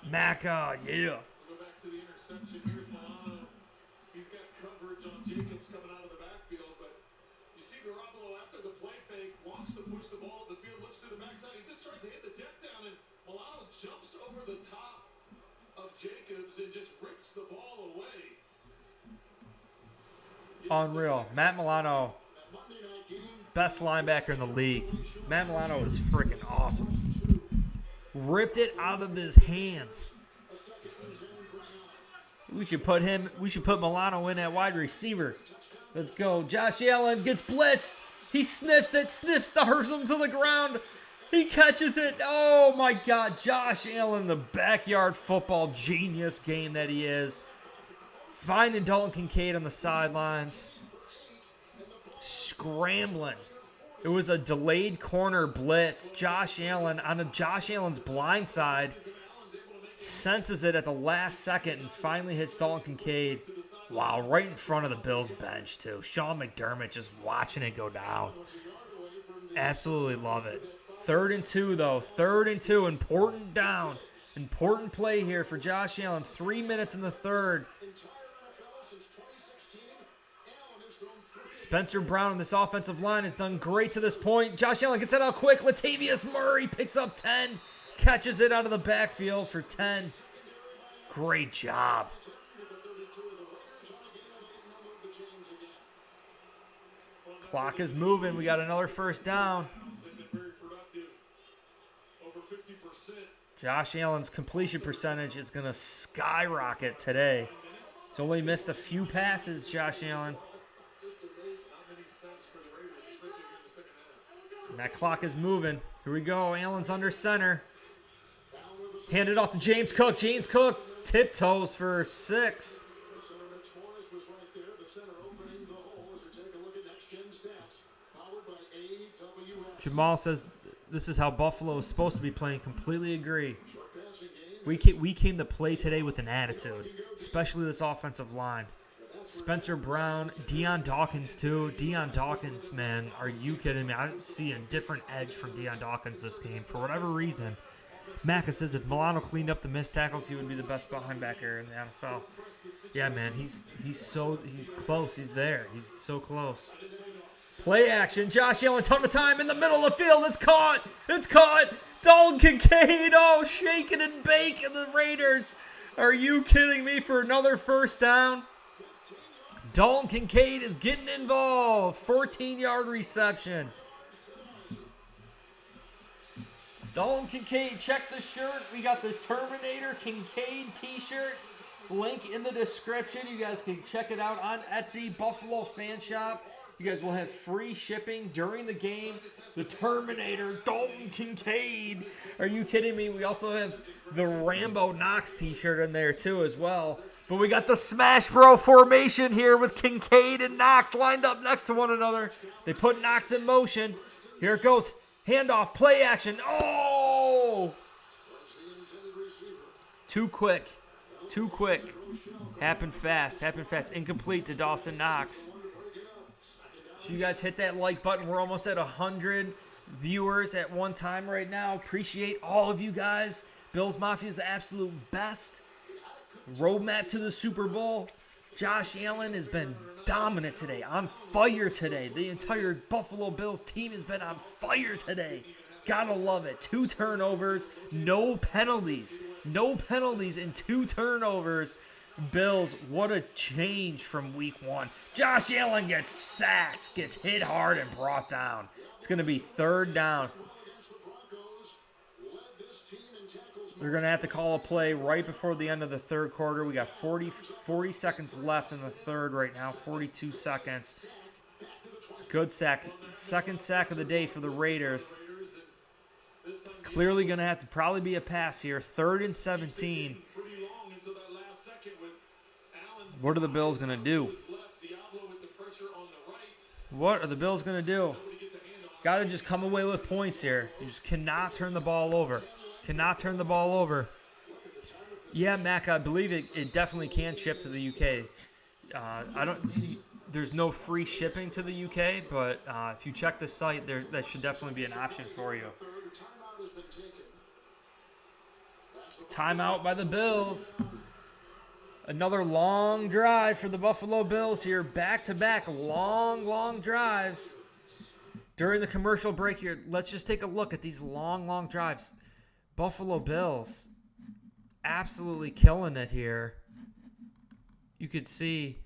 Macca, yeah. Go back to the interception. Here's Milano. He's got coverage on Jacobs coming out of the backfield, but you see Garoppolo after the play fake wants to push the ball up the field, looks to the backside. He just tries to hit the deck down, and Milano jumps over the top of Jacobs and just rips the ball away. Unreal. Matt Milano, best linebacker in the league. Matt Milano is freaking awesome. Ripped it out of his hands. We should put Milano in at wide receiver. Let's go. Josh Allen gets blitzed. He sniffs it, stars him to the ground. He catches it. Oh my God. Josh Allen, the backyard football genius game that he is. Finding Dalton Kincaid on the sidelines. Scrambling. It was a delayed corner blitz. Josh Allen on Josh Allen's blind side senses it at the last second and finally hits Dalton Kincaid. Wow, right in front of the Bills bench too. Sean McDermott just watching it go down. Absolutely love it. 3rd and 2 though. 3rd and 2. Important down. Important play here for Josh Allen. 3 minutes in the 3rd. Spencer Brown on this offensive line has done great to this point. Josh Allen gets it out quick. Latavius Murray picks up 10. Catches it out of the backfield for 10. Great job. Clock is moving. We got another 1st down. Josh Allen's completion percentage is going to skyrocket today. He's only missed a few passes, Josh Allen. And that clock is moving. Here we go. Allen's under center. Handed off to James Cook. James Cook tiptoes for 6. Jamal says this is how Buffalo is supposed to be playing. Completely agree. We came to play today with an attitude, especially this offensive line. Spencer Brown, Deion Dawkins too. Deion Dawkins, man, are you kidding me? I see a different edge from Deion Dawkins this game for whatever reason. Macca says if Milano cleaned up the missed tackles, he would be the best linebacker in the NFL. Yeah, man, he's close. He's there. He's so close. Play action. Josh Allen, ton of time in the middle of the field. It's caught. It's caught. Dalton Kincaid, oh, shaking and baking the Raiders. Are you kidding me for another 1st down? Dalton Kincaid is getting involved. 14-yard reception. Dalton Kincaid, check the shirt. We got the Terminator Kincaid t-shirt. Link in the description. You guys can check it out on Etsy, Buffalo Fan Shop. You guys will have free shipping during the game. The Terminator, Dalton Kincaid. Are you kidding me? We also have the Rambo Knox t-shirt in there too as well. But we got the Smash Bro formation here with Kincaid and Knox lined up next to one another. They put Knox in motion. Here it goes. Handoff, play action. Oh! Too quick. Too quick. Happened fast. Incomplete to Dawson Knox. So you guys hit that like button. We're almost at 100 viewers at one time right now. Appreciate all of you guys. Bills Mafia is the absolute best. Roadmap to the Super Bowl. Josh Allen has been dominant today, on fire today. The entire Buffalo Bills team has been on fire today. Gotta love it. 2 turnovers, no penalties. No penalties and 2 turnovers. Bills, what a change from week 1. Josh Allen gets sacked, gets hit hard and brought down. It's going to be 3rd down. They're going to have to call a play right before the end of the third quarter. We got 40 seconds left in the third right now, 42 seconds. It's a good sack. Second sack of the day for the Raiders. Clearly going to have to probably be a pass here. 3rd and 17. What are the Bills going to do? What are the Bills going to do? Got to just come away with points here. You just cannot turn the ball over. Cannot turn the ball over. Yeah, Mac, I believe it definitely can ship to the UK. There's no free shipping to the UK, but if you check the site, that should definitely be an option for you. Timeout by the Bills. Another long drive for the Buffalo Bills here. Back-to-back long drives. During the commercial break here, let's just take a look at these long drives. Buffalo Bills absolutely killing it here. You could see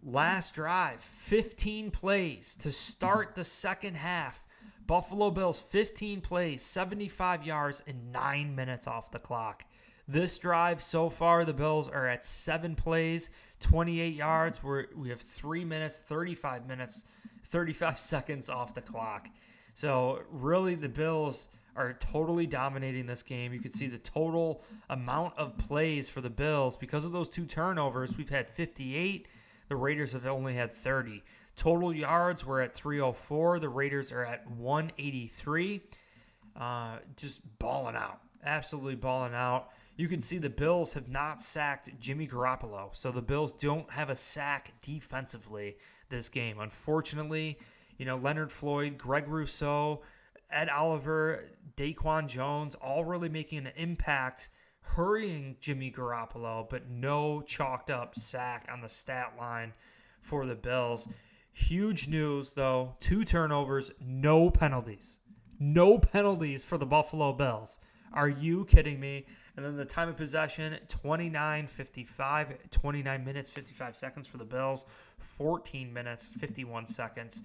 last drive, 15 plays to start the second half. Buffalo Bills, 15 plays, 75 yards, and 9 minutes off the clock. This drive so far, the Bills are at 7 plays, 28 yards. We have 3 minutes, 35 seconds off the clock. So really the Bills are totally dominating this game. You can see the total amount of plays for the Bills. Because of those 2 turnovers, we've had 58. The Raiders have only had 30. Total yards, we're at 304. The Raiders are at 183. Just balling out. Absolutely balling out. You can see the Bills have not sacked Jimmy Garoppolo. So the Bills don't have a sack defensively this game. Unfortunately, Leonard Floyd, Greg Rousseau, Ed Oliver, Daquan Jones, all really making an impact, hurrying Jimmy Garoppolo, but no chalked up sack on the stat line for the Bills. Huge news, though. 2 turnovers, no penalties. No penalties for the Buffalo Bills. Are you kidding me? And then the time of possession, 29 minutes, 55 seconds for the Bills, 14 minutes, 51 seconds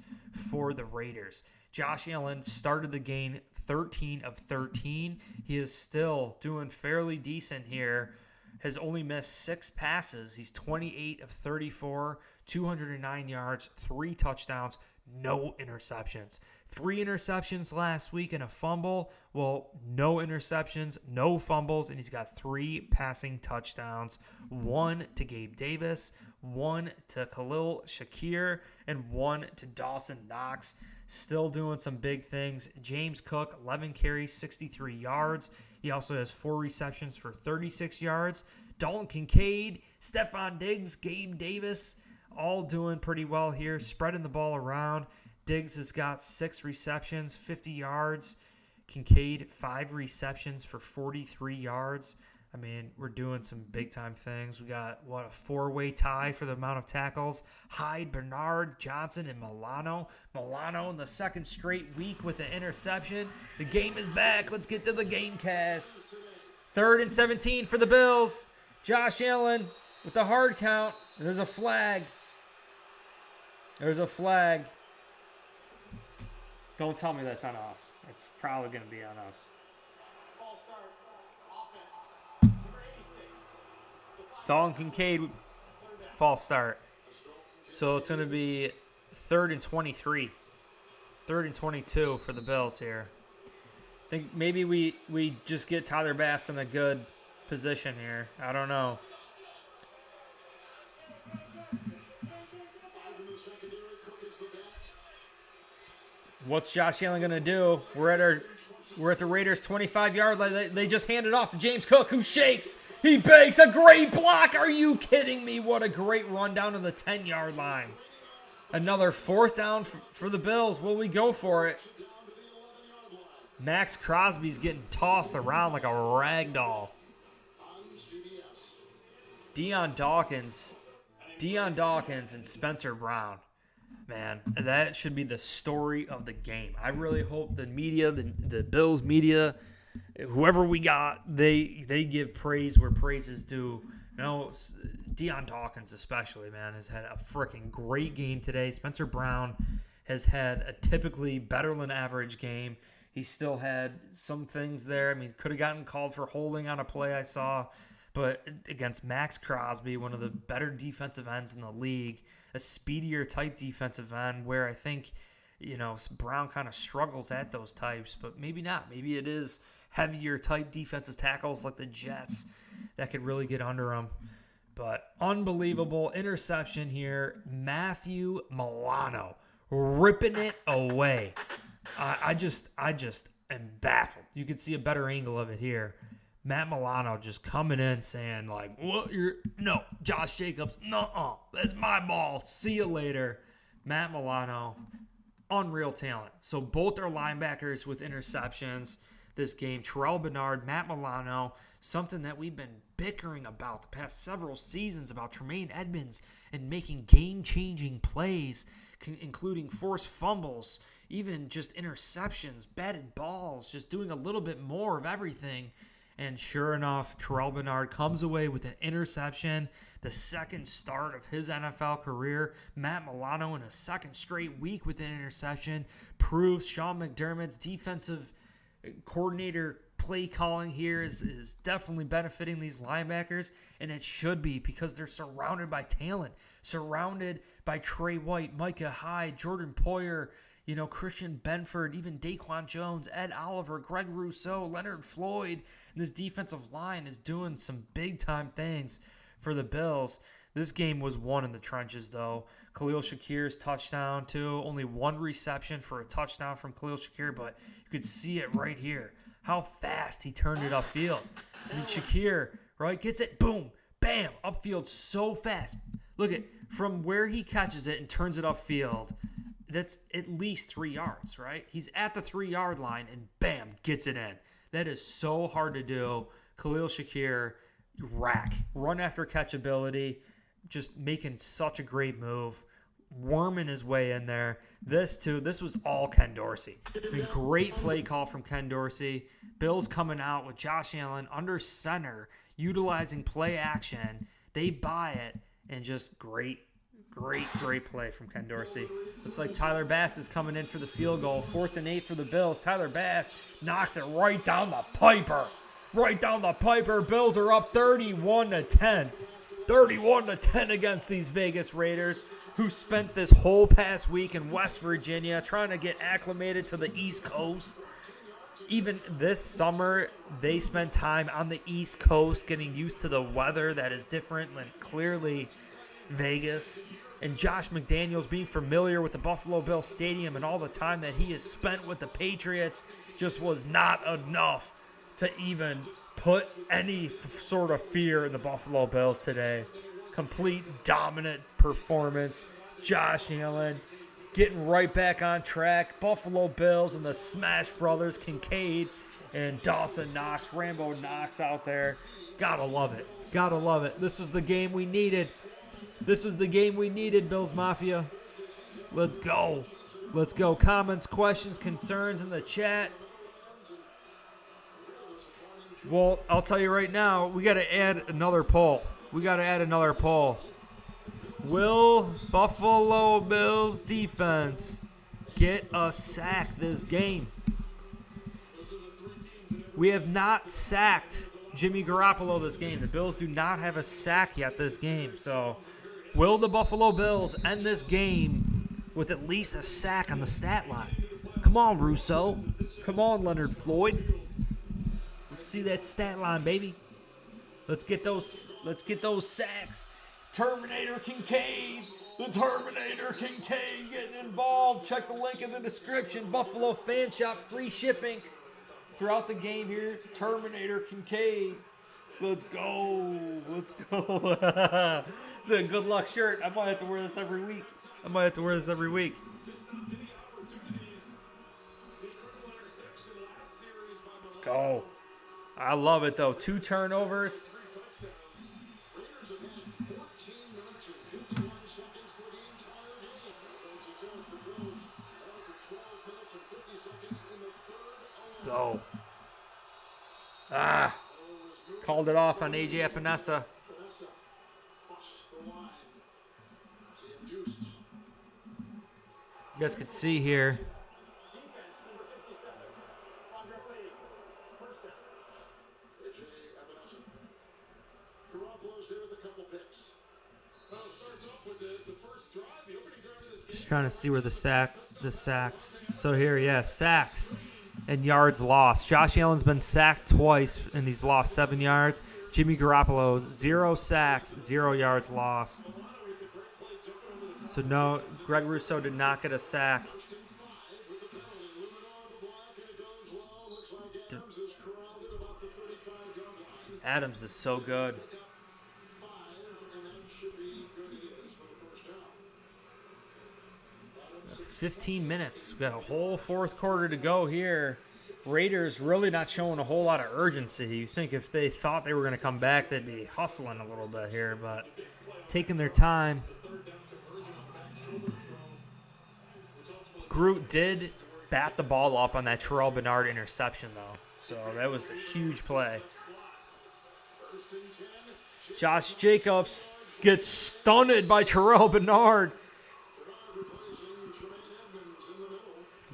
for the Raiders. Josh Allen started the game 13 of 13. He is still doing fairly decent here. Has only missed 6 passes. He's 28 of 34, 209 yards, 3 touchdowns, no interceptions. 3 interceptions last week and a fumble. Well, no interceptions, no fumbles, and he's got 3 passing touchdowns. 1 to Gabe Davis, 1 to Khalil Shakir, and 1 to Dawson Knox. Still doing some big things. James Cook, 11 carries, 63 yards. He also has 4 receptions for 36 yards. Dalton Kincaid, Stephon Diggs, Gabe Davis, all doing pretty well here, spreading the ball around. Diggs has got 6 receptions, 50 yards. Kincaid, 5 receptions for 43 yards. I mean, we're doing some big-time things. We got, a 4-way tie for the amount of tackles. Hyde, Bernard, Johnson, and Milano. Milano in the second straight week with an interception. The game is back. Let's get to the Gamecast. 3rd and 17 for the Bills. Josh Allen with the hard count. There's a flag. There's a flag. Don't tell me that's on us. It's probably going to be on us. Dalton Kincaid, false start. So it's going to be 3rd and 23. 3rd and 22 for the Bills here. I think maybe we just get Tyler Bass in a good position here. I don't know. What's Josh Allen going to do? We're at the Raiders' 25-yard line. They just handed off to James Cook, who shakes. He bakes a great block. Are you kidding me? What a great run down to the 10-yard line. Another 4th down for the Bills. Will we go for it? Max Crosby's getting tossed around like a rag doll. Deion Dawkins and Spencer Brown. Man, that should be the story of the game. I really hope the media, the Bills media, whoever we got, they give praise where praise is due. Deion Dawkins especially, man, has had a freaking great game today. Spencer Brown has had a typically better than average game. He still had some things there. I mean, could have gotten called for holding on a play I saw, but against Max Crosby, one of the better defensive ends in the league, a speedier type defensive end where I think, Brown kind of struggles at those types, but maybe not. Maybe it is heavier type defensive tackles like the Jets that could really get under him. But unbelievable interception here. Matthew Milano ripping it away. I just am baffled. You can see a better angle of it here. Matt Milano just coming in saying like, "What? No, Josh Jacobs, no, that's my ball. See you later." Matt Milano, unreal talent. So both are linebackers with interceptions this game. Terrell Bernard, Matt Milano, something that we've been bickering about the past several seasons about Tremaine Edmonds and making game-changing plays, including forced fumbles, even just interceptions, batted balls, just doing a little bit more of everything. And sure enough, Terrell Bernard comes away with an interception, the second start of his NFL career. Matt Milano in a second straight week with an interception proves Sean McDermott's defensive coordinator play calling here is definitely benefiting these linebackers, and it should be because they're surrounded by talent, surrounded by Trey White, Micah Hyde, Jordan Poyer, Christian Benford, even Daquan Jones, Ed Oliver, Greg Rousseau, Leonard Floyd. And this defensive line is doing some big-time things for the Bills. This game was won in the trenches, though. Khalil Shakir's touchdown, too. Only one reception for a touchdown from Khalil Shakir, but you could see it right here, how fast he turned it upfield. I mean, Shakir, right, gets it, boom, bam, upfield so fast. Look at from where he catches it and turns it upfield. That's at least 3 yards, right? He's at the 3-yard line and bam, gets it in. That is so hard to do. Khalil Shakir, run after catch ability, just making such a great move, worming his way in there. This was all Ken Dorsey. I mean, great play call from Ken Dorsey. Bills coming out with Josh Allen under center, utilizing play action. They buy it, and just great play from Ken Dorsey. Looks like Tyler Bass is coming in for the field goal. 4th and 8 for the Bills. Tyler Bass knocks it right down the piper. Bills are up 31-10. 31-10 against these Vegas Raiders, who spent this whole past week in West Virginia trying to get acclimated to the East Coast. Even this summer, they spent time on the East Coast getting used to the weather that is different than clearly Vegas. And Josh McDaniels being familiar with the Buffalo Bills Stadium and all the time that he has spent with the Patriots just was not enough to even put any sort of fear in the Buffalo Bills today. Complete dominant performance. Josh Allen getting right back on track. Buffalo Bills and the Smash Brothers, Kincaid and Dawson Knox, Rambo Knox out there. Gotta love it. This was the game we needed. Bills Mafia. Let's go. Comments, questions, concerns in the chat. Well, I'll tell you right now, we got to add another poll. Will Buffalo Bills defense get a sack this game? We have not sacked Jimmy Garoppolo this game. The Bills do not have a sack yet this game. So will the Buffalo Bills end this game with at least a sack on the stat line? Come on, Rousseau. Come on, Leonard Floyd. Let's see that stat line, baby. Let's get those sacks. Terminator Kincaid. The Terminator Kincaid getting involved. Check the link in the description. Buffalo Fan Shop, free shipping throughout the game here. Terminator Kincaid. Let's go. It's a good luck shirt. I might have to wear this every week. Let's go. I love it, though. 2 turnovers. Let's go. Called it off on AJ Epinesa. You guys could see here. Just trying to see where the sacks. So here, yeah, sacks and yards lost. Josh Allen's been sacked twice, and he's lost 7 yards. Jimmy Garoppolo, 0 sacks, 0 yards lost. So no, Greg Rousseau did not get a sack. Adams is so good. 15 minutes. We've got a whole fourth quarter to go here. Raiders really not showing a whole lot of urgency. You think if they thought they were going to come back, they'd be hustling a little bit here, but taking their time. Groot did bat the ball up on that Terrell Bernard interception, though. So that was a huge play. Josh Jacobs gets stunned by Terrell Bernard.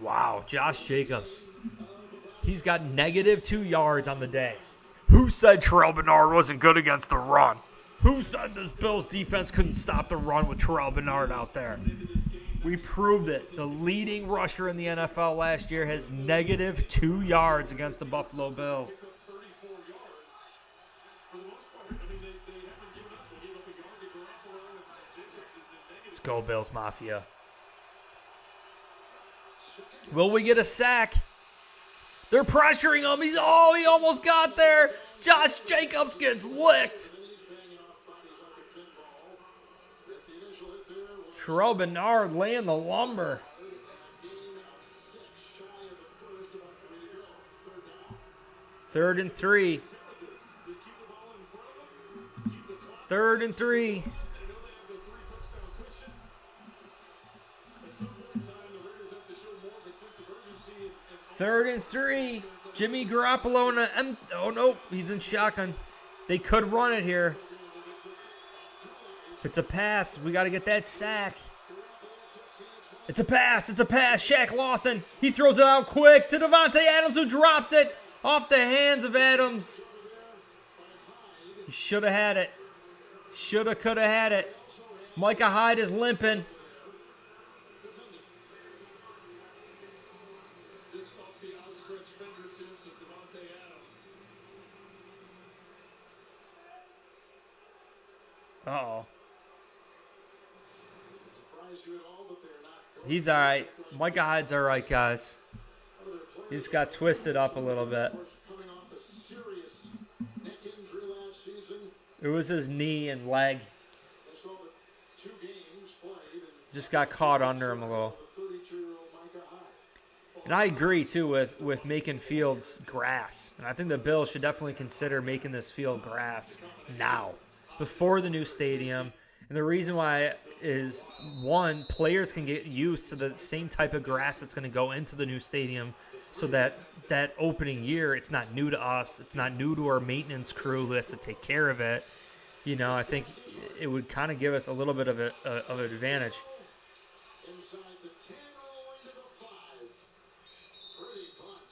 Wow, Josh Jacobs. He's got -2 yards on the day. Who said Terrell Bernard wasn't good against the run? Who said this Bills defense couldn't stop the run with Terrell Bernard out there? We proved it. The leading rusher in the NFL last year has -2 yards against the Buffalo Bills. Let's go, Bills Mafia. Will we get a sack? They're pressuring him. He almost got there. Josh Jacobs gets licked. Terrell Bernard laying the lumber. Third and three. Third and three. Jimmy Garoppolo oh no, he's in shotgun. They could run it here. If it's a pass, we got to get that sack. It's a pass. Shaq Lawson. He throws it out quick to Davante Adams, who drops it off the hands of Adams. He should have had it. Shoulda, coulda had it. Micah Hyde is limping. Uh-oh. He's all right. Micah Hyde's all right, guys. He just got twisted up a little bit. It was his knee and leg. Just got caught under him a little. And I agree, too, with making fields grass. And I think the Bills should definitely consider making this field grass now, before the new stadium. And the reason why is, one, players can get used to the same type of grass that's going to go into the new stadium, so that opening year, it's not new to us. It's not new to our maintenance crew who has to take care of it. You know, I think it would kind of give us a little bit of an advantage. Inside the 10, rolling to the 5. Pretty punt.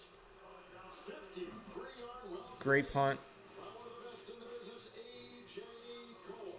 53-yard well. Great punt. One of the best in the business, A.J. Cole.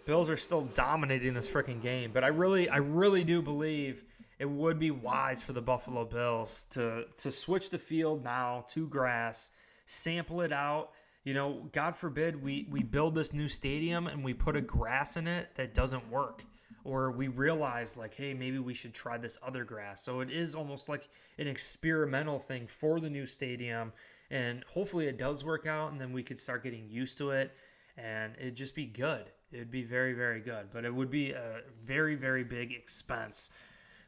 Bills are still dominating this freaking game, but I really do believe it would be wise for the Buffalo Bills to switch the field now to grass, sample it out. You know, God forbid we build this new stadium and we put a grass in it that doesn't work. Or we realize, like, hey, maybe we should try this other grass. So it is almost like an experimental thing for the new stadium. And hopefully it does work out, and then we could start getting used to it. And it'd just be good. It'd be very, very good. But it would be a very, very big expense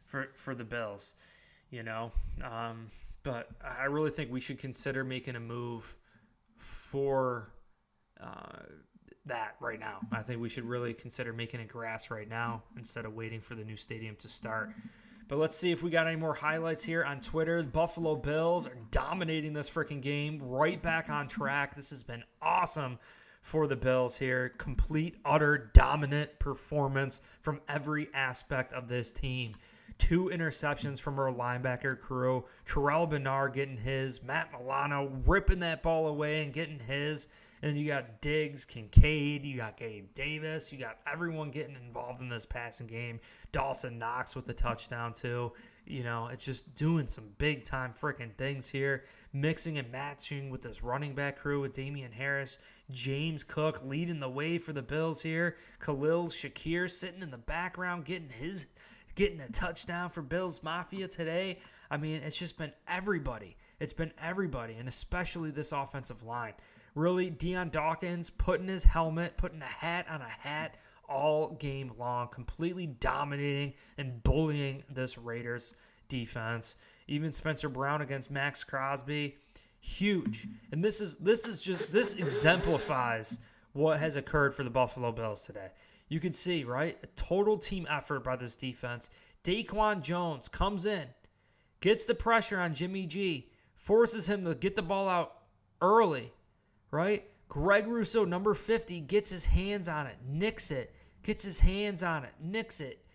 for the Bills, you know. But I really think we should consider making a move for that right now. I think we should really consider making it grass right now instead of waiting for the new stadium to start. But let's see if we got any more highlights here on Twitter. The Buffalo Bills are dominating this freaking game, right back on track. This has been awesome for the Bills here. Complete, utter, dominant performance from every aspect of this team. 2 interceptions from our linebacker crew. Terrell Bernard getting his. Matt Milano ripping that ball away and getting his. And then you got Diggs, Kincaid, you got Gabe Davis, you got everyone getting involved in this passing game. Dawson Knox with the touchdown too. You know, it's just doing some big time freaking things here. Mixing and matching with this running back crew with Damian Harris, James Cook leading the way for the Bills here. Khalil Shakir sitting in the background getting a touchdown for Bills Mafia today. I mean, it's just been everybody. It's been everybody, and especially this offensive line. Really, Deion Dawkins putting his helmet, putting a hat on a hat all game long, completely dominating and bullying this Raiders defense. Even Spencer Brown against Max Crosby, huge. And this exemplifies what has occurred for the Buffalo Bills today. You can see, right? A total team effort by this defense. Daquan Jones comes in, gets the pressure on Jimmy G, forces him to get the ball out early, right? Greg Rousseau, number 50, gets his hands on it, nicks it, gets his hands on it, nicks it,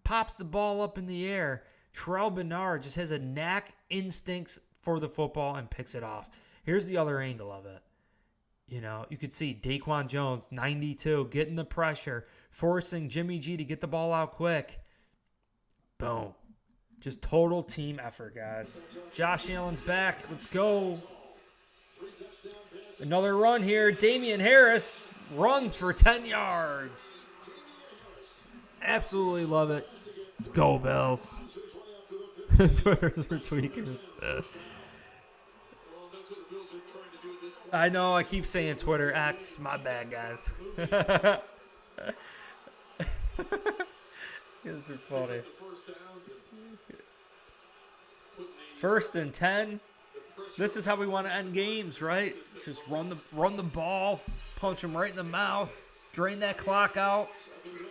pops the ball up in the air. Terrell Bernard just has a knack, instincts for the football and picks it off. Here's the other angle of it. You know, you could see Daquan Jones, 92, getting the pressure, forcing Jimmy G to get the ball out quick. Boom. Just total team effort, guys. Josh Allen's back. Let's go. Another run here. Damian Harris runs for 10 yards. Absolutely love it. Let's go, Bills. Twitter's for tweakers. I know, I keep saying Twitter X. My bad, guys. These are funny. 1st and 10. This is how we want to end games, right? Just run the ball, punch them right in the mouth, drain that clock out,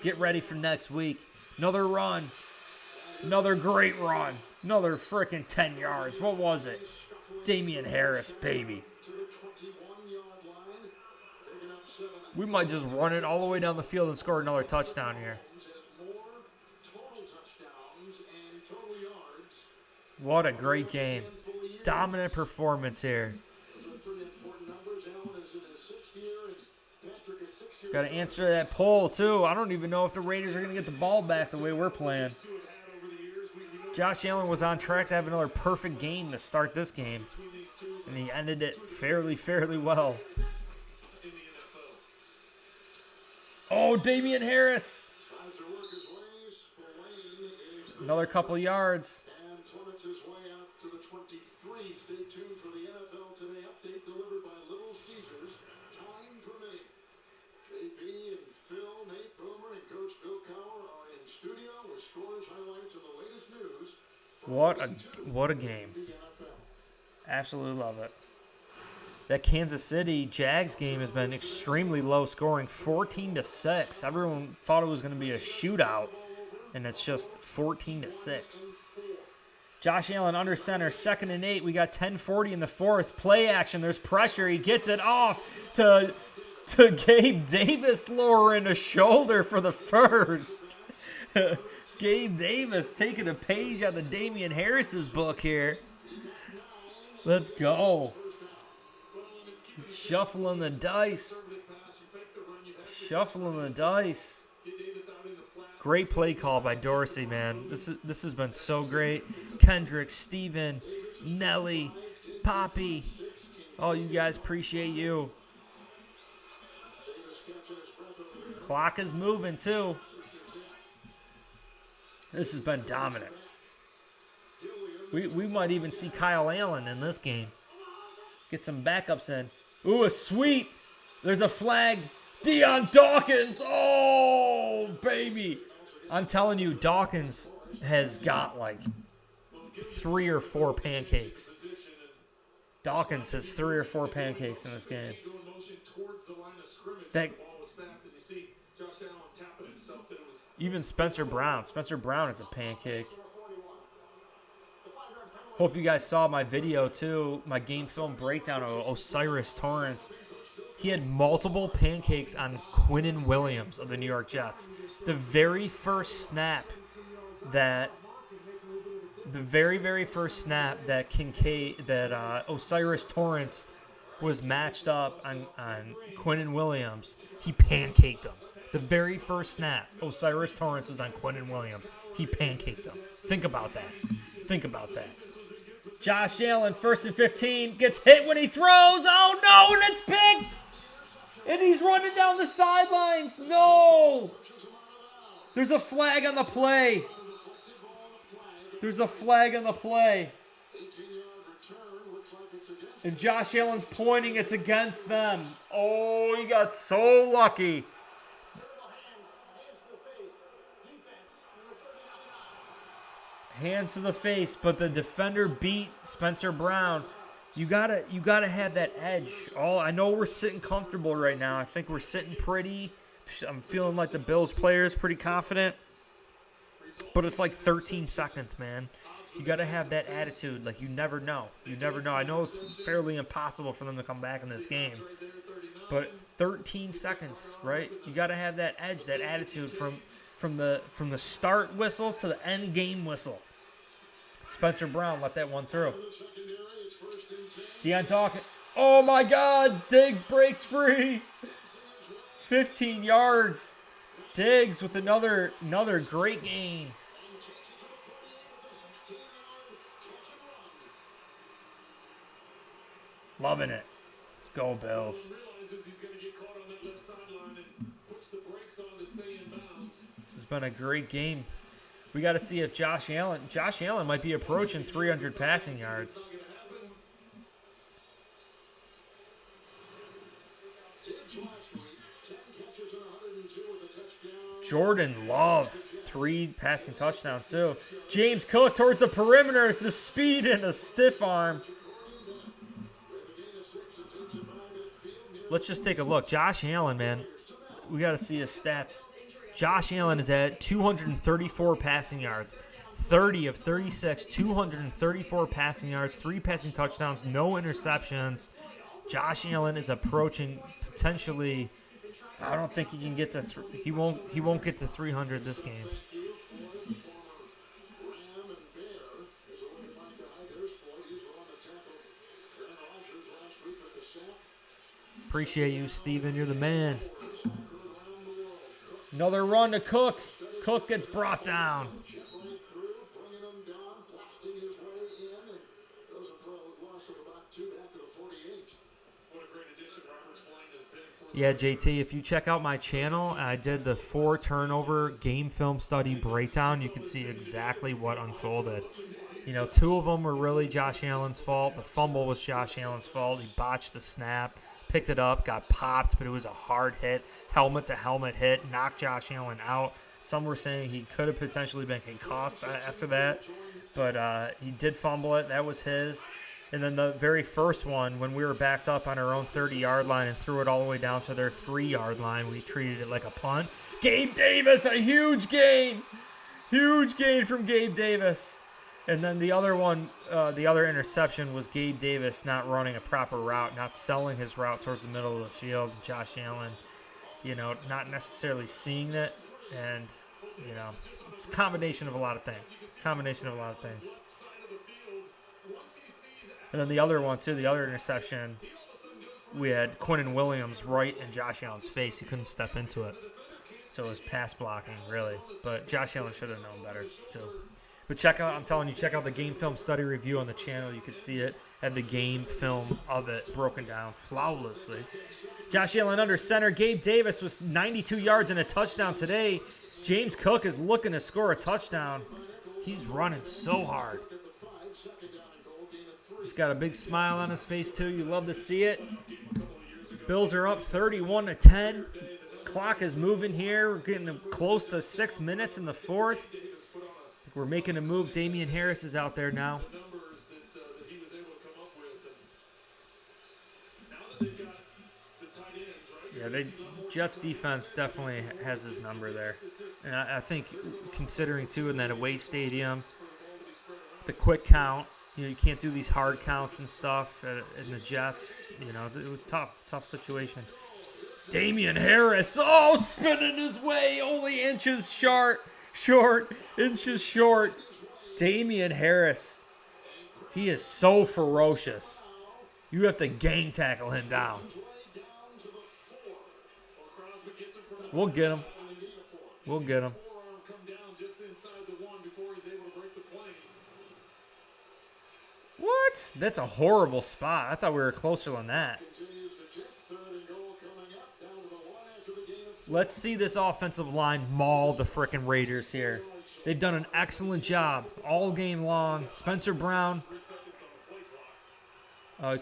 get ready for next week. Another run. Another great run. Another freaking 10 yards. What was it? Damian Harris, baby. We might just run it all the way down the field and score another touchdown here. What a great game. Dominant performance here. Got to answer that poll, too. I don't even know if the Raiders are going to get the ball back the way we're playing. Josh Allen was on track to have another perfect game to start this game, and he ended it fairly well. Oh, Damian Harris. Another couple yards. Stay tuned for the NFL Today update delivered by Little Caesars. Time permitting. JP and Phil, Nate Boomer, and Coach Bill Cowher are in studio with scores, highlights, and the latest news. What a game. Absolutely love it. That Kansas City Jags game has been extremely low scoring, 14-6. Everyone thought it was going to be a shootout, and it's just 14-6. Josh Allen under center, 2nd and 8. We got 10:40 in the 4th. Play action. There's pressure. He gets it off to Gabe Davis, lowering a shoulder for the first. Gabe Davis taking a page out of Damian Harris's book here. Let's go. Shuffling the dice. Shuffling the dice. Great play call by Dorsey, man. This has been so great. Kendrick, Steven, Nelly, Poppy. Oh, you guys, appreciate you. Clock is moving, too. This has been dominant. We might even see Kyle Allen in this game. Get some backups in. Ooh, a sweep. There's a flag. Deion Dawkins. Oh, baby. I'm telling you, Dawkins has got like 3 or 4 pancakes. Dawkins has 3 or 4 pancakes in this game. Even Spencer Brown. Spencer Brown is a pancake. Hope you guys saw my video too, my game film breakdown of Osiris Torrance. He had multiple pancakes on Quinnen Williams of the New York Jets. The very first snap that Osiris Torrance was matched up on Quinnen Williams, he pancaked him. The very first snap, Osiris Torrance was on Quinnen Williams. He pancaked him. Think about that. Think about that. Josh Allen, 1st and 15, gets hit when he throws. Oh, no, and it's picked. And he's running down the sidelines. No. There's a flag on the play. There's a flag on the play. And Josh Allen's pointing. It's against them. Oh, he got so lucky. Hands to the face, but the defender beat Spencer Brown. You gotta have that edge. I know we're sitting comfortable right now. I think we're sitting pretty. I'm feeling like the Bills players pretty confident. But it's like 13 seconds, man. You gotta have that attitude. Like, you never know. You never know. I know it's fairly impossible for them to come back in this game. But 13 seconds, right? You gotta have that edge, that attitude from the start whistle to the end game whistle. Spencer Brown let that one through. Deion Dawkins. Oh my God! Diggs breaks free. 15 yards. Diggs with another great gain. Loving it. Let's go, Bills. This has been a great game. We got to see if Josh Allen might be approaching 300 passing yards. Jordan Love, 3 passing touchdowns too. James Cook towards the perimeter, the speed and a stiff arm. Let's just take a look. Josh Allen, man, we got to see his stats. Josh Allen is at 234 passing yards, 30 of 36, 234 passing yards, 3 passing touchdowns, no interceptions. Josh Allen is approaching potentially. I don't think he can get to. He won't get to 300 this game. Appreciate you, Steven. You're the man. Another run to Cook. Cook gets brought down. Yeah, JT, if you check out my channel, I did the 4 turnover game film study breakdown. You can see exactly what unfolded. 2 of them were really Josh Allen's fault. The fumble was Josh Allen's fault. He botched the snap, picked it up, got popped, but it was a hard hit, helmet-to-helmet hit, knocked Josh Allen out. Some were saying he could have potentially been concussed after that, but he did fumble it. That was his. And then the very first one, when we were backed up on our own 30-yard line and threw it all the way down to their 3-yard line, we treated it like a punt. Gabe Davis, a huge gain. Huge gain from Gabe Davis. And then the other one, the other interception was Gabe Davis not running a proper route, not selling his route towards the middle of the field. Josh Allen, not necessarily seeing it. And, it's a combination of a lot of things. And then the other one, too, the other interception, we had Quinnen Williams right in Josh Allen's face. He couldn't step into it. So it was pass blocking, really. But Josh Allen should have known better, too. But check out the game film study review on the channel. You could see it. Had the game film of it broken down flawlessly. Josh Allen under center. Gabe Davis was 92 yards and a touchdown today. James Cook is looking to score a touchdown. He's running so hard. He's got a big smile on his face, too. You love to see it. Bills are up 31-10. Clock is moving here. We're getting close to 6 minutes in the fourth. We're making a move. Damian Harris is out there now. Yeah, Jets defense definitely has his number there. And I think considering, too, in that away stadium, the quick count, you can't do these hard counts and stuff in the Jets. It was tough situation. Damian Harris, spinning his way, only inches short. Damian Harris, he is so ferocious. You have to gang tackle him down. We'll get him. We'll get him. What? That's a horrible spot. I thought we were closer than that. Let's see this offensive line maul the frickin' Raiders here. They've done an excellent job all game long. Spencer Brown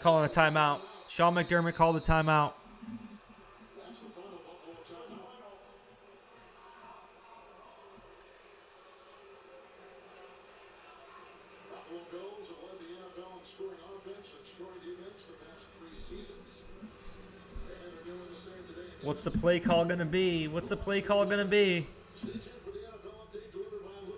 calling a timeout. Sean McDermott called a timeout. What's the play call going to be? What's the play call going to be?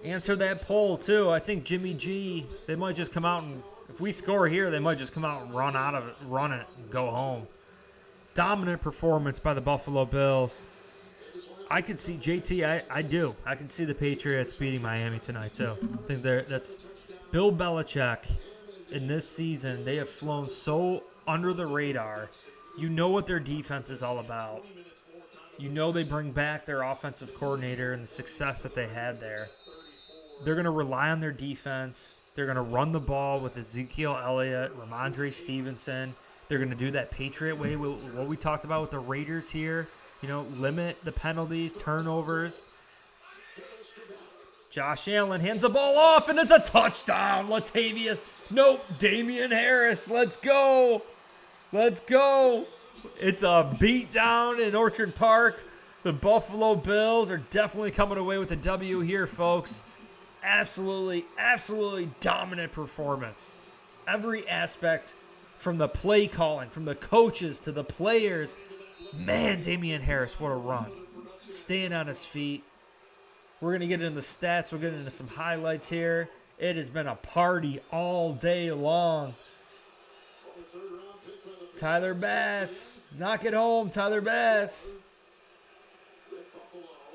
Answer that poll, too. I think Jimmy G, they might just come out and, if we score here, they might just come out and run out of it, run it, and go home. Dominant performance by the Buffalo Bills. I can see, JT, I do. I can see the Patriots beating Miami tonight, too. I think that's Bill Belichick in this season. They have flown so under the radar. You know what their defense is all about. You know they bring back their offensive coordinator and the success that they had there. They're going to rely on their defense. They're going to run the ball with Ezekiel Elliott, Ramondre Stevenson. They're going to do that Patriot way, what we talked about with the Raiders here. You know, limit the penalties, turnovers. Josh Allen hands the ball off, and it's a touchdown. Latavius. Nope, Damian Harris. Let's go. Let's go. It's a beatdown in Orchard Park. The Buffalo Bills are definitely coming away with a W here, folks. Absolutely, absolutely dominant performance. Every aspect, from the play calling, from the coaches to the players. Man, Damian Harris, what a run. Staying on his feet. We're going to get into the stats. We'll get into some highlights here. It has been a party all day long. Tyler Bass. Knock it home, Tyler Bass.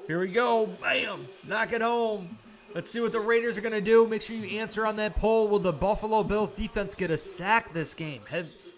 Here we go. Bam. Knock it home. Let's see what the Raiders are going to do. Make sure you answer on that poll. Will the Buffalo Bills defense get a sack this game?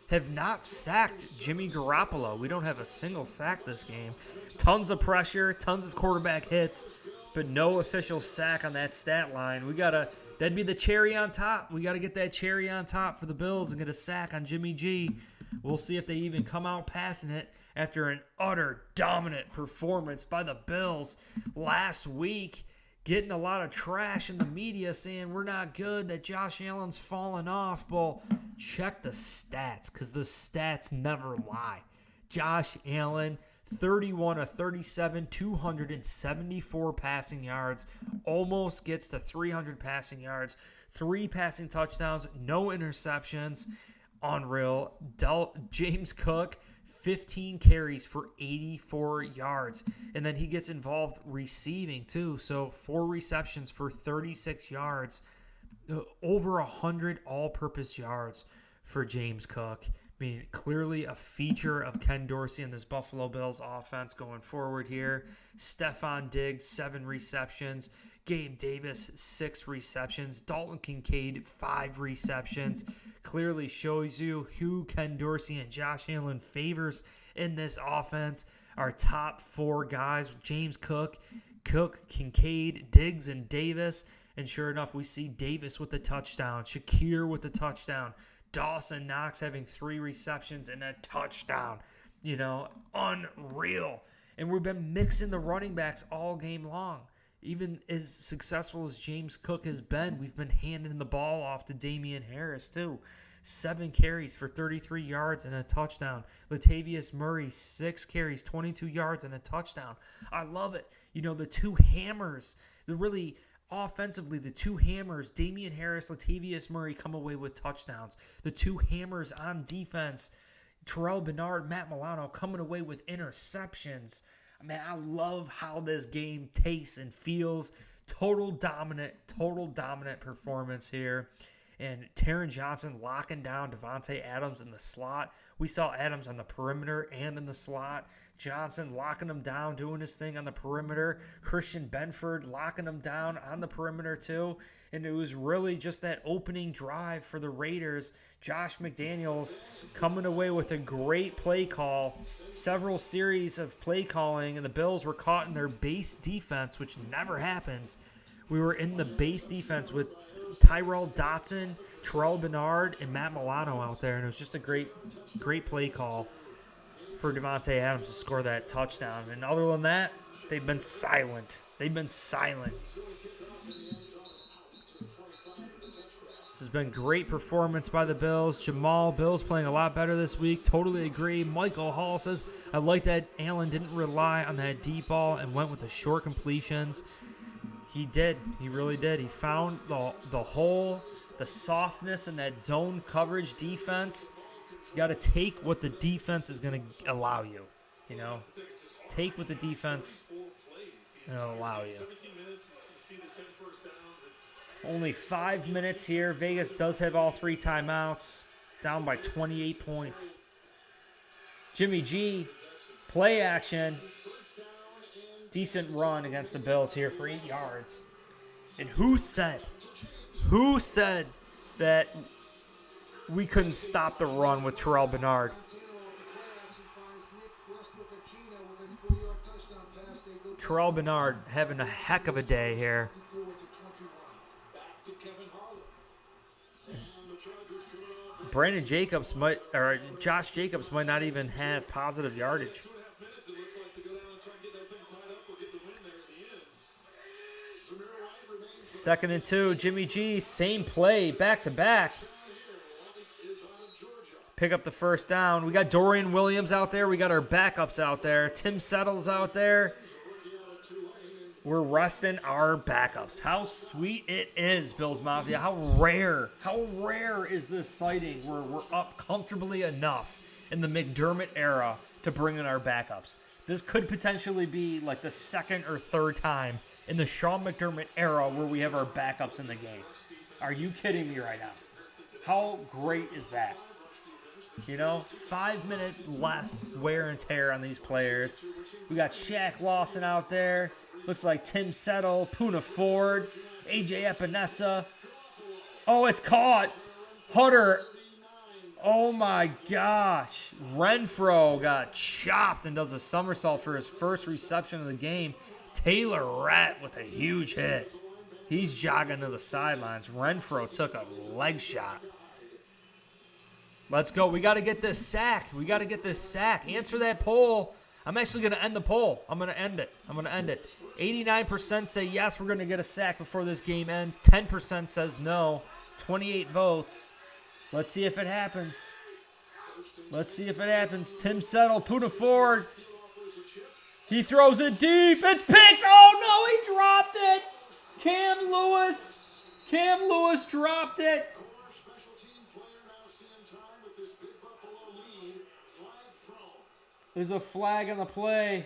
Have not sacked Jimmy Garoppolo. We don't have a single sack this game. Tons of pressure, tons of quarterback hits, but no official sack on that stat line. That'd be the cherry on top. We got to get that cherry on top for the Bills and get a sack on Jimmy G. We'll see if they even come out passing it after an utter dominant performance by the Bills last week. Getting a lot of trash in the media saying we're not good, that Josh Allen's fallen off. Well, check the stats, because the stats never lie. Josh Allen, 31 of 37, 274 passing yards, almost gets to 300 passing yards, 3 passing touchdowns, no interceptions. Unreal. James Cook, 15 carries for 84 yards. And then he gets involved receiving too. So 4 receptions for 36 yards. Over 100 all-purpose yards for James Cook. I mean, clearly a feature of Ken Dorsey and this Buffalo Bills offense going forward here. Stephon Diggs, 7 receptions. Gabe Davis, 6 receptions. Dalton Kincaid, 5 receptions. Clearly shows you who Ken Dorsey and Josh Allen favors in this offense. Our top 4 guys, James Cook, Kincaid, Diggs, and Davis. And sure enough, we see Davis with the touchdown. Shakir with the touchdown. Dawson Knox having 3 receptions and a touchdown. You know, unreal. And we've been mixing the running backs all game long. Even as successful as James Cook has been, we've been handing the ball off to Damian Harris too. 7 carries for 33 yards and a touchdown. Latavius Murray, 6 carries, 22 yards and a touchdown. I love it. You know, the 2 hammers, offensively, the 2 hammers, Damian Harris, Latavius Murray, come away with touchdowns. The 2 hammers on defense, Terrell Bernard, Matt Milano, coming away with interceptions. Man, I love how this game tastes and feels. Total dominant performance here. and Taron Johnson locking down Devontae Adams in the slot. We saw Adams on the perimeter and in the slot. Johnson locking him down, doing his thing on the perimeter. Christian Benford locking him down on the perimeter too. And it was really just that opening drive for the Raiders. Josh McDaniels coming away with a great play call. Several series of play calling, and the Bills were caught in their base defense, which never happens. We were in the base defense with Tyrell Dotson, Terrell Bernard, and Matt Milano out there, and it was just a great play call for Devontae Adams to score that touchdown. And other than that, they've been silent. This has been great performance by the Bills. Jamal Bills playing a lot better this week. Totally agree. Michael Hall says, I like that Allen didn't rely on that deep ball and went with the short completions. He did. He really did. He found the hole, the softness in that zone coverage defense. You got to take what the defense is going to allow you. You know, take what the defense will allow you. Only 5 minutes here. Vegas does have all 3 timeouts. Down by 28 points. Jimmy G, play action. Decent run against the Bills here for 8 yards. And who said that we couldn't stop the run with Terrell Bernard? Terrell Bernard having a heck of a day here. Josh Jacobs might not even have positive yardage. 2nd and 2, Jimmy G, same play, back to back. Pick up the first down. We got Dorian Williams out there. We got our backups out there. Tim Settle's out there. We're resting our backups. How sweet it is, Bills Mafia. How rare is this sighting where we're up comfortably enough in the McDermott era to bring in our backups. This could potentially be like the 2nd or 3rd time in the Sean McDermott era where we have our backups in the game. Are you kidding me right now? How great is that? 5 minutes less wear and tear on these players. We got Shaq Lawson out there. Looks like Tim Settle, Poona Ford, AJ Epinesa. Oh, it's caught. Hutter. Oh my gosh. Renfro got chopped and does a somersault for his first reception of the game. Taylor Rett with a huge hit. He's jogging to the sidelines. Renfro took a leg shot. Let's go. We got to get this sack. Answer that poll. I'm actually going to end the poll. I'm going to end it. 89% say yes, we're going to get a sack before this game ends. 10% says no. 28 votes. Let's see if it happens. Tim Settle, Poona Ford. He throws it deep. It's picked. Oh, no, he dropped it. Cam Lewis dropped it. There's a flag on the play.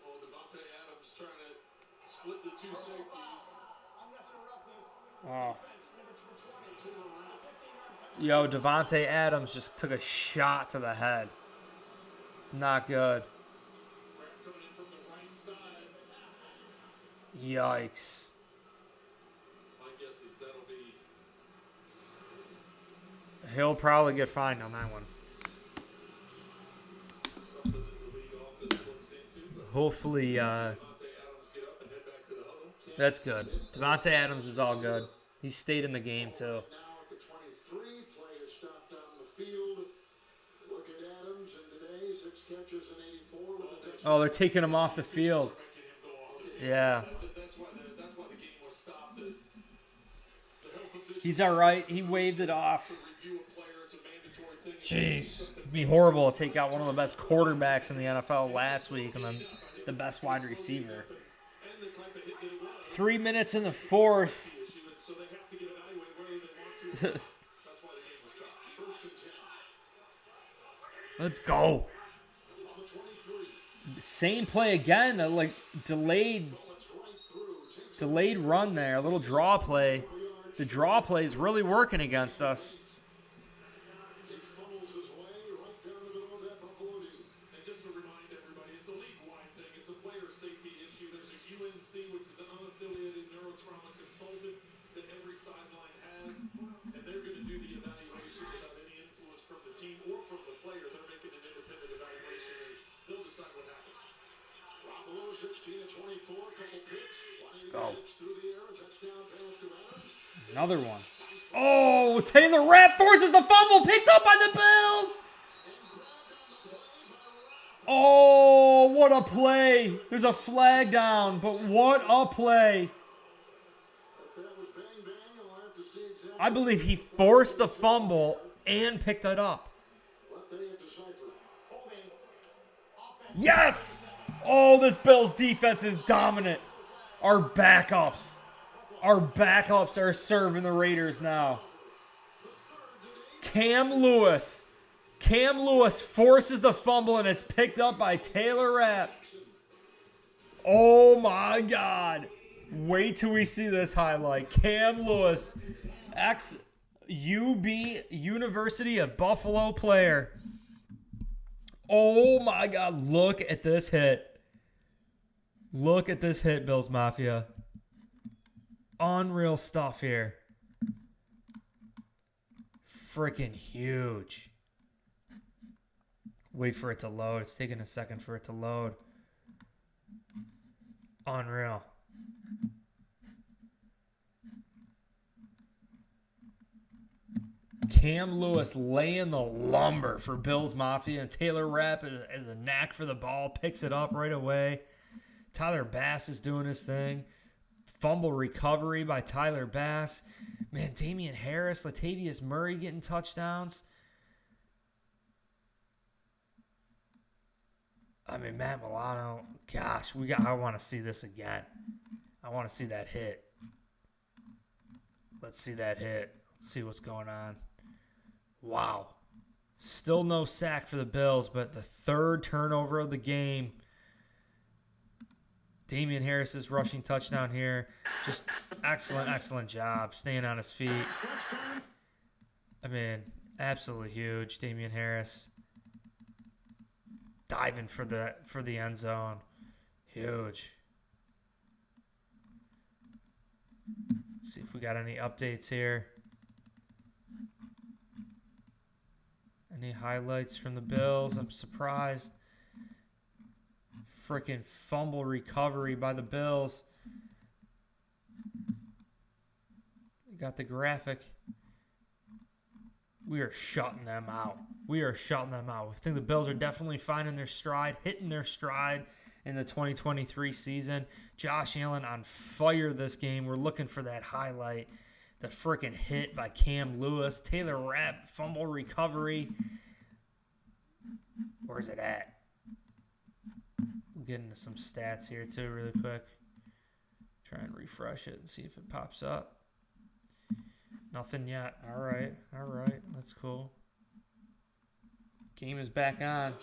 Oh, Devontae Adams trying to split the 2 safeties. Oh. Yo, Devontae Adams just took a shot to the head. It's not good. Coming in from the right side. Yikes. My guess is that'll be. He'll probably get fined on that one. Something that the league office looks into. Hopefully, Devontae Adams get up and head back to the huddle. that's good. Devontae Adams is all good. He stayed in the game, too. Now at the 23, play is stopped on the field. Look at Adams in today, 6 catches and 84 with the touchdown. Oh, they're taking him off the field. Yeah. That's why the game was stopped. Is the health officials He's all right. He waved it off. review a player. It's a mandatory thing. Jeez. It'd be horrible to take out one of the best quarterbacks in the NFL last week and then the best wide receiver. And the type of hit that it was. 3 minutes in the 4th. So they have to get evaluated whether they want to. That's why the game was stopped. First and 10. Let's go. On the 23. Same play again, like delayed run there, a little draw play. The draw play is really working against us. He funnels his way right down the middle of that Buffalo D. And just to remind everybody, it's a league-wide thing. It's a player safety issue. There's a UNC, which is an unaffiliated neurotrauma consultant that every sideline has, and they're going to do the evaluation without any influence from the team or from the player. They're making an independent evaluation, and they'll decide what happens. Garoppolo 16-24, couple picks. Let's go. Through the air, touchdown pass to Adams. Another one. Oh, Taylor Rapp forces the fumble, picked up by the Bills. Oh, what a play. There's a flag down, but what a play. That was bang bang, and we'll have to see exactly I believe he forced the fumble and picked it up. what they have deciphered. Yes! Oh, this Bills defense is dominant. Our backups are serving the Raiders now. Cam Lewis forces the fumble, and it's picked up by Taylor Rapp. Oh, my God. Wait till we see this highlight. Cam Lewis, ex-UB University of Buffalo player. Oh, my God. Look at this hit. Look at this hit, Bills Mafia. Unreal stuff here. Freaking huge. Wait for it to load. It's taking a second for it to load. Unreal. Cam Lewis laying the lumber for Bills Mafia, and Taylor Rapp has a knack for the ball, picks it up right away. Tyler Bass is doing his thing. Fumble recovery by Tyler Bass. Man, Damian Harris, Latavius Murray getting touchdowns. I mean, Matt Milano, gosh, I want to see this again. I want to see that hit. Let's see that hit. Let's see what's going on. Wow. Still no sack for the Bills, but the third turnover of the game. Damian Harris's rushing touchdown here. Just excellent job staying on his feet. I mean, absolutely huge. Damian Harris diving for the end zone. Huge. See if we got any updates here. Any highlights from the Bills? I'm surprised. Freaking fumble recovery by the Bills. You got the graphic. We are shutting them out. I think the Bills are definitely finding their stride, hitting their stride in the 2023 season. Josh Allen on fire this game. We're looking for that highlight. The freaking hit by Cam Lewis. Taylor Rapp, fumble recovery. Where's it at? We'll get into some stats here too really quick. Try and refresh it and see if it pops up. Nothing yet. All right. That's cool. Game is back on.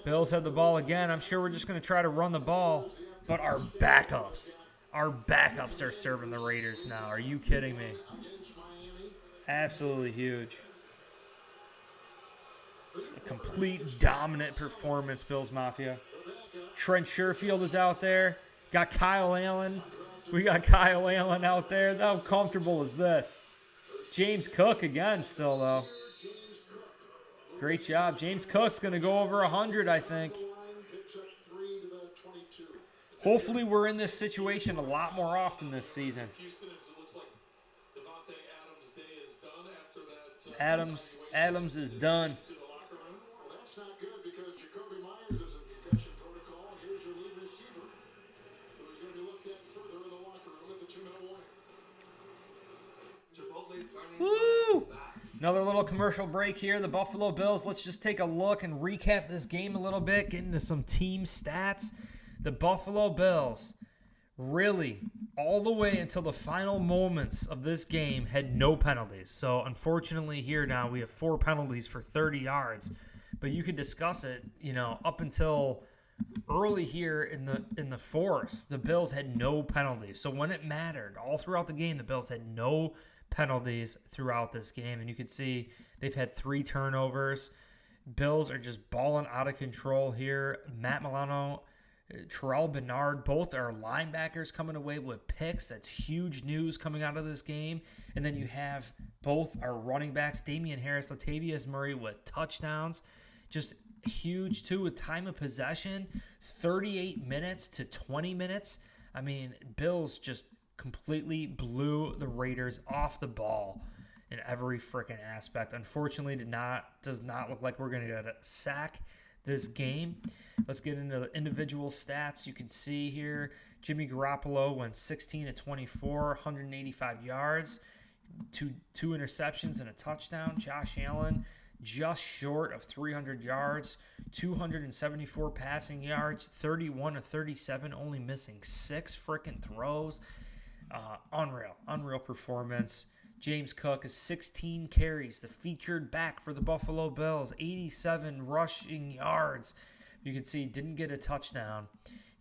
Bills have the ball again. I'm sure we're just going to try to run the ball. But our backups are serving the Raiders now. Are you kidding me? Absolutely huge. A complete dominant performance, Bills Mafia. Trent Sherfield is out there. Got Kyle Allen. We got Kyle Allen out there. How comfortable is this? James Cook again still, though. Great job. James Cook's going to go over 100, I think. Hopefully we're in this situation a lot more often this season. Houston, it looks like Devontae Adams' day is done after that. Adams is done. To the locker room. Well, that's not good because Jacoby Myers is in concussion protocol, and here's your lead receiver, who is going to be looked at further in the locker room at the 2-minute warning. Chipotle's carne Woo! is back. Another little commercial break here. The Buffalo Bills. Let's just take a look and recap this game a little bit, get into some team stats. The Buffalo Bills really, all the way until the final moments of this game, had no penalties. So, unfortunately, here now we have 4 penalties for 30 yards. But you could discuss it, up until early here in the fourth, the Bills had no penalties. So when it mattered, all throughout the game, the Bills had no penalties throughout this game. And you can see they've had 3 turnovers. Bills are just balling out of control here. Matt Milano, Terrell Bernard, both are linebackers coming away with picks. That's huge news coming out of this game. And then you have both our running backs, Damian Harris, Latavius Murray, with touchdowns. Just huge, too, with time of possession, 38 minutes to 20 minutes. I mean, Bills just completely blew the Raiders off the ball in every freaking aspect. Unfortunately, does not look like we're going to get a sack this game. Let's get into the individual stats. You can see here, Jimmy Garoppolo went 16 to 24, 185 yards, two interceptions and a touchdown. Josh Allen just short of 300 yards, 274 passing yards, 31 to 37, only missing 6 freaking throws. Unreal performance. James Cook is 16 carries, the featured back for the Buffalo Bills, 87 rushing yards. You can see didn't get a touchdown.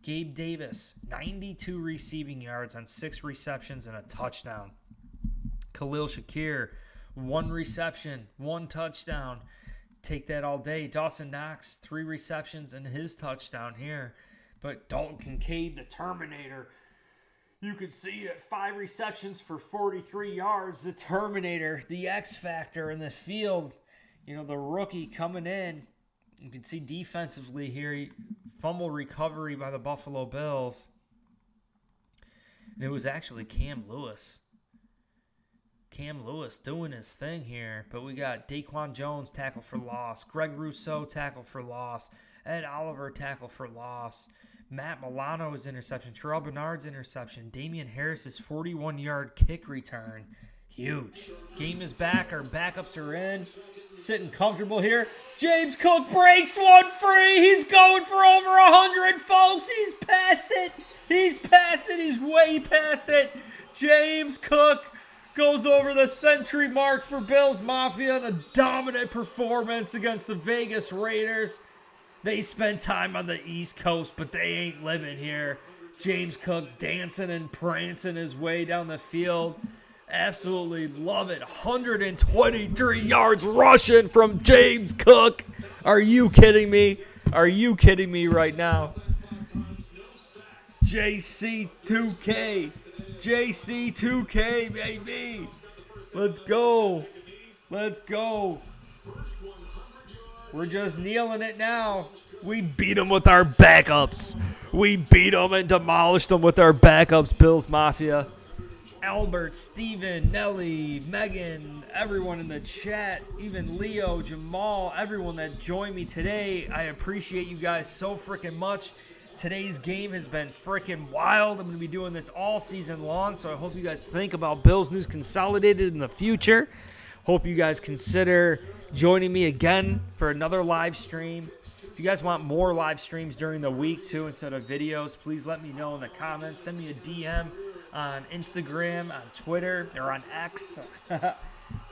Gabe Davis, 92 receiving yards on 6 receptions and a touchdown. Khalil Shakir, 1 reception, 1 touchdown. Take that all day. Dawson Knox, 3 receptions and his touchdown here. But Dalton Kincaid, the Terminator, you could see it, 5 receptions for 43 yards. The Terminator, the X Factor in the field. You know, the rookie coming in. You can see defensively here, fumble recovery by the Buffalo Bills. And it was actually Cam Lewis. Cam Lewis doing his thing here. But we got Daquan Jones, tackle for loss. Greg Rousseau, tackle for loss. Ed Oliver, tackle for loss. Matt Milano's interception. Terrell Bernard's interception. Damian Harris's 41-yard kick return. Huge. Game is back. Our backups are in. Sitting comfortable here. James Cook breaks one free. He's going for over 100, folks. He's past it. He's past it. He's way past it. James Cook goes over the century mark for Bills Mafia in a dominant performance against the Vegas Raiders. They spend time on the East Coast, but they ain't living here. James Cook dancing and prancing his way down the field. Absolutely love it. 123 yards rushing from James Cook. Are you kidding me? Are you kidding me right now? JC2K. JC2K, baby. Let's go. Let's go. We're just kneeling it now. We beat them with our backups. We beat them and demolished them with our backups, Bills Mafia. Albert, Steven, Nelly, Megan, everyone in the chat, even Leo, Jamal, everyone that joined me today. I appreciate you guys so freaking much. Today's game has been freaking wild. I'm going to be doing this all season long, so I hope you guys think about Bills News Consolidated in the future. Hope you guys consider joining me again for another live stream. If you guys want more live streams during the week, too, instead of videos, please let me know in the comments. Send me a DM on Instagram, on Twitter, or on X.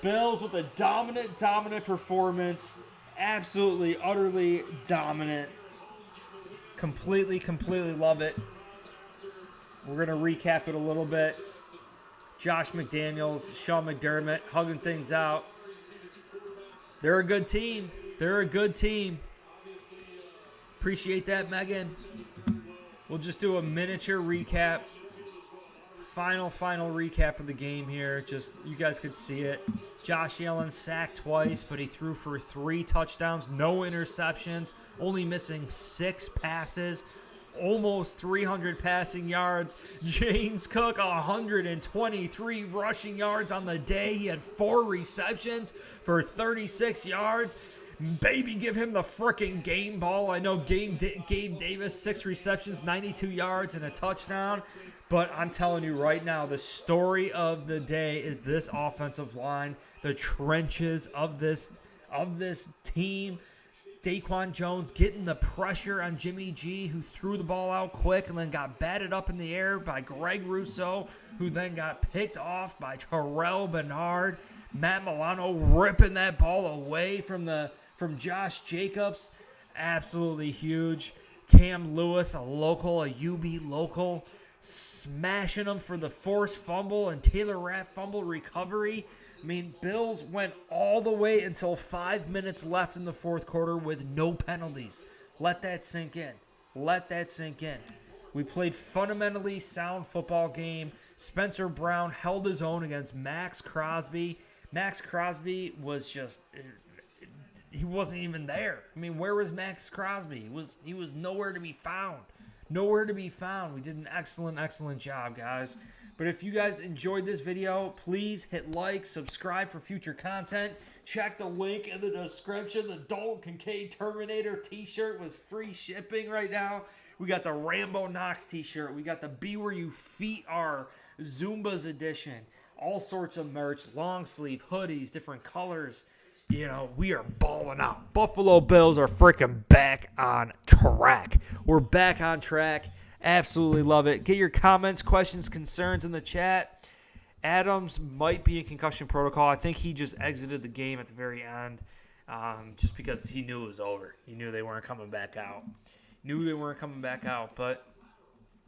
Bills with a dominant performance. Absolutely, utterly dominant. Completely love it. We're going to recap it a little bit. Josh McDaniels, Sean McDermott, hugging things out. They're a good team. Appreciate that, Megan. We'll just do a miniature recap. Final recap of the game here. Just, you guys could see it. Josh Allen sacked twice, but he threw for 3 touchdowns, no interceptions, only missing 6 passes, almost 300 passing yards. James Cook, 123 rushing yards on the day. He had 4 receptions for 36 yards. Baby, give him the frickin' game ball. I know Gabe Davis, 6 receptions, 92 yards, and a touchdown. But I'm telling you right now, the story of the day is this offensive line, the trenches of this team. Daquan Jones getting the pressure on Jimmy G, who threw the ball out quick and then got batted up in the air by Greg Rousseau, who then got picked off by Terrell Bernard. Matt Milano ripping that ball away from Josh Jacobs. Absolutely huge. Cam Lewis, a local, a UB local, smashing them for the forced fumble and Taylor Rapp fumble recovery. I mean, Bills went all the way until 5 minutes left in the fourth quarter with no penalties. Let that sink in. Let that sink in. We played fundamentally sound football game. Spencer Brown held his own against Max Crosby. Max Crosby was just, he wasn't even there. I mean, where was Max Crosby? He was nowhere to be found. Nowhere to be found. We did an excellent job, guys. But if you guys enjoyed this video, please hit like, subscribe for future content. Check the link in the description. The Dalton Kincaid Terminator t-shirt with free shipping right now. We got the Rambo Knox t-shirt. We got the Be Where You Feet Are Zumba's edition. All sorts of merch, long sleeve, hoodies, different colors. You know, we are balling out. Buffalo Bills are freaking back on track. We're back on track. Absolutely love it. Get your comments, questions, concerns in the chat. Adams might be in concussion protocol. I think he just exited the game at the very end just because he knew it was over. He knew they weren't coming back out. But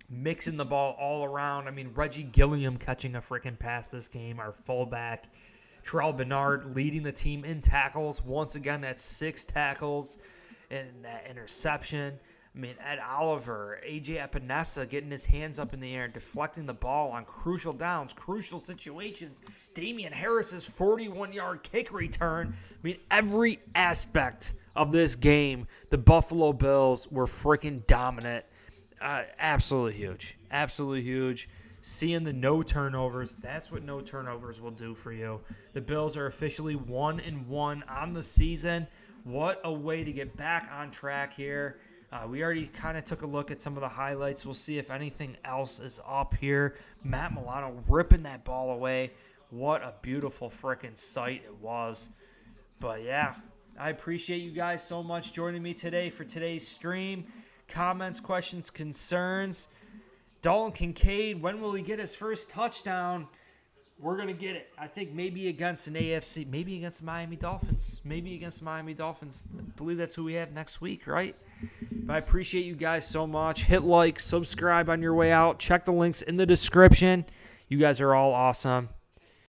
mixing the ball all around. I mean, Reggie Gilliam catching a freaking pass this game, our fullback. Terrell Bernard leading the team in tackles. Once again, that's 6 tackles and that interception. I mean, Ed Oliver, A.J. Epinesa getting his hands up in the air, deflecting the ball on crucial downs, crucial situations. Damian Harris's 41-yard kick return. I mean, every aspect of this game, the Buffalo Bills were freaking dominant. Absolutely huge. Absolutely huge. Seeing the no turnovers, that's what no turnovers will do for you. The Bills are officially 1-1 on the season. What a way to get back on track here. We already kind of took a look at some of the highlights. We'll see if anything else is up here. Matt Milano ripping that ball away. What a beautiful freaking sight it was. But yeah, I appreciate you guys so much joining me today for today's stream. Comments, questions, concerns. Dalton Kincaid, when will he get his first touchdown? We're going to get it. I think maybe against an AFC, maybe against the Miami Dolphins. I believe that's who we have next week, right? But I appreciate you guys so much. Hit like, subscribe on your way out. Check the links in the description. You guys are all awesome.